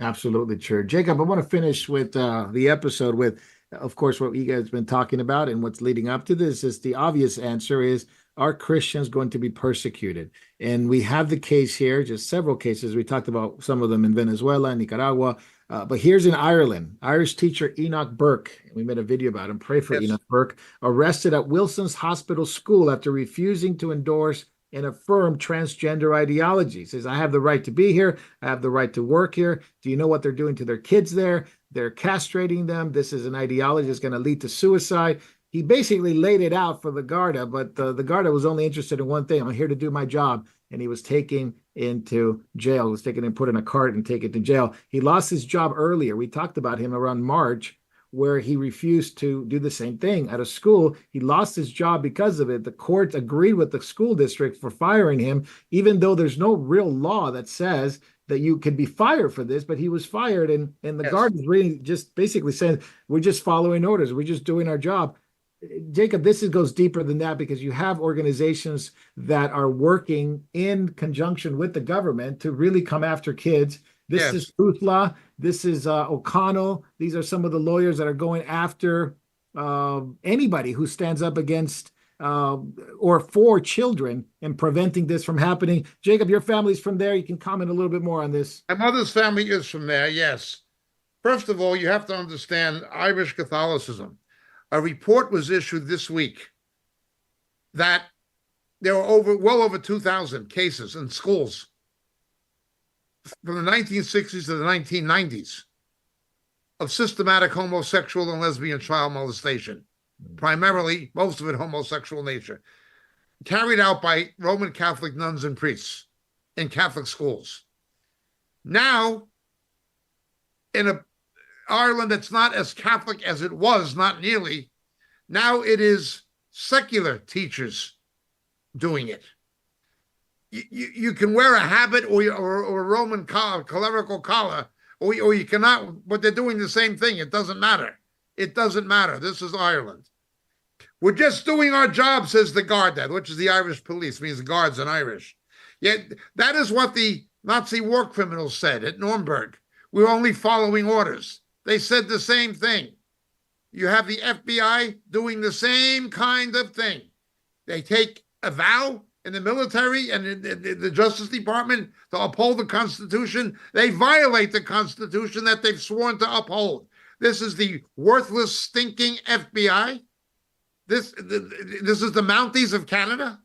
[SPEAKER 3] Absolutely true. Jacob, I want to finish with the episode with, of course, what you guys have been talking about and what's leading up to this is the obvious answer is, are Christians going to be persecuted? And we have the case here, just several cases. We talked about some of them in Venezuela, Nicaragua, but here's in Ireland. Irish teacher Enoch Burke, we made a video about him, pray for Enoch Burke, arrested at Wilson's Hospital School after refusing to endorse and affirm transgender ideology. He says, I have the right to be here. I have the right to work here. Do you know what they're doing to their kids there? They're castrating them. This is an ideology that's going to lead to suicide. He basically laid it out for the Garda, but the Garda was only interested in one thing. I'm here to do my job. And he was taken into jail. He was taken and put in a cart and taken to jail. He lost his job earlier. We talked about him around March, where he refused to do the same thing at a school. He lost his job because of it. The court agreed with the school district for firing him, even though there's no real law that says that you can be fired for this, but he was fired. And the Guard is really just basically saying, we're just following orders. We're just doing our job. Jacob, this goes deeper than that because you have organizations that are working in conjunction with the government to really come after kids. This is Truthla. This is O'Connell. These are some of the lawyers that are going after anybody who stands up against or for children and preventing this from happening. Jacob, your family's from there. You can comment a little bit more on this.
[SPEAKER 4] My mother's family is from there, yes. First of all, you have to understand Irish Catholicism. A report was issued this week that there were well over 2,000 cases in schools from the 1960s to the 1990s of systematic homosexual and lesbian child molestation, primarily, most of it homosexual nature, carried out by Roman Catholic nuns and priests in Catholic schools. Now, in Ireland that's not as Catholic as it was, not nearly, now it is secular teachers doing it. You can wear a habit or a Roman collar, clerical collar, or you cannot, but they're doing the same thing. It doesn't matter. It doesn't matter. This is Ireland. We're just doing our job, says the Garda, which is the Irish police, means the guards in Irish. Yet that is what the Nazi war criminals said at Nuremberg. We're only following orders. They said the same thing. You have the FBI doing the same kind of thing. They take a vow in the military and in the Justice Department to uphold the Constitution, they violate the Constitution that they've sworn to uphold. This is the worthless, stinking FBI. This is the Mounties of Canada.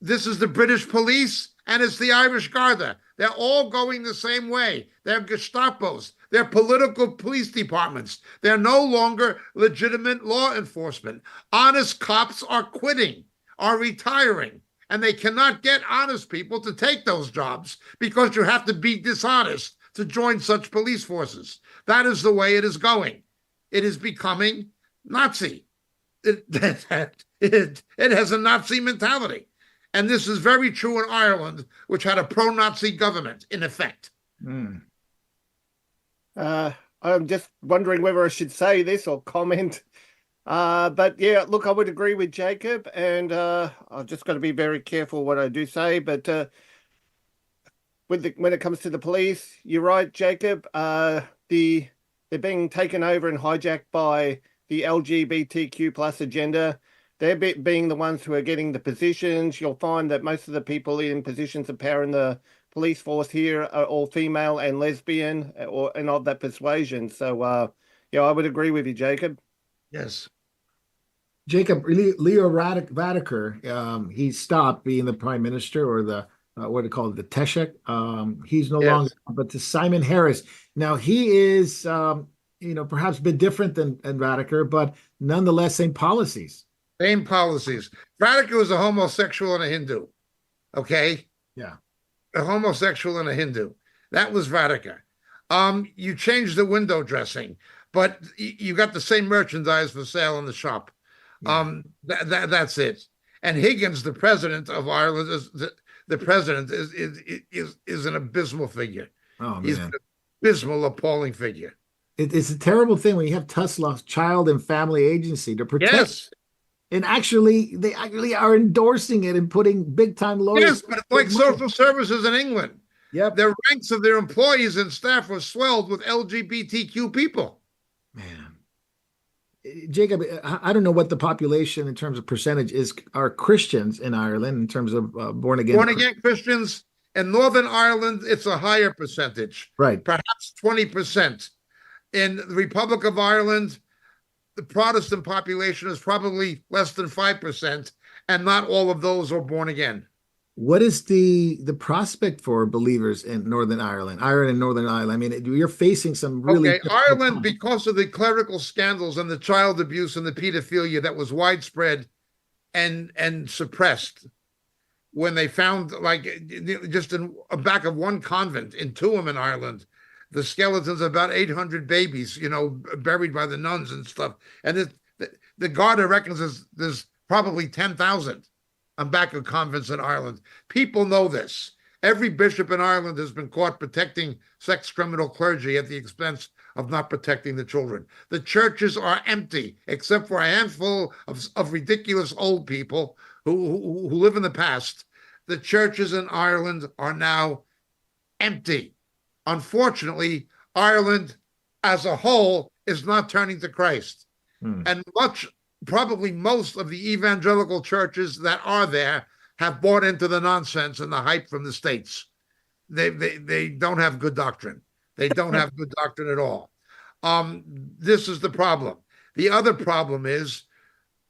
[SPEAKER 4] This is the British police, and it's the Irish Garda. They're all going the same way. They're Gestapos. They're political police departments. They're no longer legitimate law enforcement. Honest cops are quitting, are retiring, and they cannot get honest people to take those jobs because you have to be dishonest to join such police forces. That is the way it is going. It is becoming Nazi. It has a Nazi mentality. And this is very true in Ireland, which had a pro-Nazi government in effect.
[SPEAKER 3] Mm.
[SPEAKER 6] I'm just wondering whether I should say this or comment. But yeah, look, I would agree with Jacob, and I've just got to be very careful what I do say. But when it comes to the police, you're right, Jacob. They're being taken over and hijacked by the LGBTQ plus agenda. They're being the ones who are getting the positions. You'll find that most of the people in positions of power in the police force here are all female and lesbian and of that persuasion. So, yeah, I would agree with you, Jacob.
[SPEAKER 4] Yes.
[SPEAKER 3] Jacob, Leo Varadkar, he stopped being the prime minister, or the what do you call it, the Taoiseach. He's no longer, but to Simon Harris. Now he is, perhaps a bit different than Varadkar, but nonetheless same policies.
[SPEAKER 4] Same policies. Varadkar was a homosexual and a Hindu. Okay?
[SPEAKER 3] Yeah.
[SPEAKER 4] A homosexual and a Hindu. That was Varadkar. You changed the window dressing, but you got the same merchandise for sale in the shop. Yeah. That's it. And Higgins, the president of Ireland, is an abysmal figure.
[SPEAKER 3] Oh, man.
[SPEAKER 4] He's an abysmal, appalling figure.
[SPEAKER 3] It's a terrible thing when you have Tesla's Child and Family Agency to protect.
[SPEAKER 4] Yes.
[SPEAKER 3] And they actually are endorsing it and putting big time lawyers.
[SPEAKER 4] Yes, but it's like social services in England.
[SPEAKER 3] Yep.
[SPEAKER 4] Their ranks of their employees and staff were swelled with LGBTQ people.
[SPEAKER 3] Man. Jacob, I don't know what the population in terms of percentage are Christians in Ireland in terms of born again
[SPEAKER 4] Christians. In Northern Ireland, it's a higher percentage.
[SPEAKER 3] Right.
[SPEAKER 4] Perhaps 20%. In the Republic of Ireland, the Protestant population is probably less than 5%, and not all of those are born again.
[SPEAKER 3] What is the prospect for believers in Northern Ireland? Ireland and Northern Ireland. I mean, you're facing some really
[SPEAKER 4] Ireland, because of the clerical scandals and the child abuse and the pedophilia that was widespread and suppressed. When they found, like, just in back of one convent in Tuam in Ireland, the skeletons of about 800 babies, buried by the nuns and stuff. And the Garda reckons there's probably 10,000 on back of convents in Ireland. People know this. Every bishop in Ireland has been caught protecting sex criminal clergy at the expense of not protecting the children. The churches are empty, except for a handful of ridiculous old people who live in the past. The churches in Ireland are now empty. Unfortunately, Ireland as a whole is not turning to Christ. And probably most of the evangelical churches that are there have bought into the nonsense and the hype from the States. They don't have good doctrine. They don't have good doctrine at all. This is the problem. The other problem is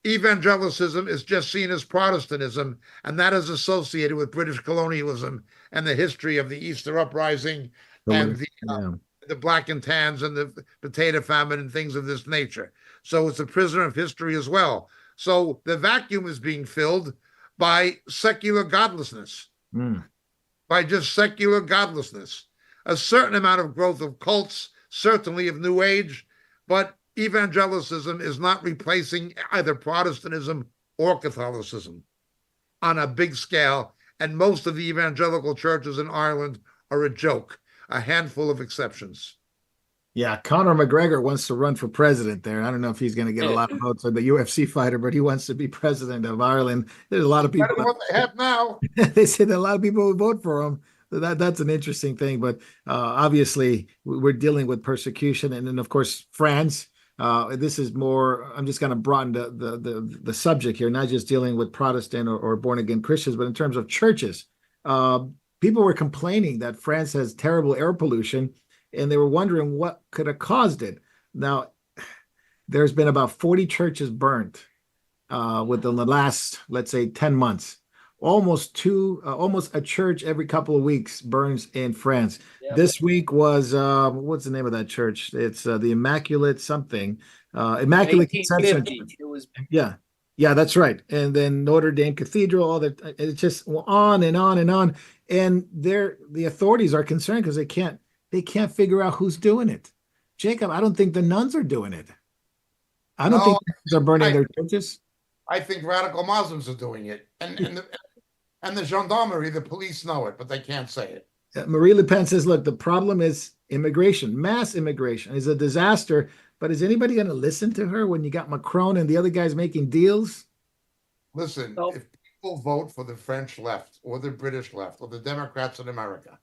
[SPEAKER 4] evangelicism is just seen as Protestantism, and that is associated with British colonialism and the history of the Easter Uprising and the black and tans and the potato famine and things of this nature. So it's a prisoner of history as well. So the vacuum is being filled by secular godlessness, by just secular godlessness. A certain amount of growth of cults, certainly of New Age, but evangelicism is not replacing either Protestantism or Catholicism on a big scale. And most of the evangelical churches in Ireland are a joke, a handful of exceptions.
[SPEAKER 3] Yeah, Conor McGregor wants to run for president there. I don't know if he's going to get a lot of votes for the UFC fighter, but he wants to be president of Ireland. There's a lot of people.
[SPEAKER 4] I don't know what they have now.
[SPEAKER 3] They said that a lot of people will vote for him. That's an interesting thing. But obviously, we're dealing with persecution. And then, of course, France, This is more, I'm just going to broaden the subject here, not just dealing with Protestant or born again Christians, but in terms of churches. People were complaining that France has terrible air pollution, and they were wondering what could have caused it. Now, there's been about 40 churches burned within the last, let's say, 10 months. Almost a church every couple of weeks burns in France.
[SPEAKER 5] Yep.
[SPEAKER 3] This week was what's the name of that church? It's the Immaculate something, Immaculate Conception.
[SPEAKER 5] 1850. It was
[SPEAKER 3] Yeah, that's right. And then Notre Dame Cathedral, all that. It's just on and on and on. And the authorities are concerned because they can't figure out who's doing it. Jacob, I don't think the nuns are doing it. I don't think they're burning their churches.
[SPEAKER 4] I think radical Muslims are doing it, and the gendarmerie, the police know it, but they can't say it.
[SPEAKER 3] Marie Le Pen says, look, the problem is immigration. Mass immigration is a disaster. But is anybody going to listen to her when you got Macron and the other guys making deals?
[SPEAKER 4] Listen, if people vote for the French left or the British left or the Democrats in America,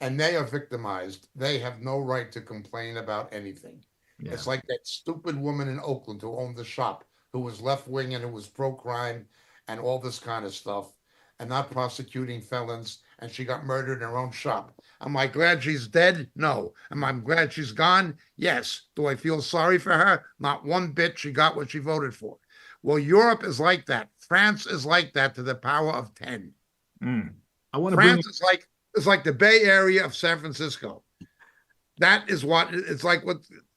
[SPEAKER 4] and they are victimized, they have no right to complain about anything. Yeah. It's like that stupid woman in Oakland who owned the shop, who was left-wing and who was pro-crime and all this kind of stuff, and not prosecuting felons, and she got murdered in her own shop. Am I glad she's dead? No. Am I glad she's gone? Yes. Do I feel sorry for her? Not one bit. She got what she voted for. Well, Europe is like that. France is like that to the power of 10. France is like the Bay Area of San Francisco. That is what it's like.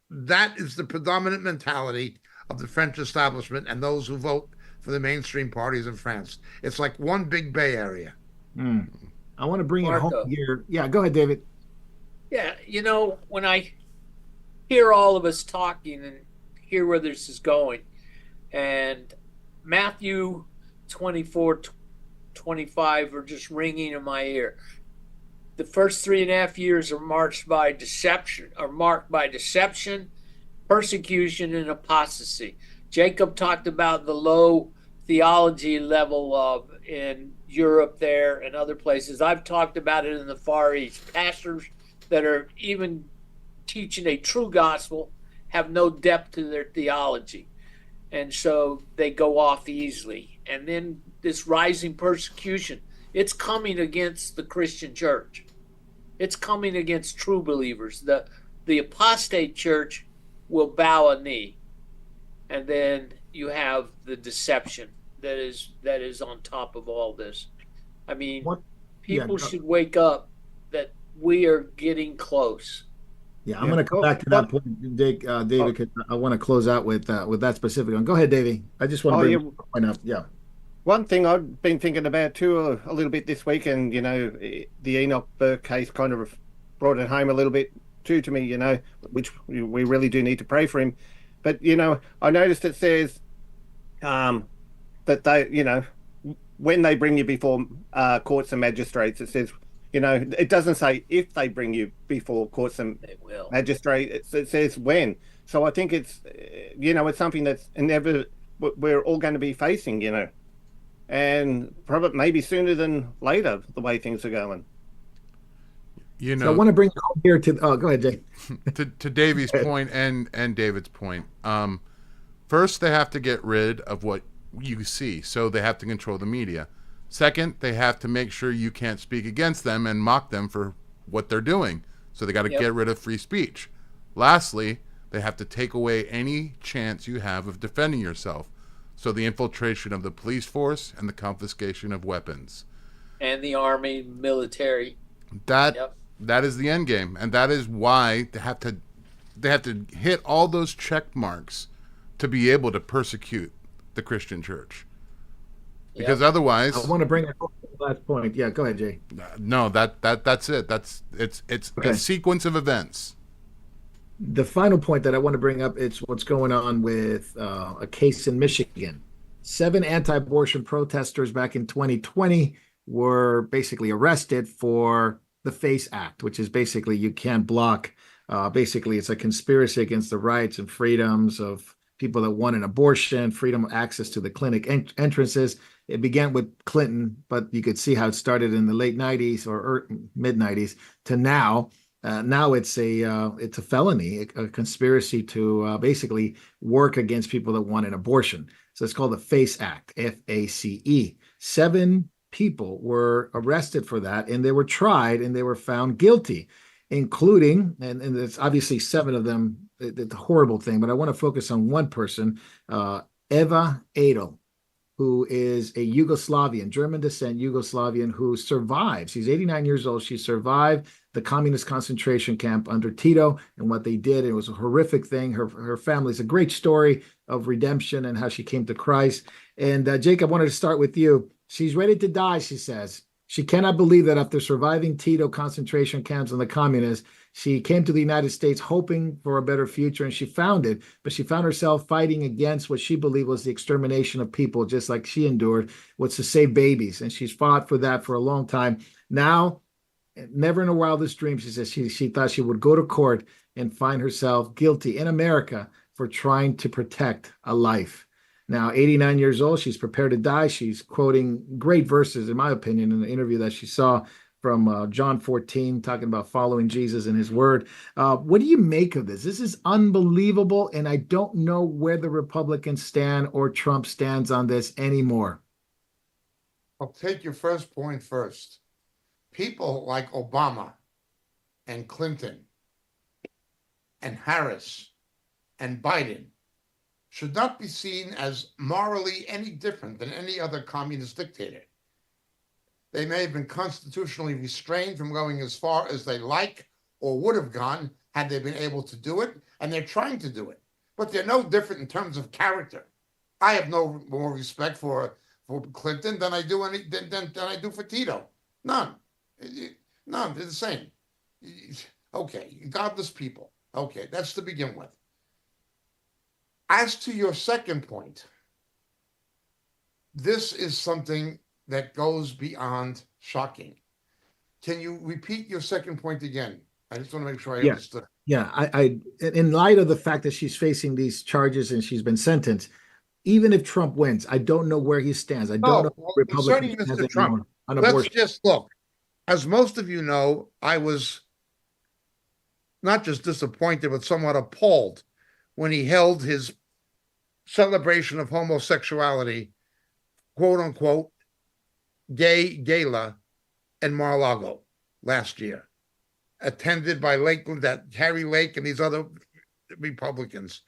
[SPEAKER 4] That is the predominant mentality of the French establishment and those who vote for the mainstream parties in France. It's like one big Bay Area.
[SPEAKER 3] I want to bring it home here. Yeah, go ahead, David.
[SPEAKER 5] Yeah, when I hear all of us talking and hear where this is going, and Matthew 24, 25 are just ringing in my ear. The first 3.5 years are marked by deception, persecution, and apostasy. Jacob talked about the low theology level in Europe there and other places. I've talked about it in the Far East. Pastors that are even teaching a true gospel have no depth to their theology. And so they go off easily. And then this rising persecution, it's coming against the Christian church. It's coming against true believers. The apostate church will bow a knee. And then you have the deception that is on top of all this. I mean, people should wake up that we are getting close.
[SPEAKER 3] Yeah, I'm going to come back to that point, David, because I want to close out with that specific one. Go ahead, Davey. I just want to bring the point up. Yeah.
[SPEAKER 6] One thing I've been thinking about too a little bit this week, and the Enoch Burke case kind of brought it home a little bit too to me, which we really do need to pray for him. But I noticed it says that they, when they bring you before courts and magistrates, it says, it doesn't say if they bring you before courts and magistrates. It says when. So I think it's, it's something that's we're all going to be facing, and probably maybe sooner than later, the way things are going.
[SPEAKER 3] So I want to bring it home here to. Oh, go ahead, Jay.
[SPEAKER 7] to Davey's point and David's point. First, they have to get rid of what you see, so they have to control the media. Second, they have to make sure you can't speak against them and mock them for what they're doing. So they got to get rid of free speech. Lastly, they have to take away any chance you have of defending yourself. So the infiltration of the police force and the confiscation of weapons.
[SPEAKER 5] And the army, military.
[SPEAKER 7] That is the end game. And that is why they have to hit all those check marks to be able to persecute the Christian church. Because otherwise,
[SPEAKER 3] I want to bring it home to the last point. Yeah, go ahead, Jay.
[SPEAKER 7] No, that's it. It's a sequence of events.
[SPEAKER 3] The final point that I want to bring up is what's going on with a case in Michigan. 7 anti-abortion protesters back in 2020 were basically arrested for the FACE Act, which is basically you can't block. Basically, it's a conspiracy against the rights and freedoms of people that want an abortion, freedom of access to the clinic entrances. It began with Clinton, but you could see how it started in the late 90s or mid 90s to now. Now it's a felony, a conspiracy to basically work against people that want an abortion. So it's called the FACE Act, FACE. 7 people were arrested for that, and they were tried and they were found guilty, including, and it's obviously 7 of them. It's a horrible thing, but I want to focus on one person, Eva Adel, who is a Yugoslavian, German descent Yugoslavian, who survives. She's 89 years old. She survived the communist concentration camp under Tito and what they did. It was a horrific thing. Her family's a great story of redemption and how she came to Christ. And Jacob, I wanted to start with you. She's ready to die, she says. She cannot believe that after surviving Tito concentration camps and the communists, she came to the United States hoping for a better future, and she found it, but she found herself fighting against what she believed was the extermination of people, just like she endured, was to save babies. And she's fought for that for a long time. Now, never in her wildest dreams, she says she thought she would go to court and find herself guilty in America for trying to protect a life. Now, 89 years old, she's prepared to die. She's quoting great verses, in my opinion, in the interview that she saw from John 14, talking about following Jesus and his word. What do you make of this? This is unbelievable, and I don't know where the Republicans stand or Trump stands on this anymore.
[SPEAKER 4] I'll take your first point first. People like Obama and Clinton and Harris and Biden should not be seen as morally any different than any other communist dictator. They may have been constitutionally restrained from going as far as they like or would have gone had they been able to do it, and they're trying to do it. But they're no different in terms of character. I have no more respect for Clinton than I do than I do for Tito. None. None. They're the same. Okay, godless people. Okay, that's to begin with. As to your second point, this is something that goes beyond shocking. Can you repeat your second point again? I just want to make sure I understood.
[SPEAKER 3] Yeah, I in light of the fact that she's facing these charges and she's been sentenced, even if Trump wins, I don't know where he stands. I don't know
[SPEAKER 4] well,
[SPEAKER 3] Republicans
[SPEAKER 4] concerning Mr. Trump, let's just look. As most of you know, I was not just disappointed, but somewhat appalled when he held his celebration of homosexuality, quote unquote, gay gala in Mar-a-Lago last year, attended by Harry Lake and these other Republicans.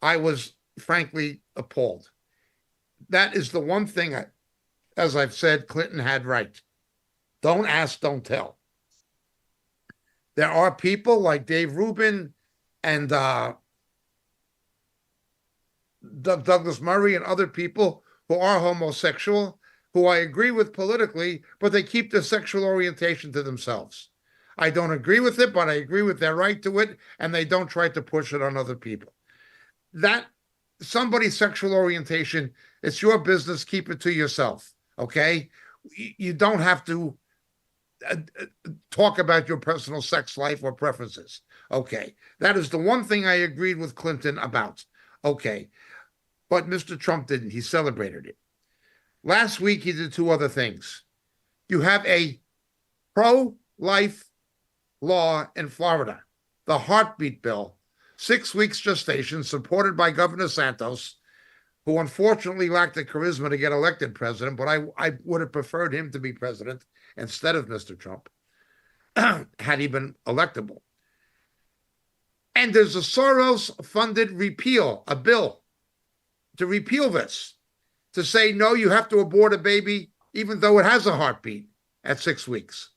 [SPEAKER 4] I was frankly appalled. That is the one thing, as I've said, Clinton had right. Don't ask, don't tell. There are people like Dave Rubin and Douglas Murray and other people who are homosexual, who I agree with politically, but they keep their sexual orientation to themselves. I don't agree with it, but I agree with their right to it, and they don't try to push it on other people. That somebody's sexual orientation, it's your business, keep it to yourself, okay? You don't have to talk about your personal sex life or preferences, okay? That is the one thing I agreed with Clinton about, okay? But Mr. Trump didn't. He celebrated it. Last week, he did 2 other things. You have a pro-life law in Florida, the heartbeat bill, 6 weeks gestation, supported by Governor Santos, who unfortunately lacked the charisma to get elected president, but I would have preferred him to be president instead of Mr. Trump, had he been electable. And there's a Soros-funded repeal, a bill to repeal this, to say, no, you have to abort a baby, even though it has a heartbeat at 6 weeks.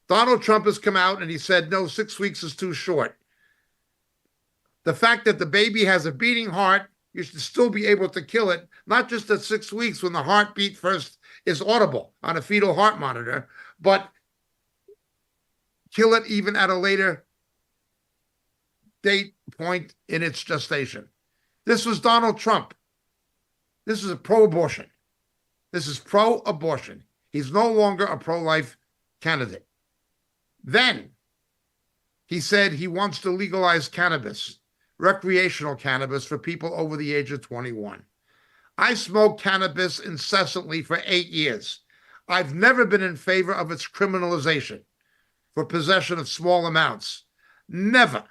[SPEAKER 4] Donald Trump has come out and he said, no, 6 weeks is too short. The fact that the baby has a beating heart, you should still be able to kill it, not just at 6 weeks when the heartbeat first is audible on a fetal heart monitor, but kill it even at a later date point in its gestation. This was Donald Trump. This is a pro-abortion. This is pro-abortion. He's no longer a pro-life candidate. Then he said he wants to legalize cannabis, recreational cannabis for people over the age of 21. I smoked cannabis incessantly for 8 years. I've never been in favor of its criminalization. for possession of small amounts. Never,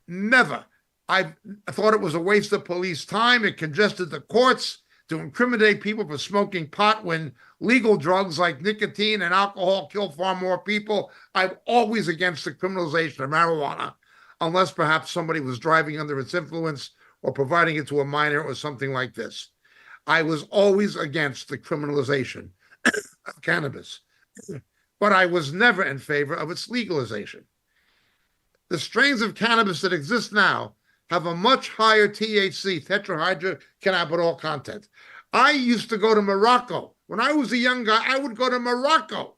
[SPEAKER 4] never. I thought it was a waste of police time. It congested the courts to incriminate people for smoking pot when legal drugs like nicotine and alcohol kill far more people. I'm always against the criminalization of marijuana, unless perhaps somebody was driving under its influence or providing it to a minor or something like this. I was always against the criminalization of cannabis, but I was never in favor of its legalization. The strains of cannabis that exist now have a much higher THC, tetrahydrocannabinol content. I used to go to Morocco. When I was a young guy, I would go to Morocco